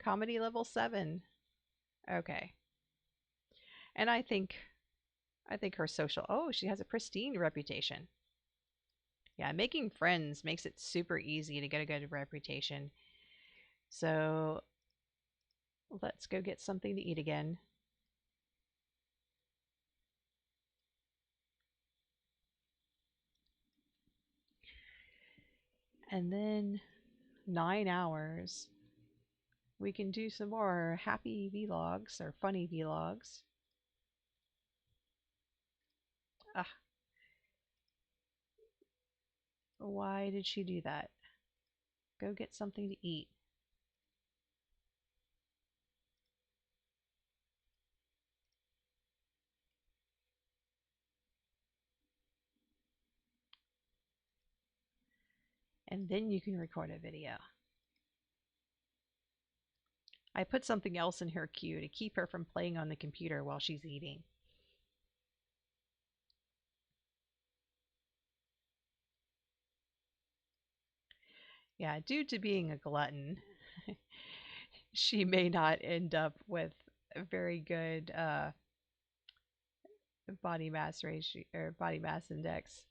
Comedy level 7. Okay. And I think her social, oh, she has a pristine reputation. Yeah, making friends makes it super easy to get a good reputation. So Let's go get something to eat again. And then 9 hours. We can do some more happy vlogs or funny vlogs. Ah, why did she do that? Go get something to eat. And then you can record a video. I put something else in her queue to keep her from playing on the computer while she's eating. Yeah, due to being a glutton, she may not end up with a very good body mass ratio or body mass index.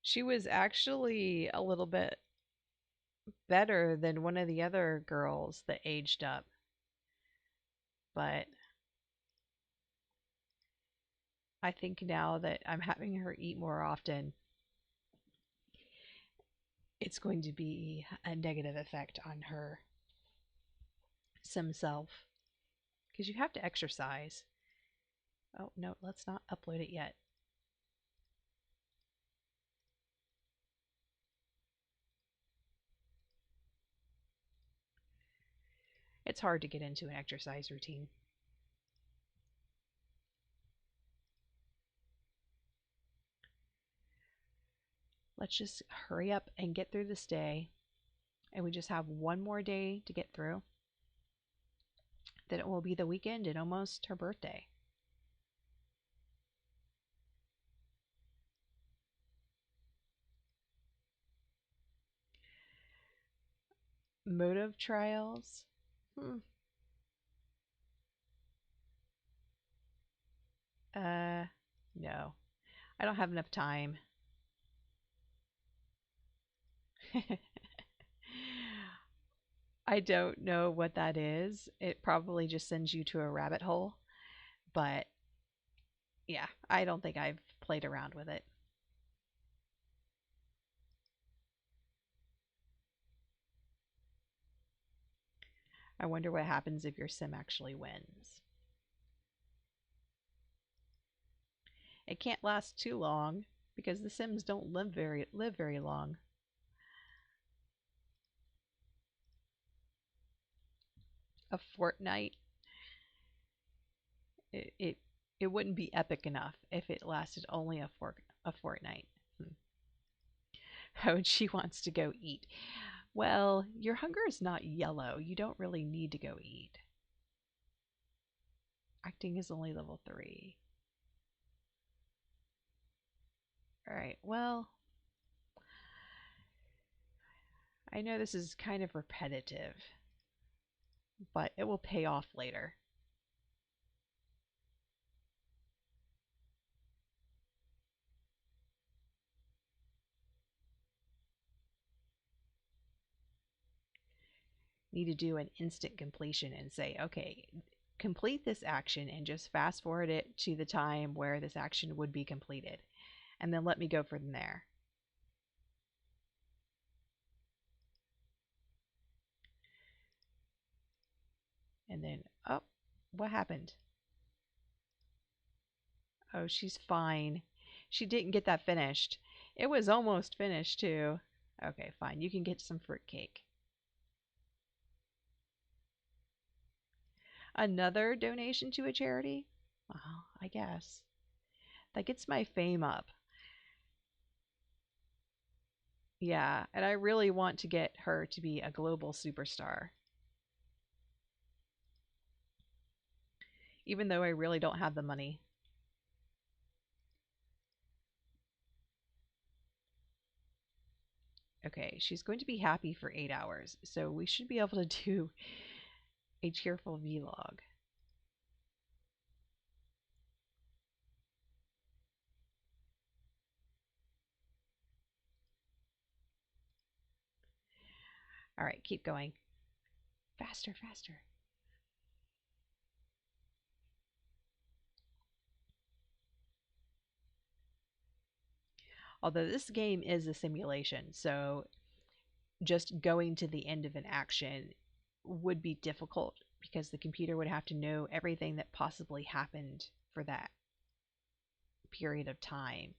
She was actually a little bit better than one of the other girls that aged up, but I think now that I'm having her eat more often, it's going to be a negative effect on her sim self because you have to exercise. Oh, no, let's not upload it yet. It's hard to get into an exercise routine. Let's just hurry up and get through this day. And we just have one more day to get through. Then it will be the weekend and almost her birthday. Motive trials? Uh, no. I don't have enough time. I don't know what that is. It probably just sends you to a rabbit hole. But yeah, I don't think I've played around with it. I wonder what happens if your sim actually wins. It can't last too long because the Sims don't live very long. A fortnight, it it, it wouldn't be epic enough if it lasted only a fortnight. Oh, and she wants to go eat. Well, your hunger is not yellow. You don't really need to go eat. Acting is only level 3. All right. Well, I know this is kind of repetitive, but it will pay off later. Need to do an instant completion and say, okay, complete this action and just fast forward it to the time where this action would be completed. And then let me go from there. And then, oh, what happened? Oh, she's fine. She didn't get that finished. It was almost finished, too. Okay, fine. You can get some fruitcake. Another donation to a charity? Well, I guess. That gets my fame up. Yeah, and I really want to get her to be a global superstar. Even though I really don't have the money. Okay, she's going to be happy for 8 hours, so we should be able to do a cheerful vlog. All right, keep going. Faster, faster. Although this game is a simulation, so just going to the end of an action would be difficult because the computer would have to know everything that possibly happened for that period of time.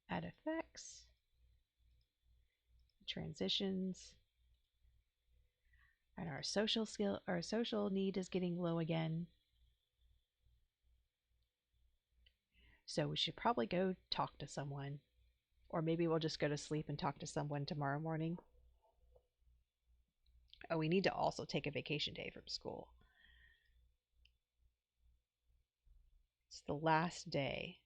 Add effects, transitions, and our social need is getting low again. So we should probably go talk to someone. Or maybe we'll just go to sleep and talk to someone tomorrow morning. Oh, we need to also take a vacation day from school. It's the last day.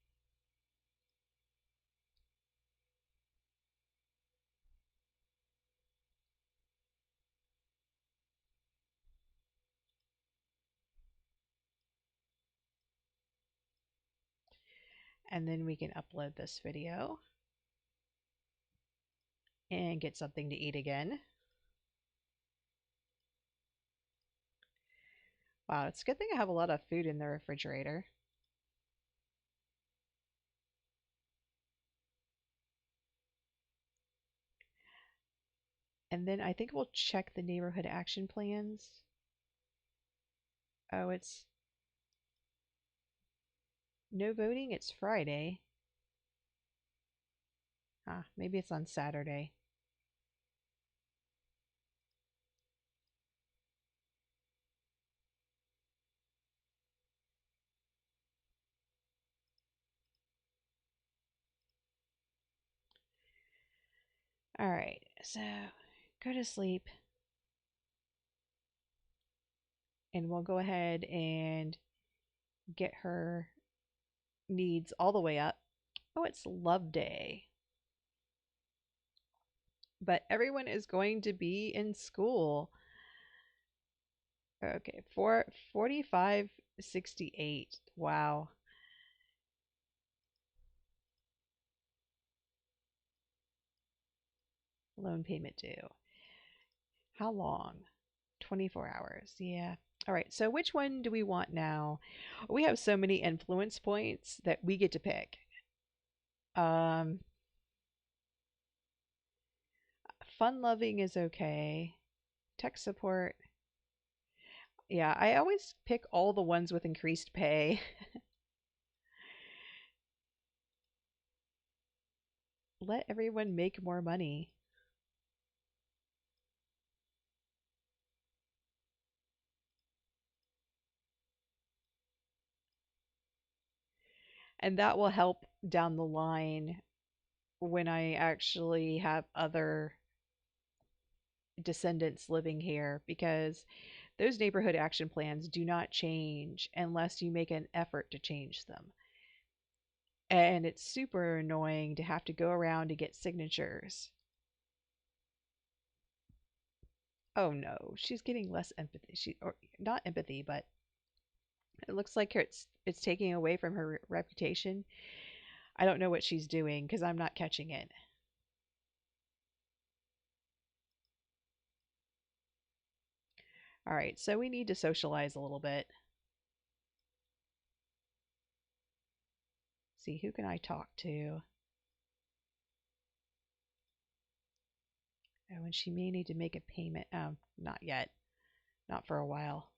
And then we can upload this video and get something to eat again. Wow, it's a good thing I have a lot of food in the refrigerator. And then I think we'll check the neighborhood action plans. Oh, it's no voting. It's Friday. Ah, maybe it's on Saturday. All right, so go to sleep. And we'll go ahead and get her needs all the way up. Oh, it's love day. But everyone is going to be in school. Okay, 4568. Wow. Loan payment due. How long? 24 hours. Yeah. All right. So which one do we want now? We have so many influence points that we get to pick. Um, fun loving is okay. Tech support. Yeah, I always pick all the ones with increased pay. Let everyone make more money. And that will help down the line when I actually have other descendants living here because those neighborhood action plans do not change unless you make an effort to change them. And it's super annoying to have to go around to get signatures. Oh no, she's getting less empathy. She or not empathy, but it looks like it's taking away from her reputation. I don't know what she's doing because I'm not catching it. All right, so we need to socialize a little bit. See, who can I talk to? Oh, and she may need to make a payment. Not yet. Not for a while.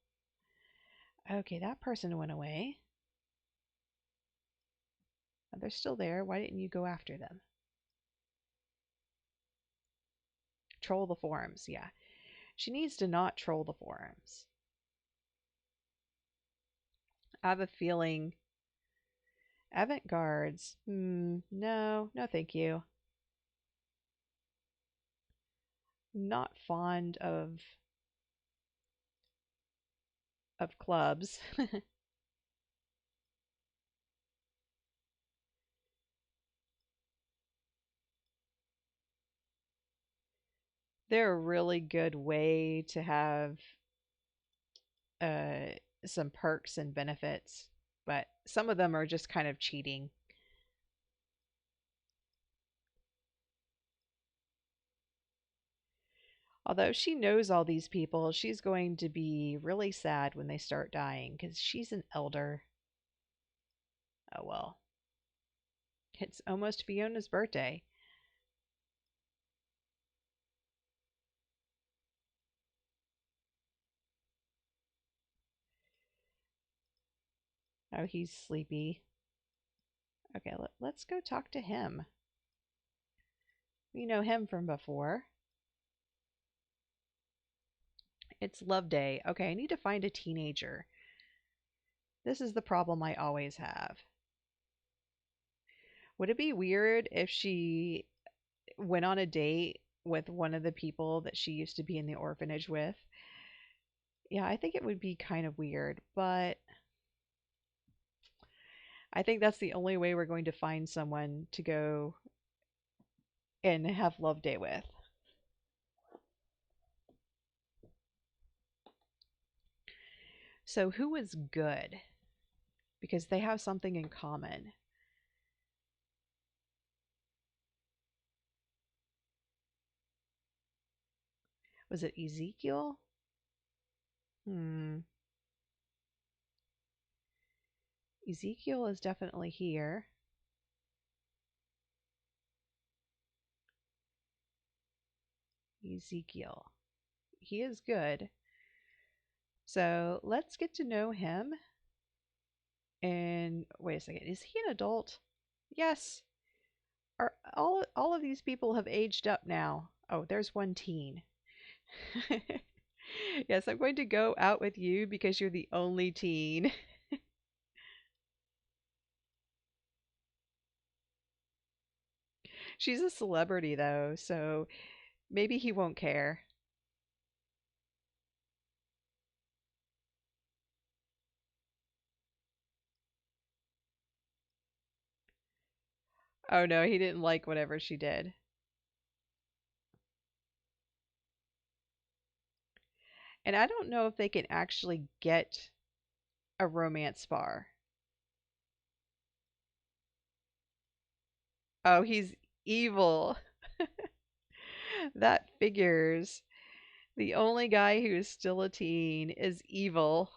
Okay, that person went away. Oh, they're still there. Why didn't you go after them? Troll the forums. Yeah. She needs to not troll the forums. I have a feeling avant-gardes. No, no thank you. Not fond of clubs. They're a really good way to have uh some perks and benefits, but some of them are just kind of cheating. Although she knows all these people, she's going to be really sad when they start dying because she's an elder. Oh well. It's almost Fiona's birthday. Oh, he's sleepy. Okay, let's go talk to him. We know him from before. It's Love Day. Okay, I need to find a teenager. This is the problem I always have. Would it be weird if she went on a date with one of the people that she used to be in the orphanage with? Yeah, I think it would be kind of weird, but I think that's the only way we're going to find someone to go and have Love Day with. So, who is good? Because they have something in common. Was it Ezekiel? Hmm. Ezekiel is definitely here. Ezekiel. He is good. So let's get to know him. And wait a second, is he an adult? Yes. Are all of these people have aged up now? Oh, there's one teen. Yes, I'm going to go out with you because you're the only teen. She's a celebrity though, so maybe he won't care. Oh no, he didn't like whatever she did. And I don't know if they can actually get a romance bar. Oh, he's evil. That figures. The only guy who is still a teen is evil,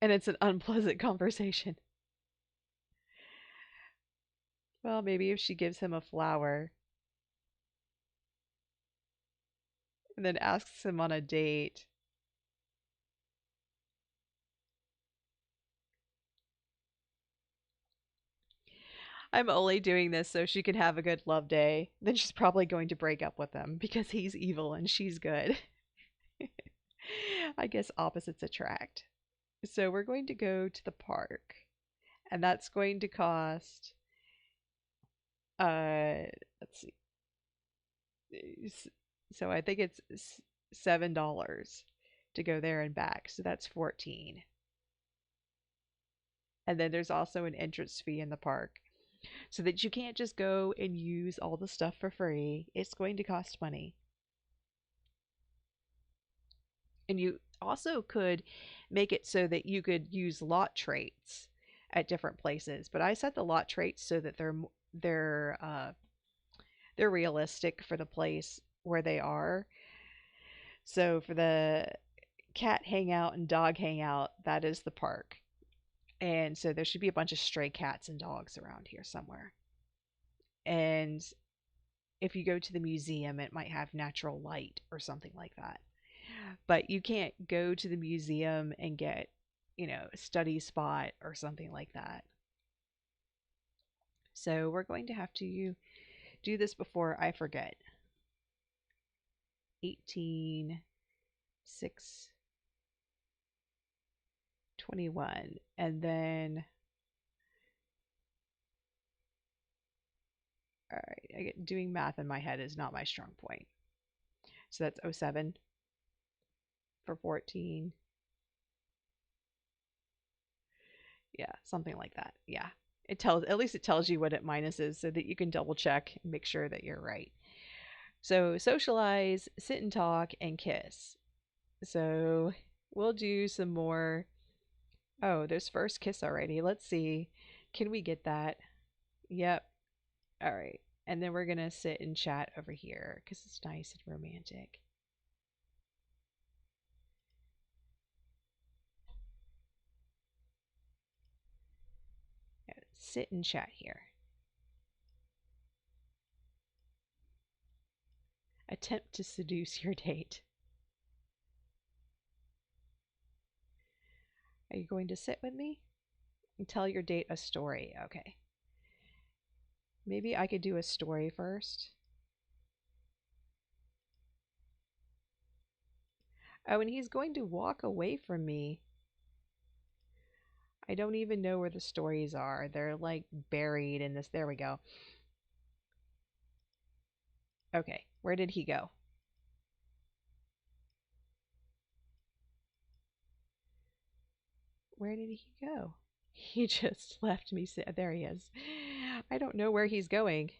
and it's an unpleasant conversation. Well, maybe if she gives him a flower and then asks him on a date. I'm only doing this so she can have a good love day. Then she's probably going to break up with him because he's evil and she's good. I guess opposites attract. So we're going to go to the park, and that's going to cost let's see. So I think it's $7 to go there and back. So that's 14. And then there's also an entrance fee in the park. So that you can't just go and use all the stuff for free. It's going to cost money. And you also could make it so that you could use lot traits at different places. But I set the lot traits so that they're they're realistic for the place where they are. So for the cat hangout and dog hangout, that is the park. And so there should be a bunch of stray cats and dogs around here somewhere. And if you go to the museum, it might have natural light or something like that. But you can't go to the museum and get, a study spot or something like that. So we're going to have to do this before I forget. 18, 6, 21. And then, all right, doing math in my head is not my strong point. So that's 07 for 14. Yeah, something like that. Yeah. At least it tells you what it minuses so that you can double check and make sure that you're right. So socialize, sit and talk, and kiss. So we'll do some more. Oh, there's first kiss already. Let's see. Can we get that? Yep. All right. And then we're going to sit and chat over here because it's nice and romantic. sit and chat here. Attempt to seduce your date. Are you going to sit with me and tell your date a story? Okay. Maybe I could do a story first. Oh, and he's going to walk away from me. I don't even know where the stories are. They're like buried in this. There we go. Okay, where did he go? Where did he go? He just left me. There he is. I don't know where he's going.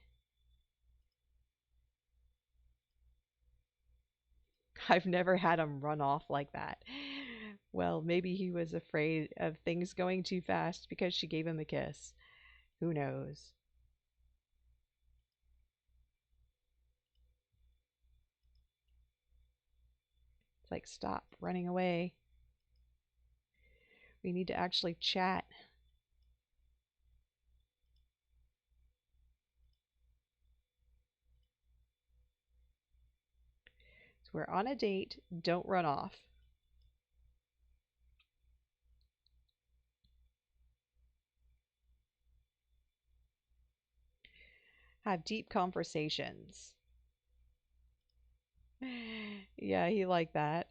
I've never had him run off like that. Well, maybe he was afraid of things going too fast because she gave him a kiss. Who knows? It's like, stop running away. We need to actually chat. So we're on a date. Don't run off. Have deep conversations. Yeah, he liked that.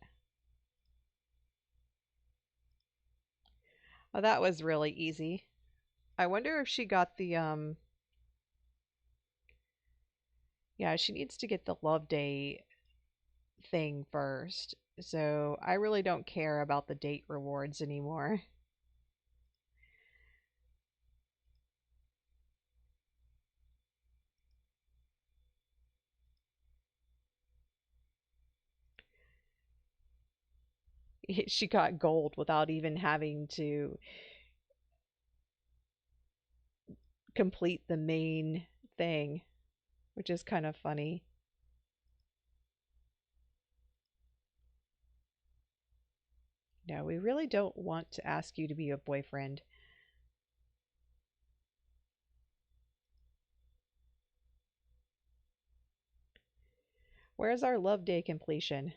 Oh, that was really easy. I wonder if she got the yeah, she needs to get the love day thing first. So I really don't care about the date rewards anymore. She got gold without even having to complete the main thing, which is kind of funny. No, we really don't want to ask you to be a boyfriend. Where's our love day completion?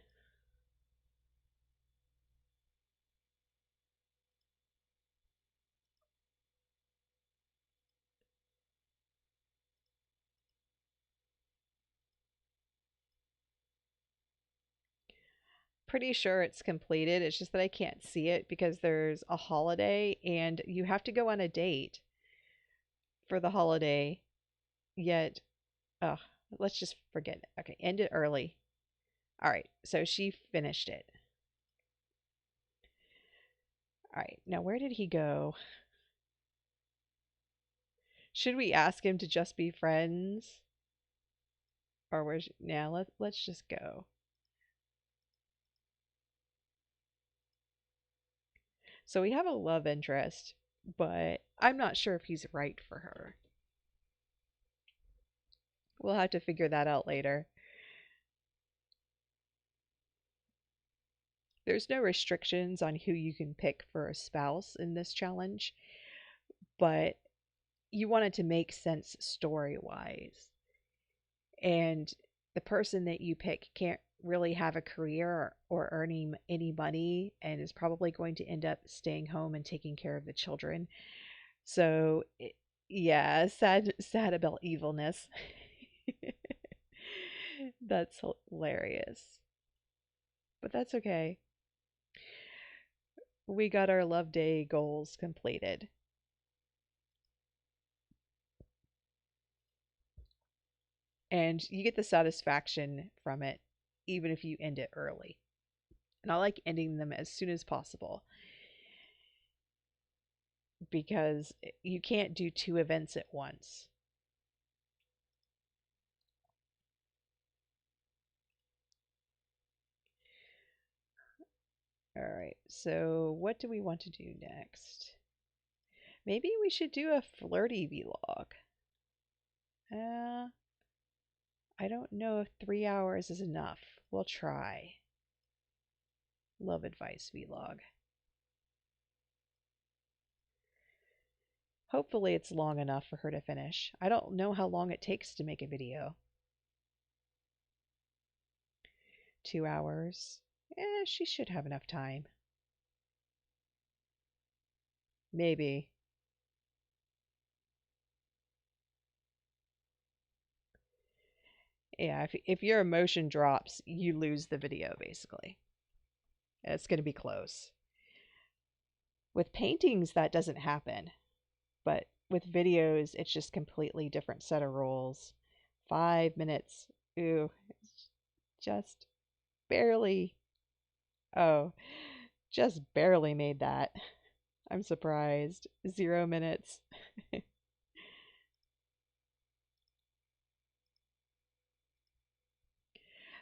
Pretty sure it's completed. It's just that I can't see it because there's a holiday and you have to go on a date for the holiday. Yet, oh, let's just forget it. Okay, end it early. All right, so she finished it. All right, now where did he go? Should we ask him to just be friends? Or where's yeah, let's just go. So we have a love interest, but I'm not sure if he's right for her. We'll have to figure that out later. There's no restrictions on who you can pick for a spouse in this challenge, but you want it to make sense story wise. And the person that you pick can't really have a career or earning any money and is probably going to end up staying home and taking care of the children. So, yeah, sad about evilness. That's hilarious. But that's okay. We got our love day goals completed. And you get the satisfaction from it, even if you end it early. And I like ending them as soon as possible because you can't do two events at once. All right, so what do we want to do next? Maybe we should do a flirty vlog. I don't know if 3 hours is enough. We'll try. Love advice vlog. Hopefully it's long enough for her to finish. I don't know how long it takes to make a video. 2 hours. She should have enough time. Maybe. Yeah, if your emotion drops, you lose the video basically. It's going to be close. With paintings, that doesn't happen. But with videos, it's just completely different set of rules. 5 minutes. Ooh, just barely. Oh, just barely made that. I'm surprised. 0 minutes.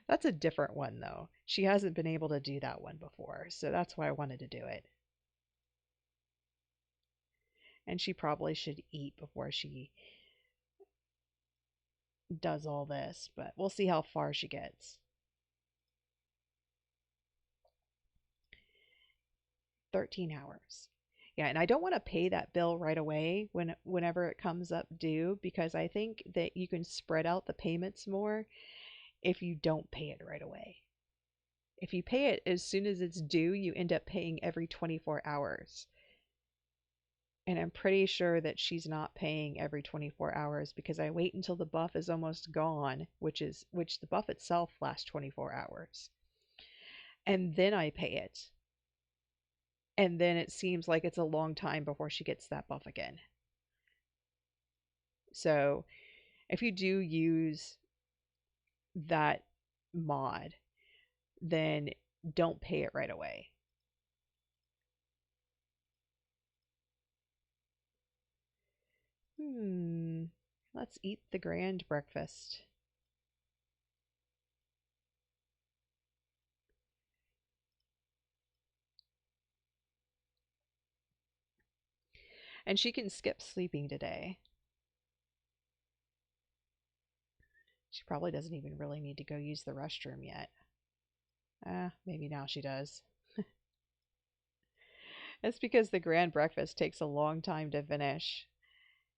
That's a different one, though. She hasn't been able to do that one before, so that's why I wanted to do it. And she probably should eat before she does all this, but we'll see how far she gets. 13 hours. Yeah, and I don't want to pay that bill right away whenever it comes up due because I think that you can spread out the payments more if you don't pay it right away. If you pay it as soon as it's due, you end up paying every 24 hours. And I'm pretty sure that she's not paying every 24 hours because I wait until the buff is almost gone, which the buff itself lasts 24 hours. And then I pay it. And then it seems like it's a long time before she gets that buff again. So, if you do use that mod, then don't pay it right away. Let's eat the grand breakfast. And she can skip sleeping today. She probably doesn't even really need to go use the restroom yet. Maybe now she does. It's because the grand breakfast takes a long time to finish,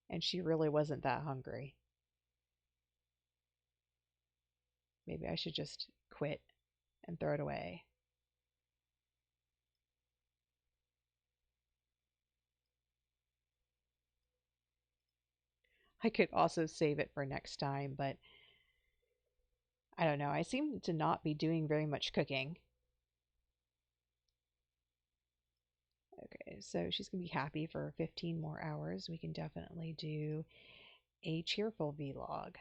and she really wasn't that hungry. Maybe I should just quit and throw it away. I could also save it for next time, but I don't know. I seem to not be doing very much cooking. Okay, so she's going to be happy for 15 more hours. We can definitely do a cheerful vlog.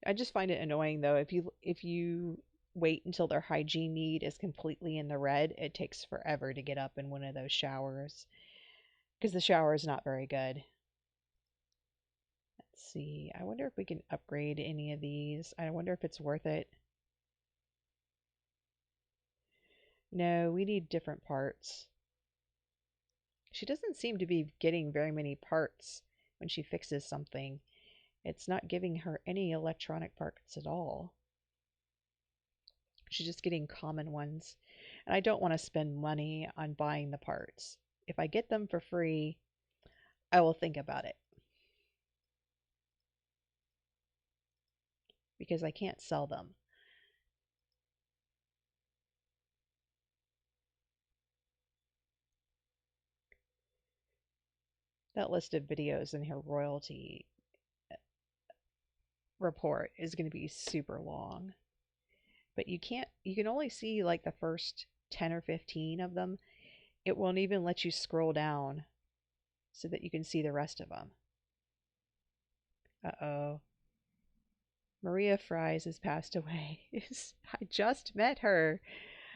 I just find it annoying though if you wait until their hygiene need is completely in the red, it takes forever to get up in one of those showers because the shower is not very good. Let's see. I wonder if we can upgrade any of these. I wonder if it's worth it. No, we need different parts. She doesn't seem to be getting very many parts when she fixes something. It's not giving her any electronic parts at all. She's just getting common ones. And I don't want to spend money on buying the parts. If I get them for free, I will think about it. Because I can't sell them. That list of videos in her royalty report is going to be super long. But you can only see like the first 10 or 15 of them. It won't even let you scroll down so that you can see the rest of them. Uh-oh. Maria Fries has passed away. I just met her.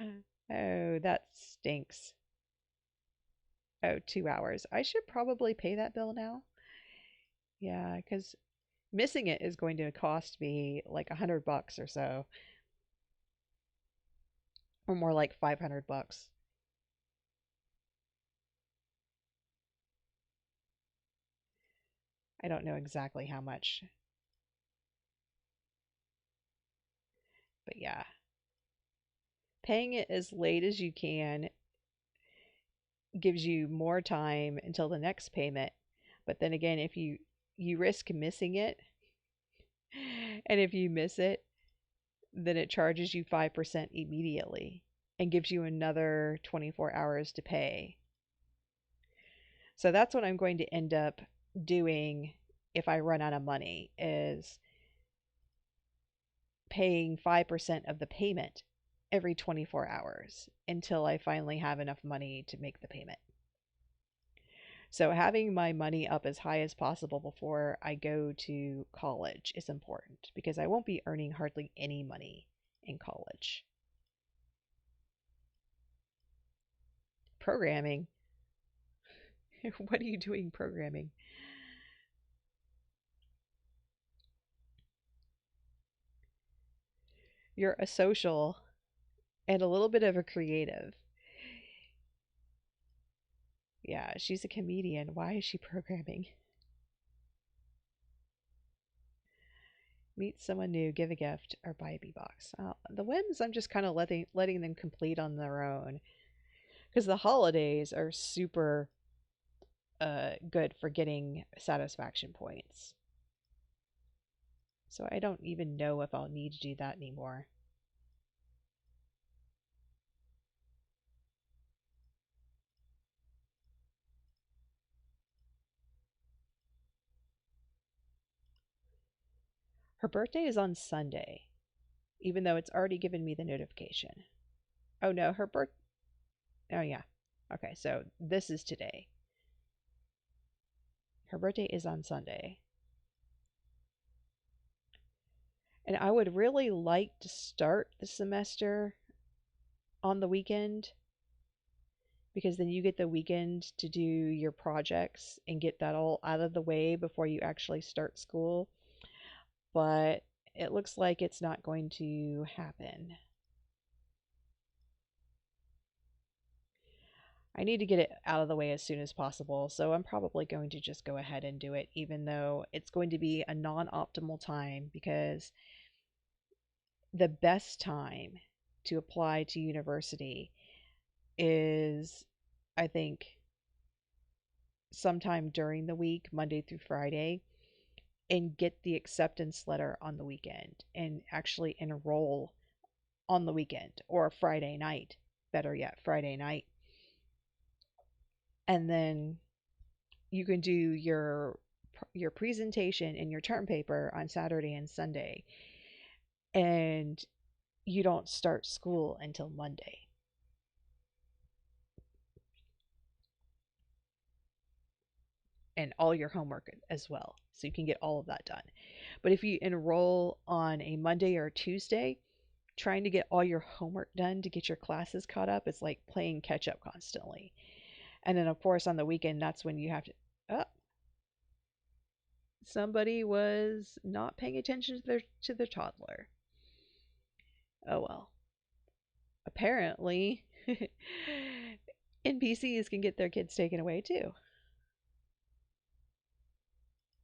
Oh, that stinks. Oh, 2 hours. I should probably pay that bill now. Yeah, because missing it is going to cost me like $100 or so. Or more like $500. I don't know exactly how much. yeah. Paying it as late as you can gives you more time until the next payment. But then again, if you risk missing it, and if you miss it, then it charges you 5% immediately and gives you another 24 hours to pay. So that's what I'm going to end up doing if I run out of money, is paying 5% of the payment every 24 hours until I finally have enough money to make the payment. So having my money up as high as possible before I go to college is important because I won't be earning hardly any money in college. Programming? What are you doing programming? You're a social and a little bit of a creative. Yeah, she's a comedian. Why is she programming? Meet someone new, give a gift, or buy a bee box. The whims, I'm just kind of letting them complete on their own because the holidays are super good for getting satisfaction points. So I don't even know if I'll need to do that anymore. Her birthday is on Sunday, even though it's already given me the notification. Oh no, her birth. Oh yeah. Okay, so this is today. Her birthday is on Sunday. And I would really like to start the semester on the weekend because then you get the weekend to do your projects and get that all out of the way before you actually start school. But it looks like it's not going to happen. I need to get it out of the way as soon as possible, so I'm probably going to just go ahead and do it, even though it's going to be a non optimal time because the best time to apply to university is, I think, sometime during the week, Monday through Friday, and get the acceptance letter on the weekend and actually enroll on the weekend or Friday night. Better yet, Friday night. And then you can do your presentation and your term paper on Saturday and Sunday. And you don't start school until Monday. And all your homework as well. So you can get all of that done. But if you enroll on a Monday or a Tuesday, trying to get all your homework done to get your classes caught up is like playing catch up constantly. And then, of course, on the weekend, that's when you have to. Oh, somebody was not paying attention to their toddler. Oh well. Apparently, NPCs can get their kids taken away too.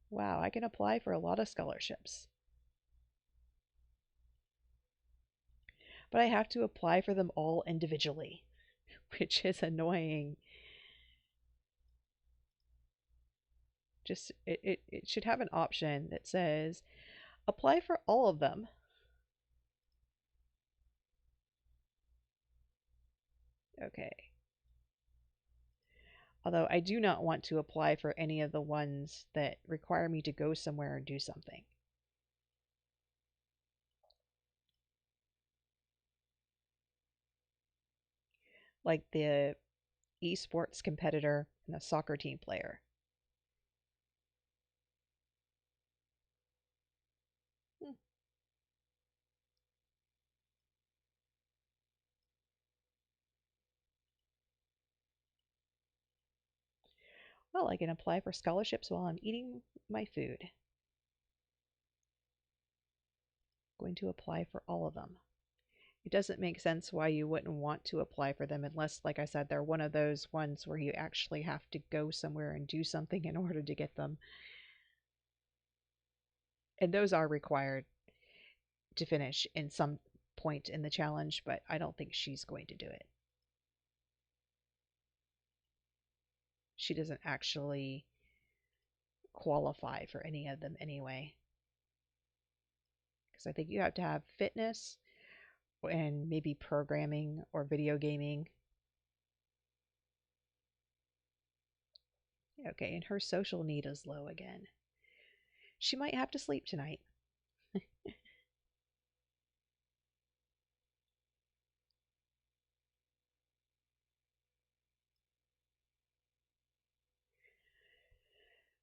Wow, I can apply for a lot of scholarships. But I have to apply for them all individually, which is annoying. Just it should have an option that says apply for all of them. Okay. Although I do not want to apply for any of the ones that require me to go somewhere and do something. Like the esports competitor and the soccer team player. Hmm. Well, I can apply for scholarships while I'm eating my food. Going to apply for all of them. It doesn't make sense why you wouldn't want to apply for them unless, like I said, they're one of those ones where you actually have to go somewhere and do something in order to get them. And those are required to finish in some point in the challenge, but I don't think she's going to do it. She doesn't actually qualify for any of them anyway. Because I think you have to have fitness and maybe programming or video gaming. Okay, and her social need is low again. She might have to sleep tonight.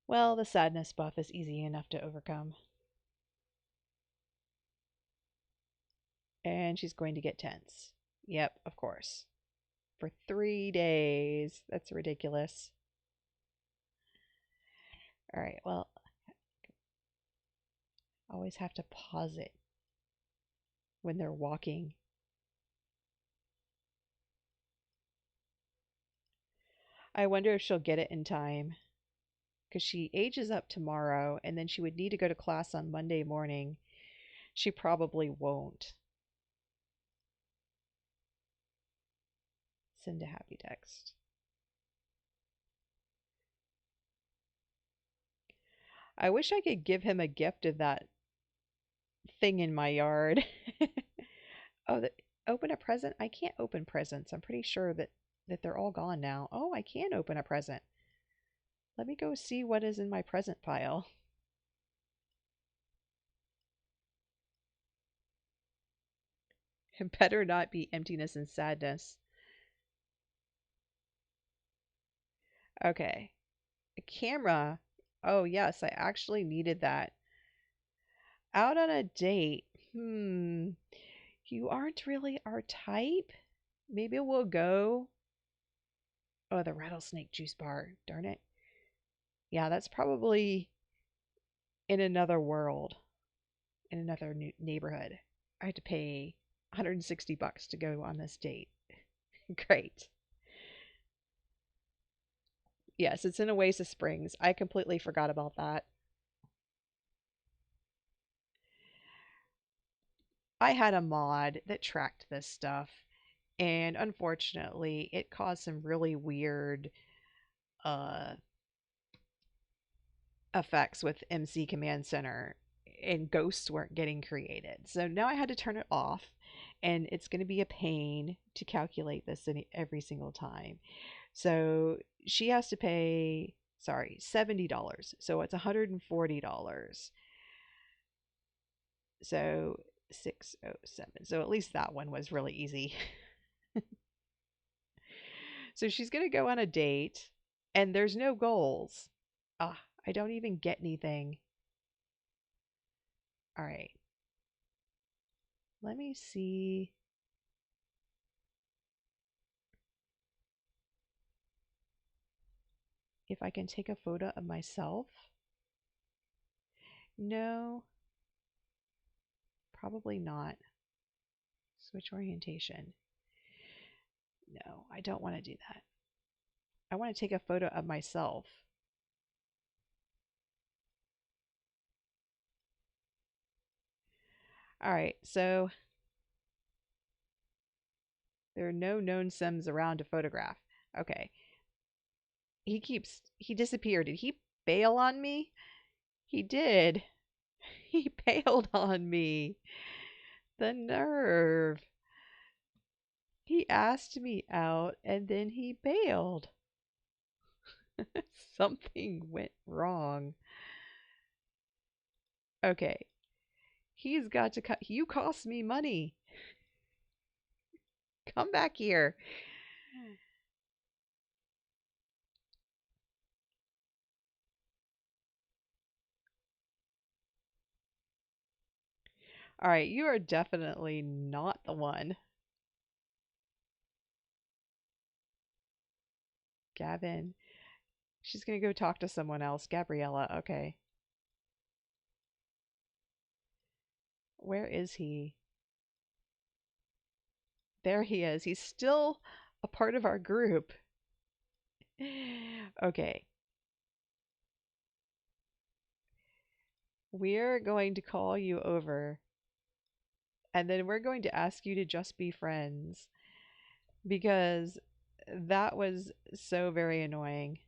Well, the sadness buff is easy enough to overcome. And she's going to get tense. Yep, of course. For 3 days. That's ridiculous. All right, well, I always have to pause it when they're walking. I wonder if she'll get it in time. Because she ages up tomorrow, and then she would need to go to class on Monday morning. She probably won't. Send a happy text. I wish I could give him a gift of that thing in my yard. Oh, open a present? I can't open presents. I'm pretty sure that they're all gone now. Oh, I can open a present. Let me go see what is in my present pile. It better not be emptiness and sadness. Okay. A camera. Oh, yes, I actually needed that. Out on a date. You aren't really our type. Maybe we'll go. Oh, the rattlesnake juice bar. Darn it. Yeah, that's probably in another world, in another neighborhood. I had to pay $160 to go on this date. Great. Yes, it's in Oasis Springs. I completely forgot about that. I had a mod that tracked this stuff, and unfortunately, it caused some really weird uh, effects with MC Command Center, and ghosts weren't getting created. So now I had to turn it off, and it's going to be a pain to calculate this every single time. So she has to pay, sorry, $70. So it's $140. So 607. So at least that one was really easy. So she's going to go on a date, and there's no goals. Ah, I don't even get anything. All right. Let me see. If I can take a photo of myself. No, probably not. Switch orientation. No, I don't want to do that. I want to take a photo of myself. All right, so there are no known Sims around to photograph. Okay. He disappeared. Did he bail on me? He did. He bailed on me. The nerve. He asked me out and then he bailed. Something went wrong. Okay. He's got to cut. You cost me money. Come back here. All right, you are definitely not the one. Gavin. She's going to go talk to someone else. Gabriella. Okay. Where is he? There he is. He's still a part of our group. Okay. We're going to call you over And then we're going to ask you to just be friends because that was so very annoying.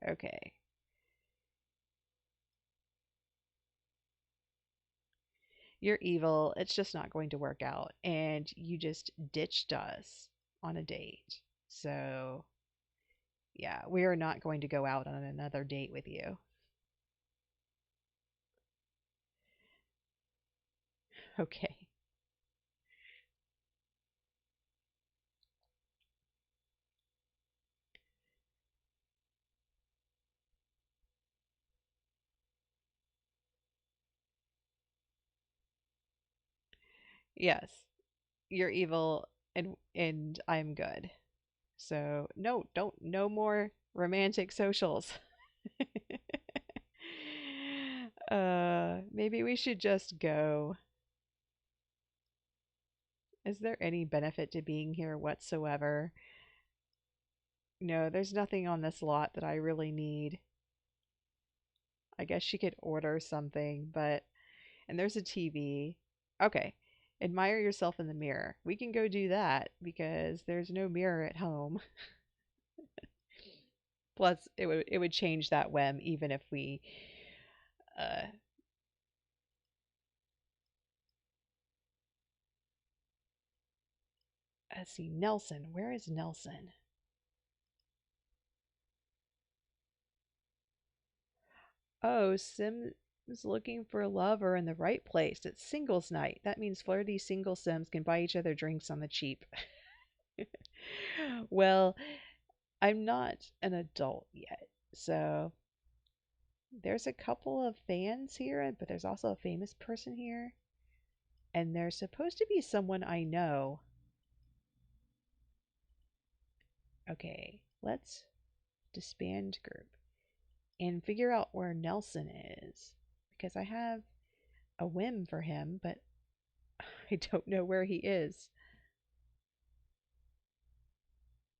Okay. You're evil. It's just not going to work out. And you just ditched us on a date. So, yeah, we are not going to go out on another date with you. Okay. Yes, you're evil and I'm good. So, no, don't no more romantic socials. Maybe we should just go. Is there any benefit to being here whatsoever? No, there's nothing on this lot that I really need. I guess she could order something, but and there's a TV. Okay. Admire yourself in the mirror. We can go do that because there's no mirror at home. Plus, it would change that whim even if we uh let's see, Nelson. Where is Nelson? Oh, Sim is looking for a lover in the right place. It's singles night. That means flirty single Sims can buy each other drinks on the cheap. Well, I'm not an adult yet, so there's a couple of fans here, but there's also a famous person here, and there's supposed to be someone I know. Okay, let's disband group and figure out where Nelson is because I have a whim for him, but I don't know where he is.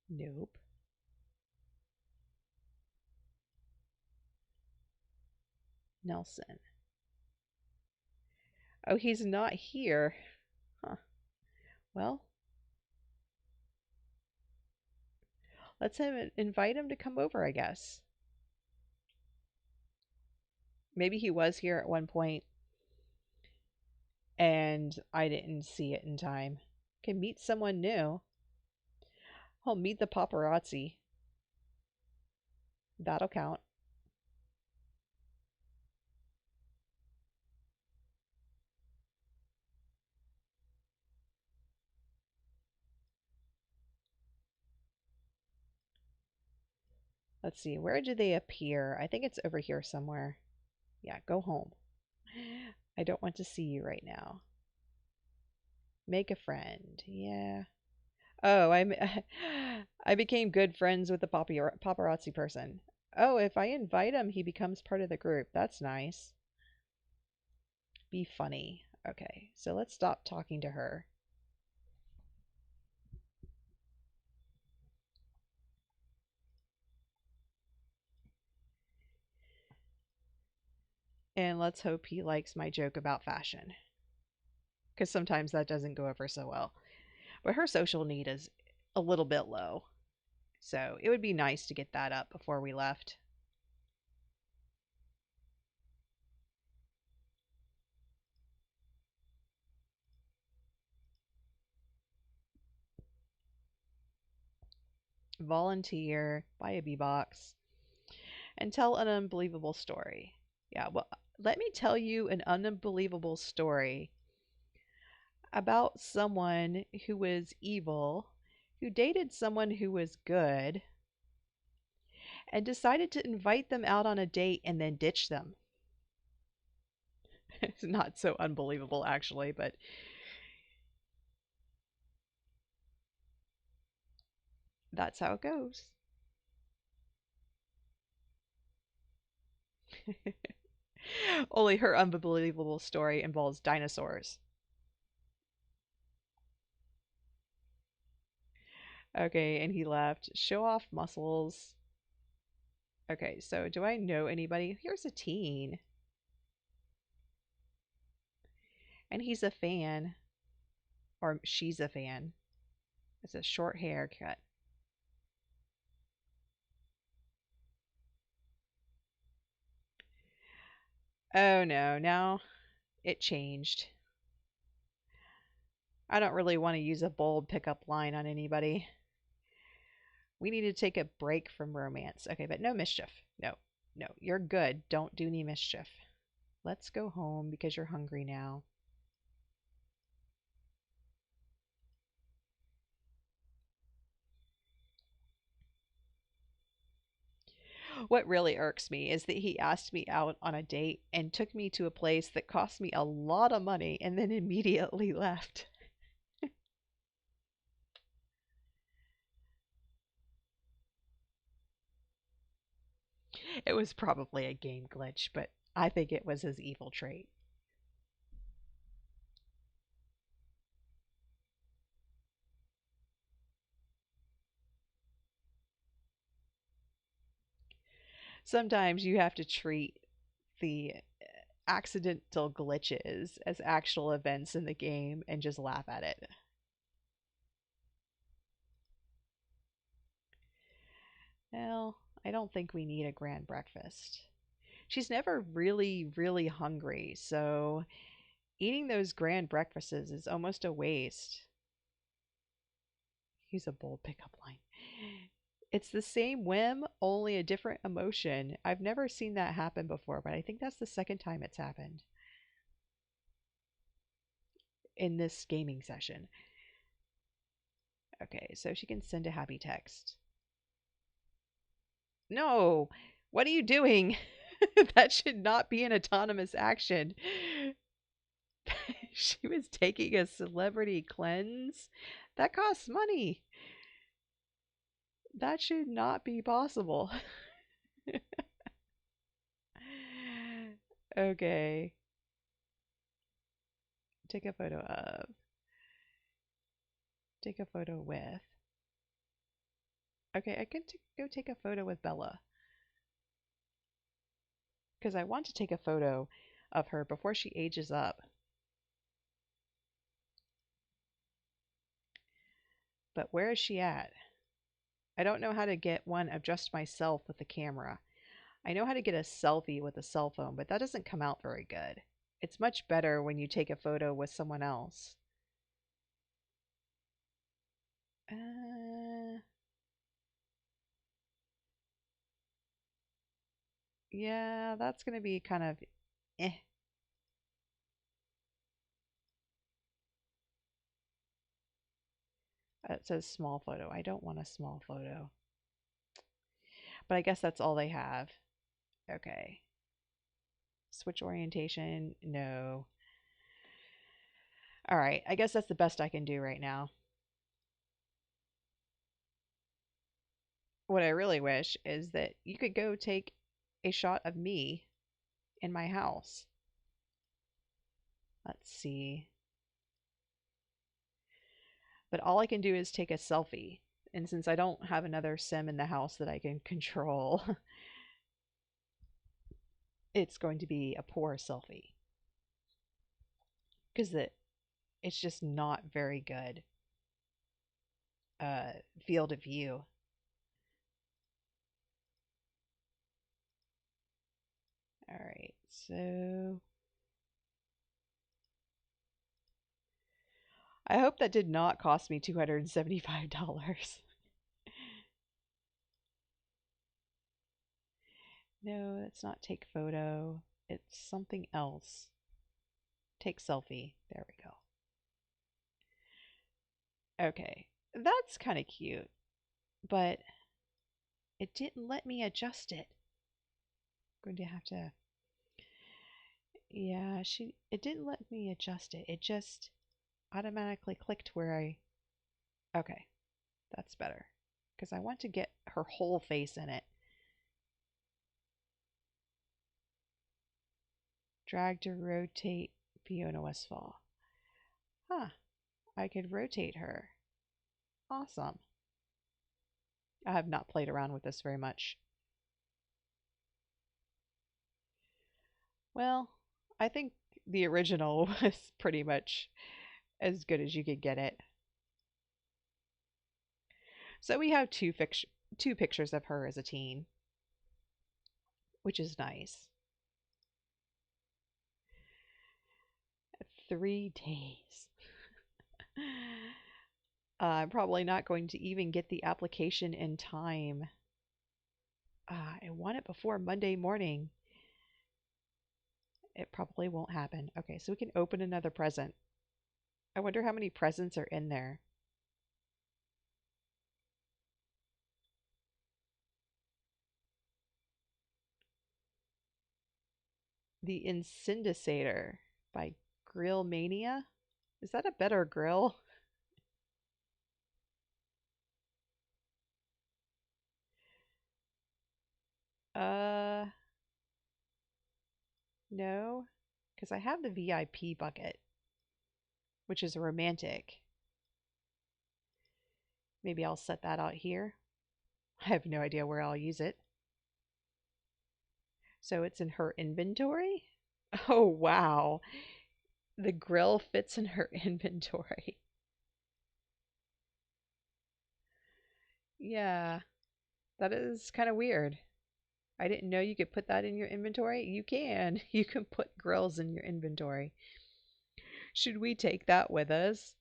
Nope. Nelson. Oh, he's not here. Huh. Well, let's invite him to come over, I guess. Maybe he was here at one point and I didn't see it in time. Can meet someone new. I'll meet the paparazzi. That'll count. Let's see, where do they appear? I think it's over here somewhere. Yeah, go home. I don't want to see you right now. Make a friend. Yeah. Oh, I became good friends with the paparazzi person. Oh, if I invite him, he becomes part of the group. That's nice. Be funny. Okay, so let's stop talking to her. And let's hope he likes my joke about fashion. Because sometimes that doesn't go over so well. But her social need is a little bit low. So it would be nice to get that up before we left. Volunteer, buy a bee box, and tell an unbelievable story. Yeah, well, let me tell you an unbelievable story about someone who was evil, who dated someone who was good, and decided to invite them out on a date and then ditch them. It's not so unbelievable, actually, but that's how it goes. Only her unbelievable story involves dinosaurs. Okay, and he left. Show off muscles. Okay, so do I know anybody? Here's a teen. And he's a fan, or she's a fan. It's a short haircut. Oh no, now it changed. I don't really want to use a bold pickup line on anybody. We need to take a break from romance. Okay, but no mischief. No, no, you're good. Don't do any mischief. Let's go home because you're hungry now. What really irks me is that he asked me out on a date and took me to a place that cost me a lot of money and then immediately left. It was probably a game glitch, but I think it was his evil trait. Sometimes you have to treat the accidental glitches as actual events in the game and just laugh at it. Well, I don't think we need a grand breakfast. She's never really hungry, so eating those grand breakfasts is almost a waste. Use a bold pickup line. It's the same whim, only a different emotion. I've never seen that happen before, but I think that's the second time it's happened in this gaming session. Okay, so she can send a happy text. No, what are you doing? That should not be an autonomous action. She was taking a celebrity cleanse. That costs money. That should not be possible. Okay. Take a photo of. Take a photo with. Okay, I can go take a photo with Bella. Because I want to take a photo of her before she ages up. But where is she at? I don't know how to get one of just myself with the camera. I know how to get a selfie with a cell phone, but that doesn't come out very good. It's much better when you take a photo with someone else. Uh, yeah, that's going to be kind of eh. It says small photo. I don't want a small photo. But I guess that's all they have. Okay. Switch orientation. No. All right. I guess that's the best I can do right now. What I really wish is that you could go take a shot of me in my house. Let's see. But all I can do is take a selfie. And since I don't have another sim in the house that I can control, it's going to be a poor selfie. Because it's just not very good field of view. All right, so I hope that did not cost me $275. No, it's not take photo. It's something else. Take selfie. There we go. Okay, that's kind of cute, but it didn't let me adjust it. I'm going to have to. Yeah, it didn't let me adjust it. It just automatically clicked where I. Okay, that's better because I want to get her whole face in it. Drag to rotate Fiona Westfall. Huh, I could rotate her. Awesome. I have not played around with this very much. Well, I think the original was pretty much as good as you could get it. So we have two pictures of her as a teen, which is nice. 3 days. I'm probably not going to even get the application in time. I want it before Monday morning. It probably won't happen. Okay, so we can open another present. I wonder how many presents are in there. The Incendisator by Grill Mania. Is that a better grill? Uh, no, because I have the VIP bucket, which is a romantic. Maybe I'll set that out here. I have no idea where I'll use it. So it's in her inventory? Oh, wow. The grill fits in her inventory. Yeah, that is kind of weird. I didn't know you could put that in your inventory. You can. You can put grills in your inventory. Should we take that with us?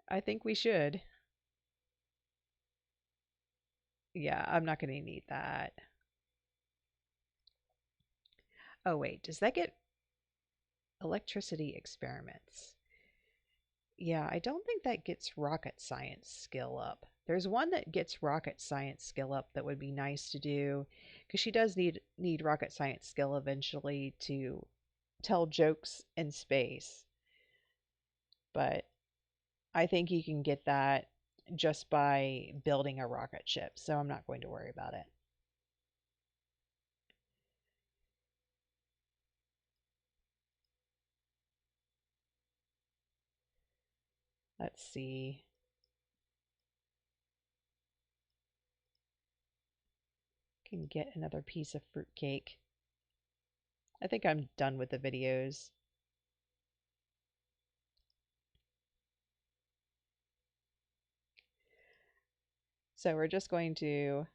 I think we should. Yeah, I'm not going to need that. Oh, wait. Does that get electricity experiments? Yeah, I don't think that gets rocket science skill up. There's one that gets rocket science skill up that would be nice to do because she does need rocket science skill eventually to tell jokes in space. But I think you can get that just by building a rocket ship, so I'm not going to worry about it. Let's see. Can get another piece of fruitcake. I think I'm done with the videos. So we're just going to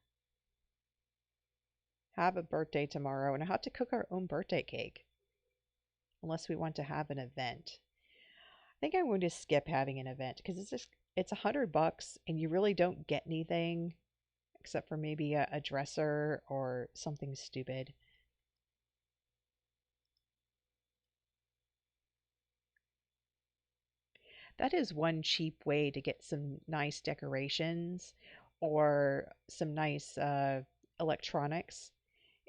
have a birthday tomorrow and have to cook our own birthday cake unless we want to have an event. I think I'm going to skip having an event because it's $100 and you really don't get anything except for maybe a dresser or something stupid. That is one cheap way to get some nice decorations or some nice electronics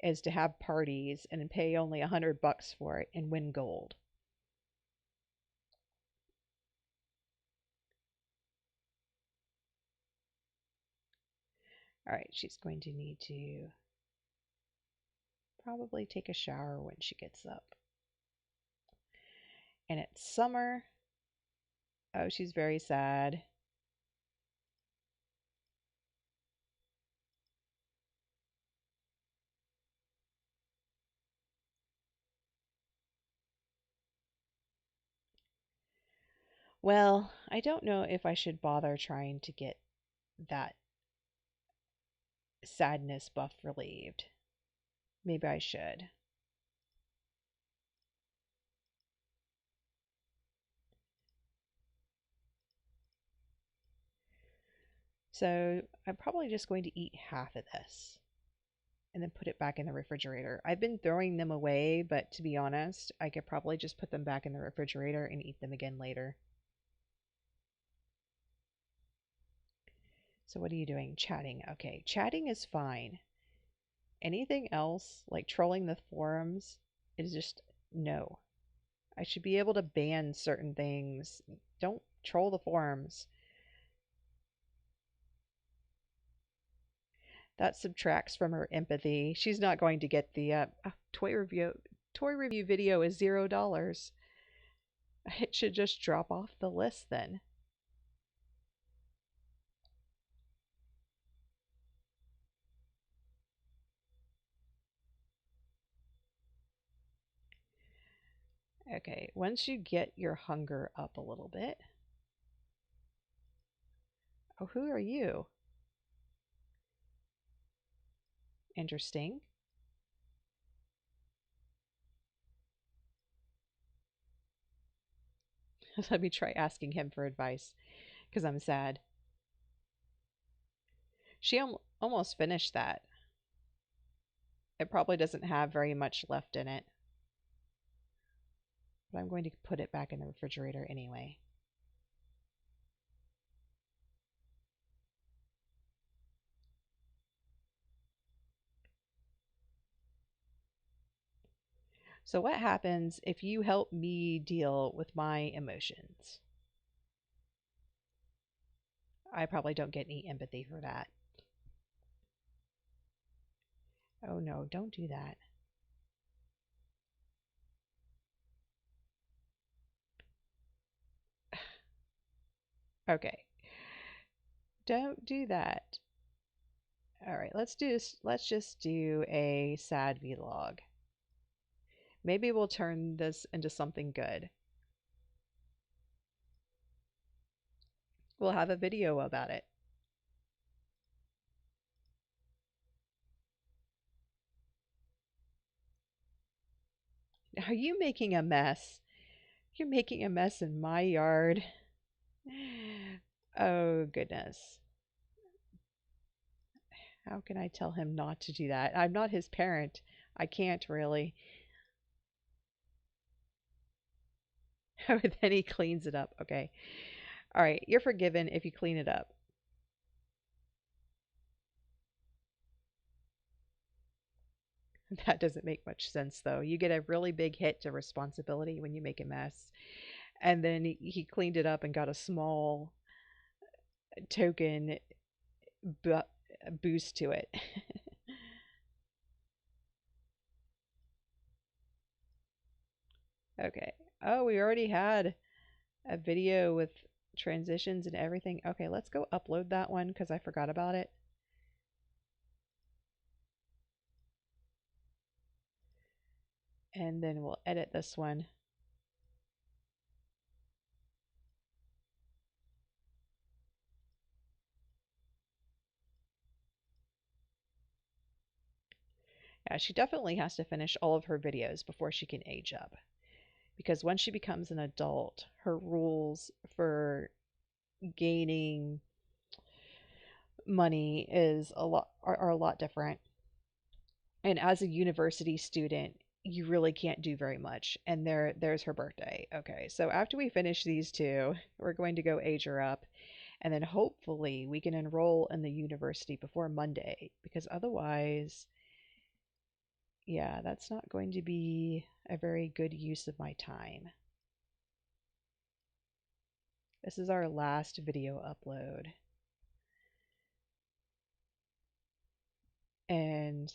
is to have parties and pay only $100 for it and win gold. All right, she's going to need to probably take a shower when she gets up. And it's summer. Oh, she's very sad. Well, I don't know if I should bother trying to get that sadness buff relieved. Maybe I should. So I'm probably just going to eat half of this and then put it back in the refrigerator. I've been throwing them away, but to be honest, I could probably just put them back in the refrigerator and eat them again later. So what are you doing? Chatting. Okay, chatting is fine. Anything else, like trolling the forums, is just no. I should be able to ban certain things. Don't troll the forums. That subtracts from her empathy. She's not going to get the toy review video is $0. It should just drop off the list then. Okay, once you get your hunger up a little bit. Oh, who are you? Interesting. Let me try asking him for advice because I'm sad. She almost finished that. It probably doesn't have very much left in it, but I'm going to put it back in the refrigerator anyway. So, what happens if you help me deal with my emotions? I probably don't get any empathy for that. Oh no, don't do that. Okay, don't do that. All right, let's just do a sad vlog. Maybe we'll turn this into something good. We'll have a video about it. Are you making a mess? You're making a mess in my yard. Oh, goodness. How can I tell him not to do that? I'm not his parent. I can't really. Oh, then he cleans it up. Okay. All right. You're forgiven if you clean it up. That doesn't make much sense, though. You get a really big hit to responsibility when you make a mess. And then he cleaned it up and got a small token bu- boost to it. Okay. Oh, we already had a video with transitions and everything. Okay, let's go upload that one because I forgot about it. And then we'll edit this one. Yeah, she definitely has to finish all of her videos before she can age up. Because once she becomes an adult, her rules for gaining money are a lot different. And as a university student, you really can't do very much. And there's her birthday. Okay, so after we finish these two, we're going to go age her up, and then hopefully we can enroll in the university before Monday, because otherwise, yeah, that's not going to be a very good use of my time. This is our last video upload. And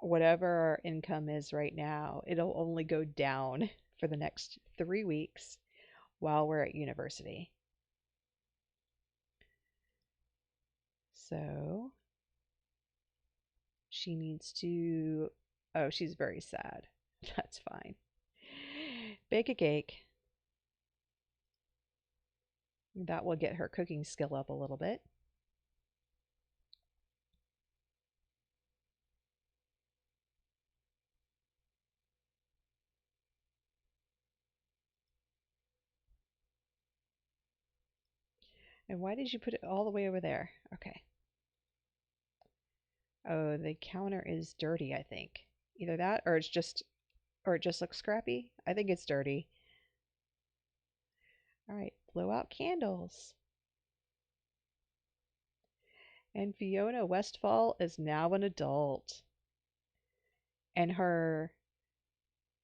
whatever our income is right now, it'll only go down for the next 3 weeks while we're at university. So she needs to. Oh, she's very sad. That's fine. Bake a cake. That will get her cooking skill up a little bit. And why did you put it all the way over there? Okay. Oh, the counter is dirty, I think. Either that or it just looks scrappy. I think it's dirty. All right, blow out candles. And Fiona Westfall is now an adult. And her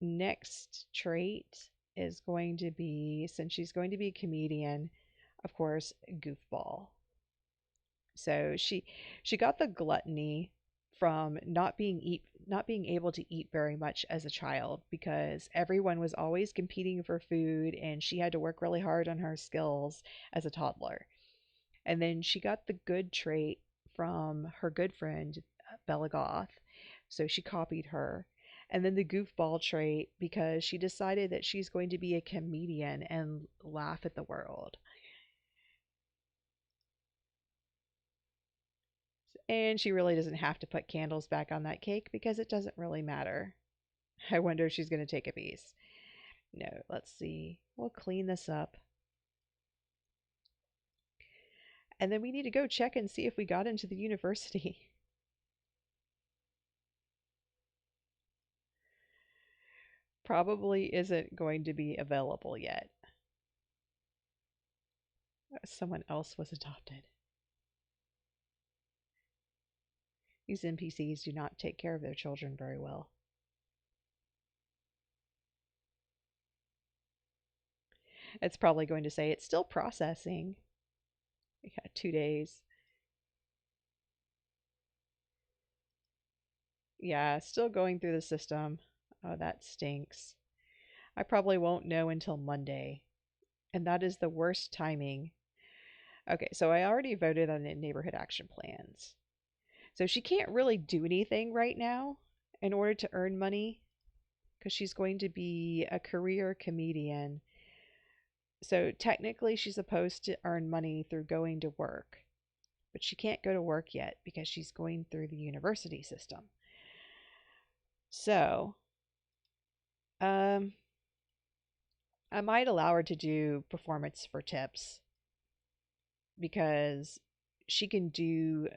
next trait is going to be, since she's going to be a comedian, of course, goofball. So she got the gluttony from not being able to eat very much as a child because everyone was always competing for food and she had to work really hard on her skills as a toddler. And then she got the good trait from her good friend Bella Goth. So she copied her. And then the goofball trait because she decided that she's going to be a comedian and laugh at the world. And she really doesn't have to put candles back on that cake because it doesn't really matter. I wonder if she's going to take a piece. No, let's see. We'll clean this up. And then we need to go check and see if we got into the university. Probably isn't going to be available yet. Someone else was adopted. These NPCs do not take care of their children very well. It's probably going to say it's still processing. Yeah, 2 days. Yeah, still going through the system. Oh, that stinks. I probably won't know until Monday. And that is the worst timing. Okay, so I already voted on the neighborhood action plans. So she can't really do anything right now in order to earn money because she's going to be a career comedian. So technically, she's supposed to earn money through going to work, but she can't go to work yet because she's going through the university system. So, um, I might allow her to do performance for tips because she can do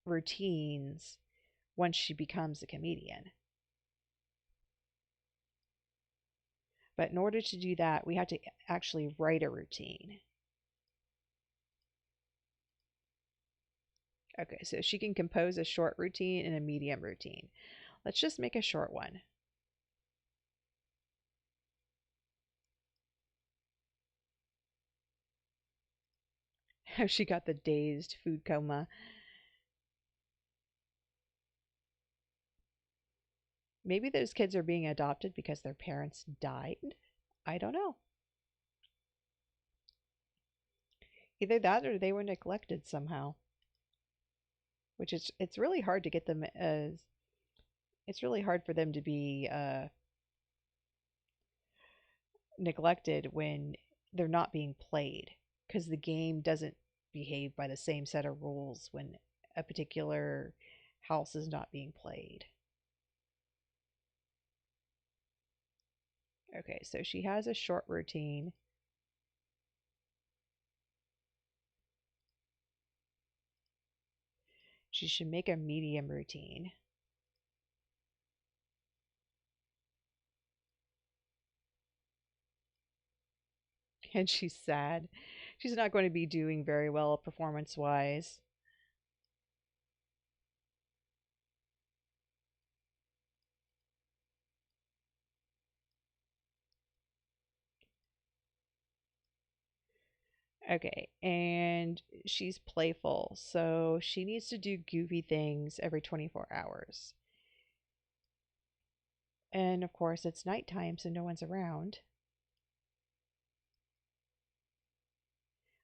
routines once she becomes a comedian. But in order to do that, we have to actually write a routine. Okay, so she can compose a short routine and a medium routine. Let's just make a short one. She got the dazed food coma. Maybe those kids are being adopted because their parents died. I don't know. Either that or they were neglected somehow. Which is it's really hard to get them as it's really hard for them to be neglected when they're not being played because the game doesn't behave by the same set of rules when a particular house is not being played. Okay, so she has a short routine. She should make a medium routine. And she's sad. She's not going to be doing very well performance wise. Okay, and she's playful, so she needs to do goofy things every 24 hours. And of course, it's nighttime, so no one's around.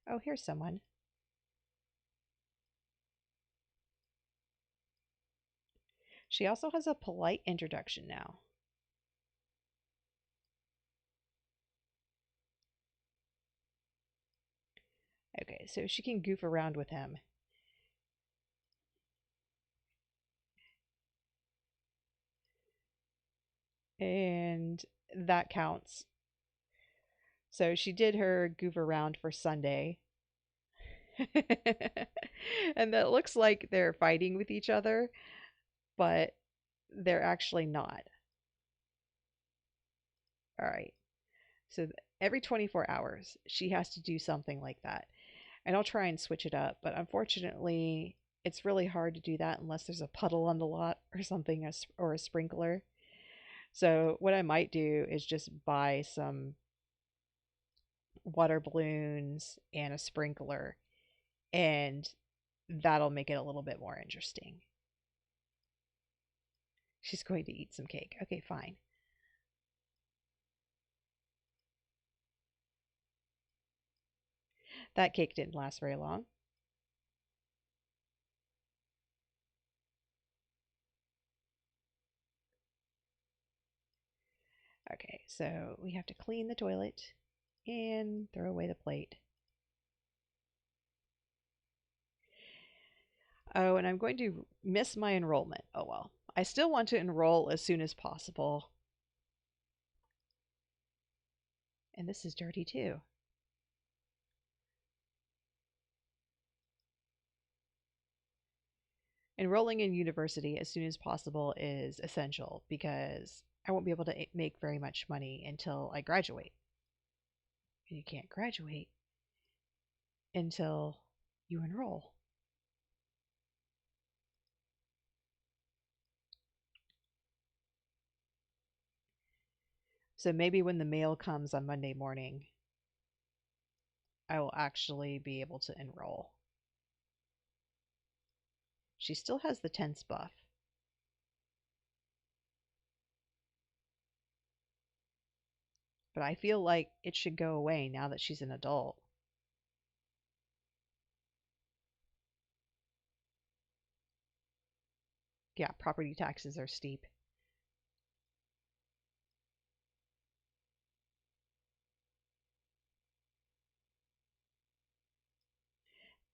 Oh, here's someone. She also has a polite introduction now. Okay, so she can goof around with him. And that counts. So she did her goof around for Sunday. And that looks like they're fighting with each other, but they're actually not. All right. So every 24 hours, she has to do something like that. And I'll try and switch it up, but unfortunately, it's really hard to do that unless there's a puddle on the lot or something, or a sprinkler. So what I might do is just buy some water balloons and a sprinkler, and that'll make it a little bit more interesting. She's going to eat some cake. Okay, fine. That cake didn't last very long. Okay, so we have to clean the toilet and throw away the plate. Oh, and I'm going to miss my enrollment. Oh well. I still want to enroll as soon as possible. And this is dirty too. Enrolling in university as soon as possible is essential because I won't be able to make very much money until I graduate. And you can't graduate until you enroll. So maybe when the mail comes on Monday morning, I will actually be able to enroll. She still has the tense buff. But I feel like it should go away now that she's an adult. Yeah, property taxes are steep.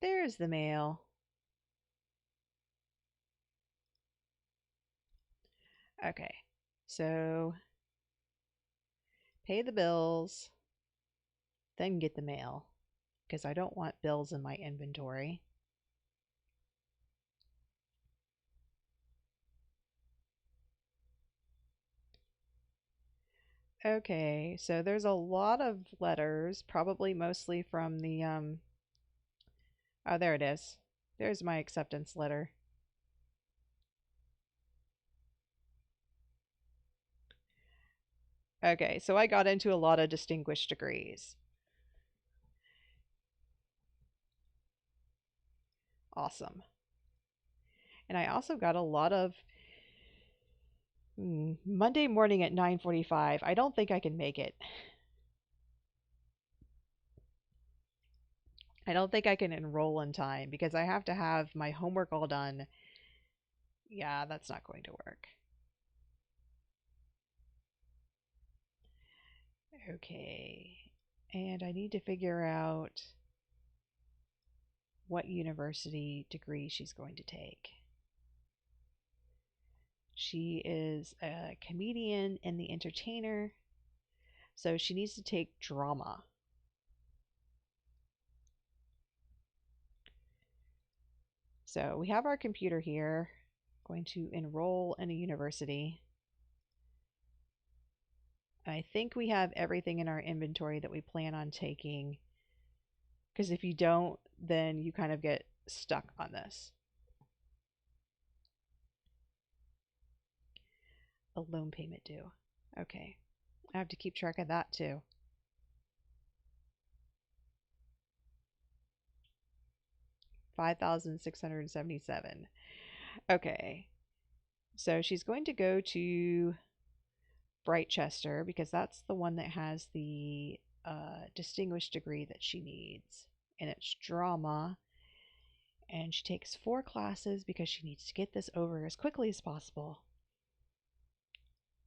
There's the mail. Okay, so pay the bills, then get the mail, because I don't want bills in my inventory. Okay, so there's a lot of letters, probably mostly from the, oh, there it is. There's my acceptance letter. Okay, so I got into a lot of distinguished degrees. Awesome. And I also got a lot of Monday morning at 9:45. I don't think I can make it. I don't think I can enroll in time because I have to have my homework all done. Yeah, that's not going to work. Okay. And I need to figure out what university degree she's going to take. She is a comedian and the entertainer, so she needs to take drama. So we have our computer here. Going to enroll in a university. I think we have everything in our inventory that we plan on taking. Because if you don't, then you kind of get stuck on this. A loan payment due. Okay. I have to keep track of that too. $5,677. Okay. So she's going to go to Brightchester because that's the one that has the distinguished degree that she needs. And it's drama. And she takes 4 classes because she needs to get this over as quickly as possible.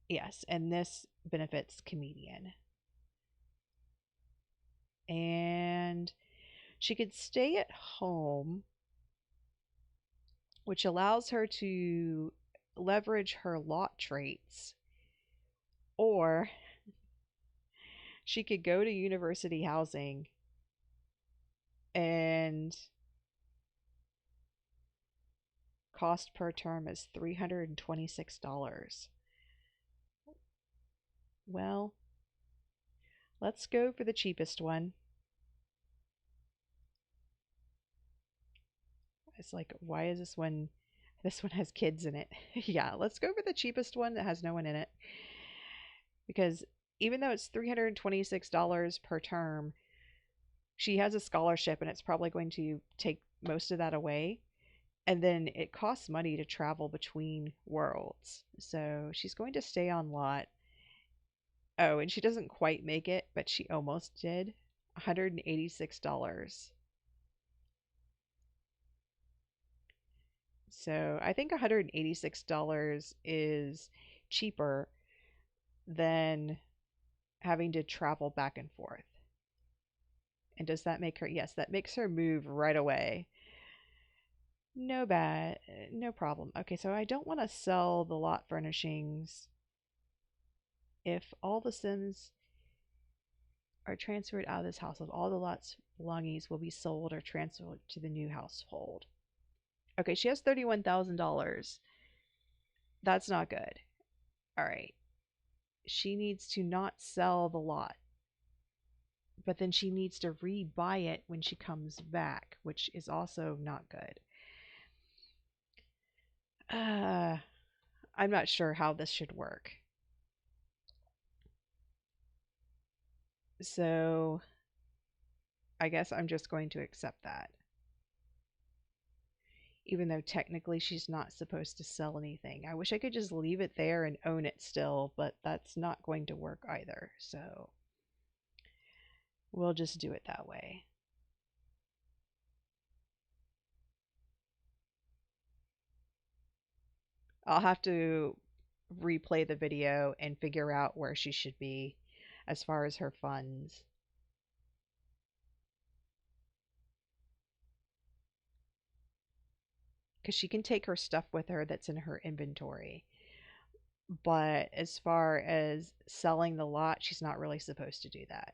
Yes, and this benefits comedian. And she could stay at home, which allows her to leverage her lot traits, or she could go to university housing and cost per term is $326. Well, let's go for the cheapest one. It's like, why is this one? This one has kids in it. Yeah, let's go for the cheapest one that has no one in it. Because even though it's $326 per term, she has a scholarship and it's probably going to take most of that away. And then it costs money to travel between worlds. So she's going to stay on lot. Oh, and she doesn't quite make it, but she almost did. $186. So I think $186 is cheaper than having to travel back and forth. And does that make her? Yes, that makes her move right away. No bad, no problem. Okay, so I don't want to sell the lot furnishings if all the Sims are transferred out of this household. All the lot's belongings will be sold or transferred to the new household. Okay, she has $31,000. That's not good. All right. She needs to not sell the lot, but then she needs to rebuy it when she comes back, which is also not good. Uh, I'm not sure how this should work. So I guess I'm just going to accept that. Even though technically she's not supposed to sell anything. I wish I could just leave it there and own it still, but that's not going to work either. So we'll just do it that way. I'll have to replay the video and figure out where she should be as far as her funds. Because she can take her stuff with her that's in her inventory. But as far as selling the lot, she's not really supposed to do that.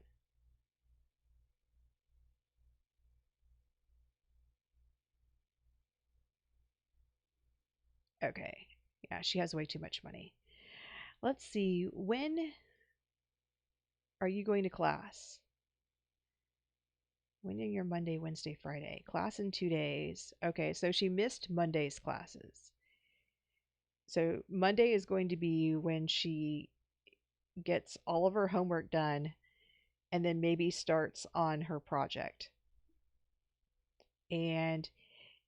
Okay. Yeah, she has way too much money. Let's see. When are you going to class? When are your Monday, Wednesday, Friday? Class in 2 days. Okay, so she missed Monday's classes. So Monday is going to be when she gets all of her homework done and then maybe starts on her project. And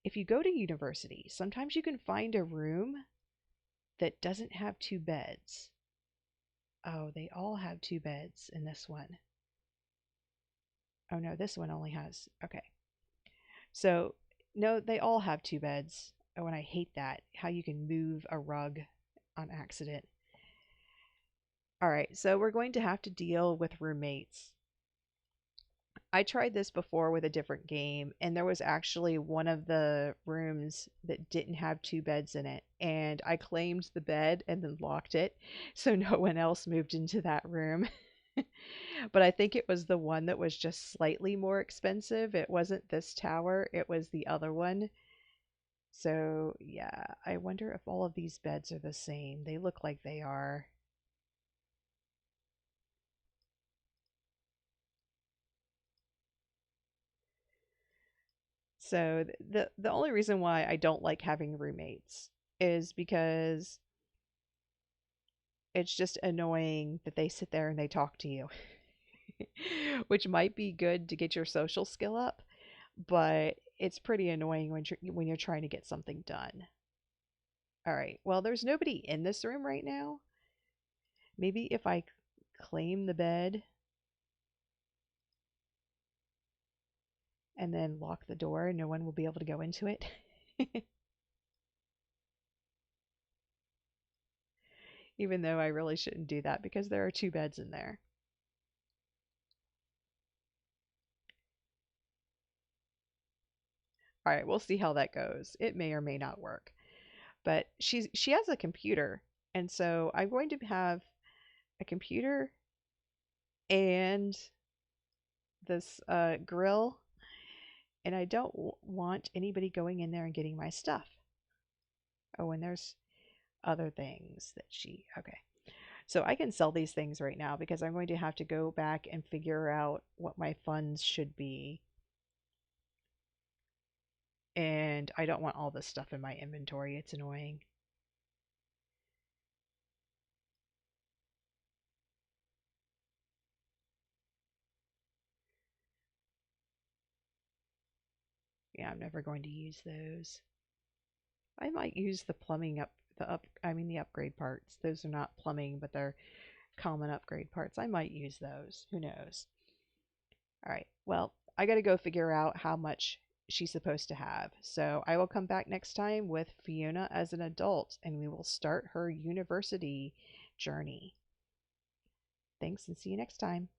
if you go to university, sometimes you can find a room that doesn't have two beds. Oh, they all have two beds in this one. Oh no, this one only has. Okay. So, no, they all have two beds. Oh, and I hate that. How you can move a rug on accident. All right, so we're going to have to deal with roommates. I tried this before with a different game, and there was actually one of the rooms that didn't have two beds in it, and I claimed the bed and then locked it so no one else moved into that room. But I think it was the one that was just slightly more expensive. It wasn't this tower, it was the other one. So, yeah, I wonder if all of these beds are the same. They look like they are. So the only reason why I don't like having roommates is because it's just annoying that they sit there and they talk to you, which might be good to get your social skill up, but it's pretty annoying when you're trying to get something done. All right. Well, there's nobody in this room right now. Maybe if I claim the bed and then lock the door, no one will be able to go into it. Even though I really shouldn't do that because there are two beds in there. All right, we'll see how that goes. It may or may not work. But she has a computer, and so I'm going to have a computer and this grill, and I don't want anybody going in there and getting my stuff. Oh, and there's other things that okay. So I can sell these things right now because I'm going to have to go back and figure out what my funds should be. And I don't want all this stuff in my inventory. It's annoying. Yeah, I'm never going to use those. I might use the plumbing the upgrade parts. Those are not plumbing, but they're common upgrade parts. I might use those. Who knows? All right. Well, I got to go figure out how much she's supposed to have. So I will come back next time with Fiona as an adult and we will start her university journey. Thanks and see you next time.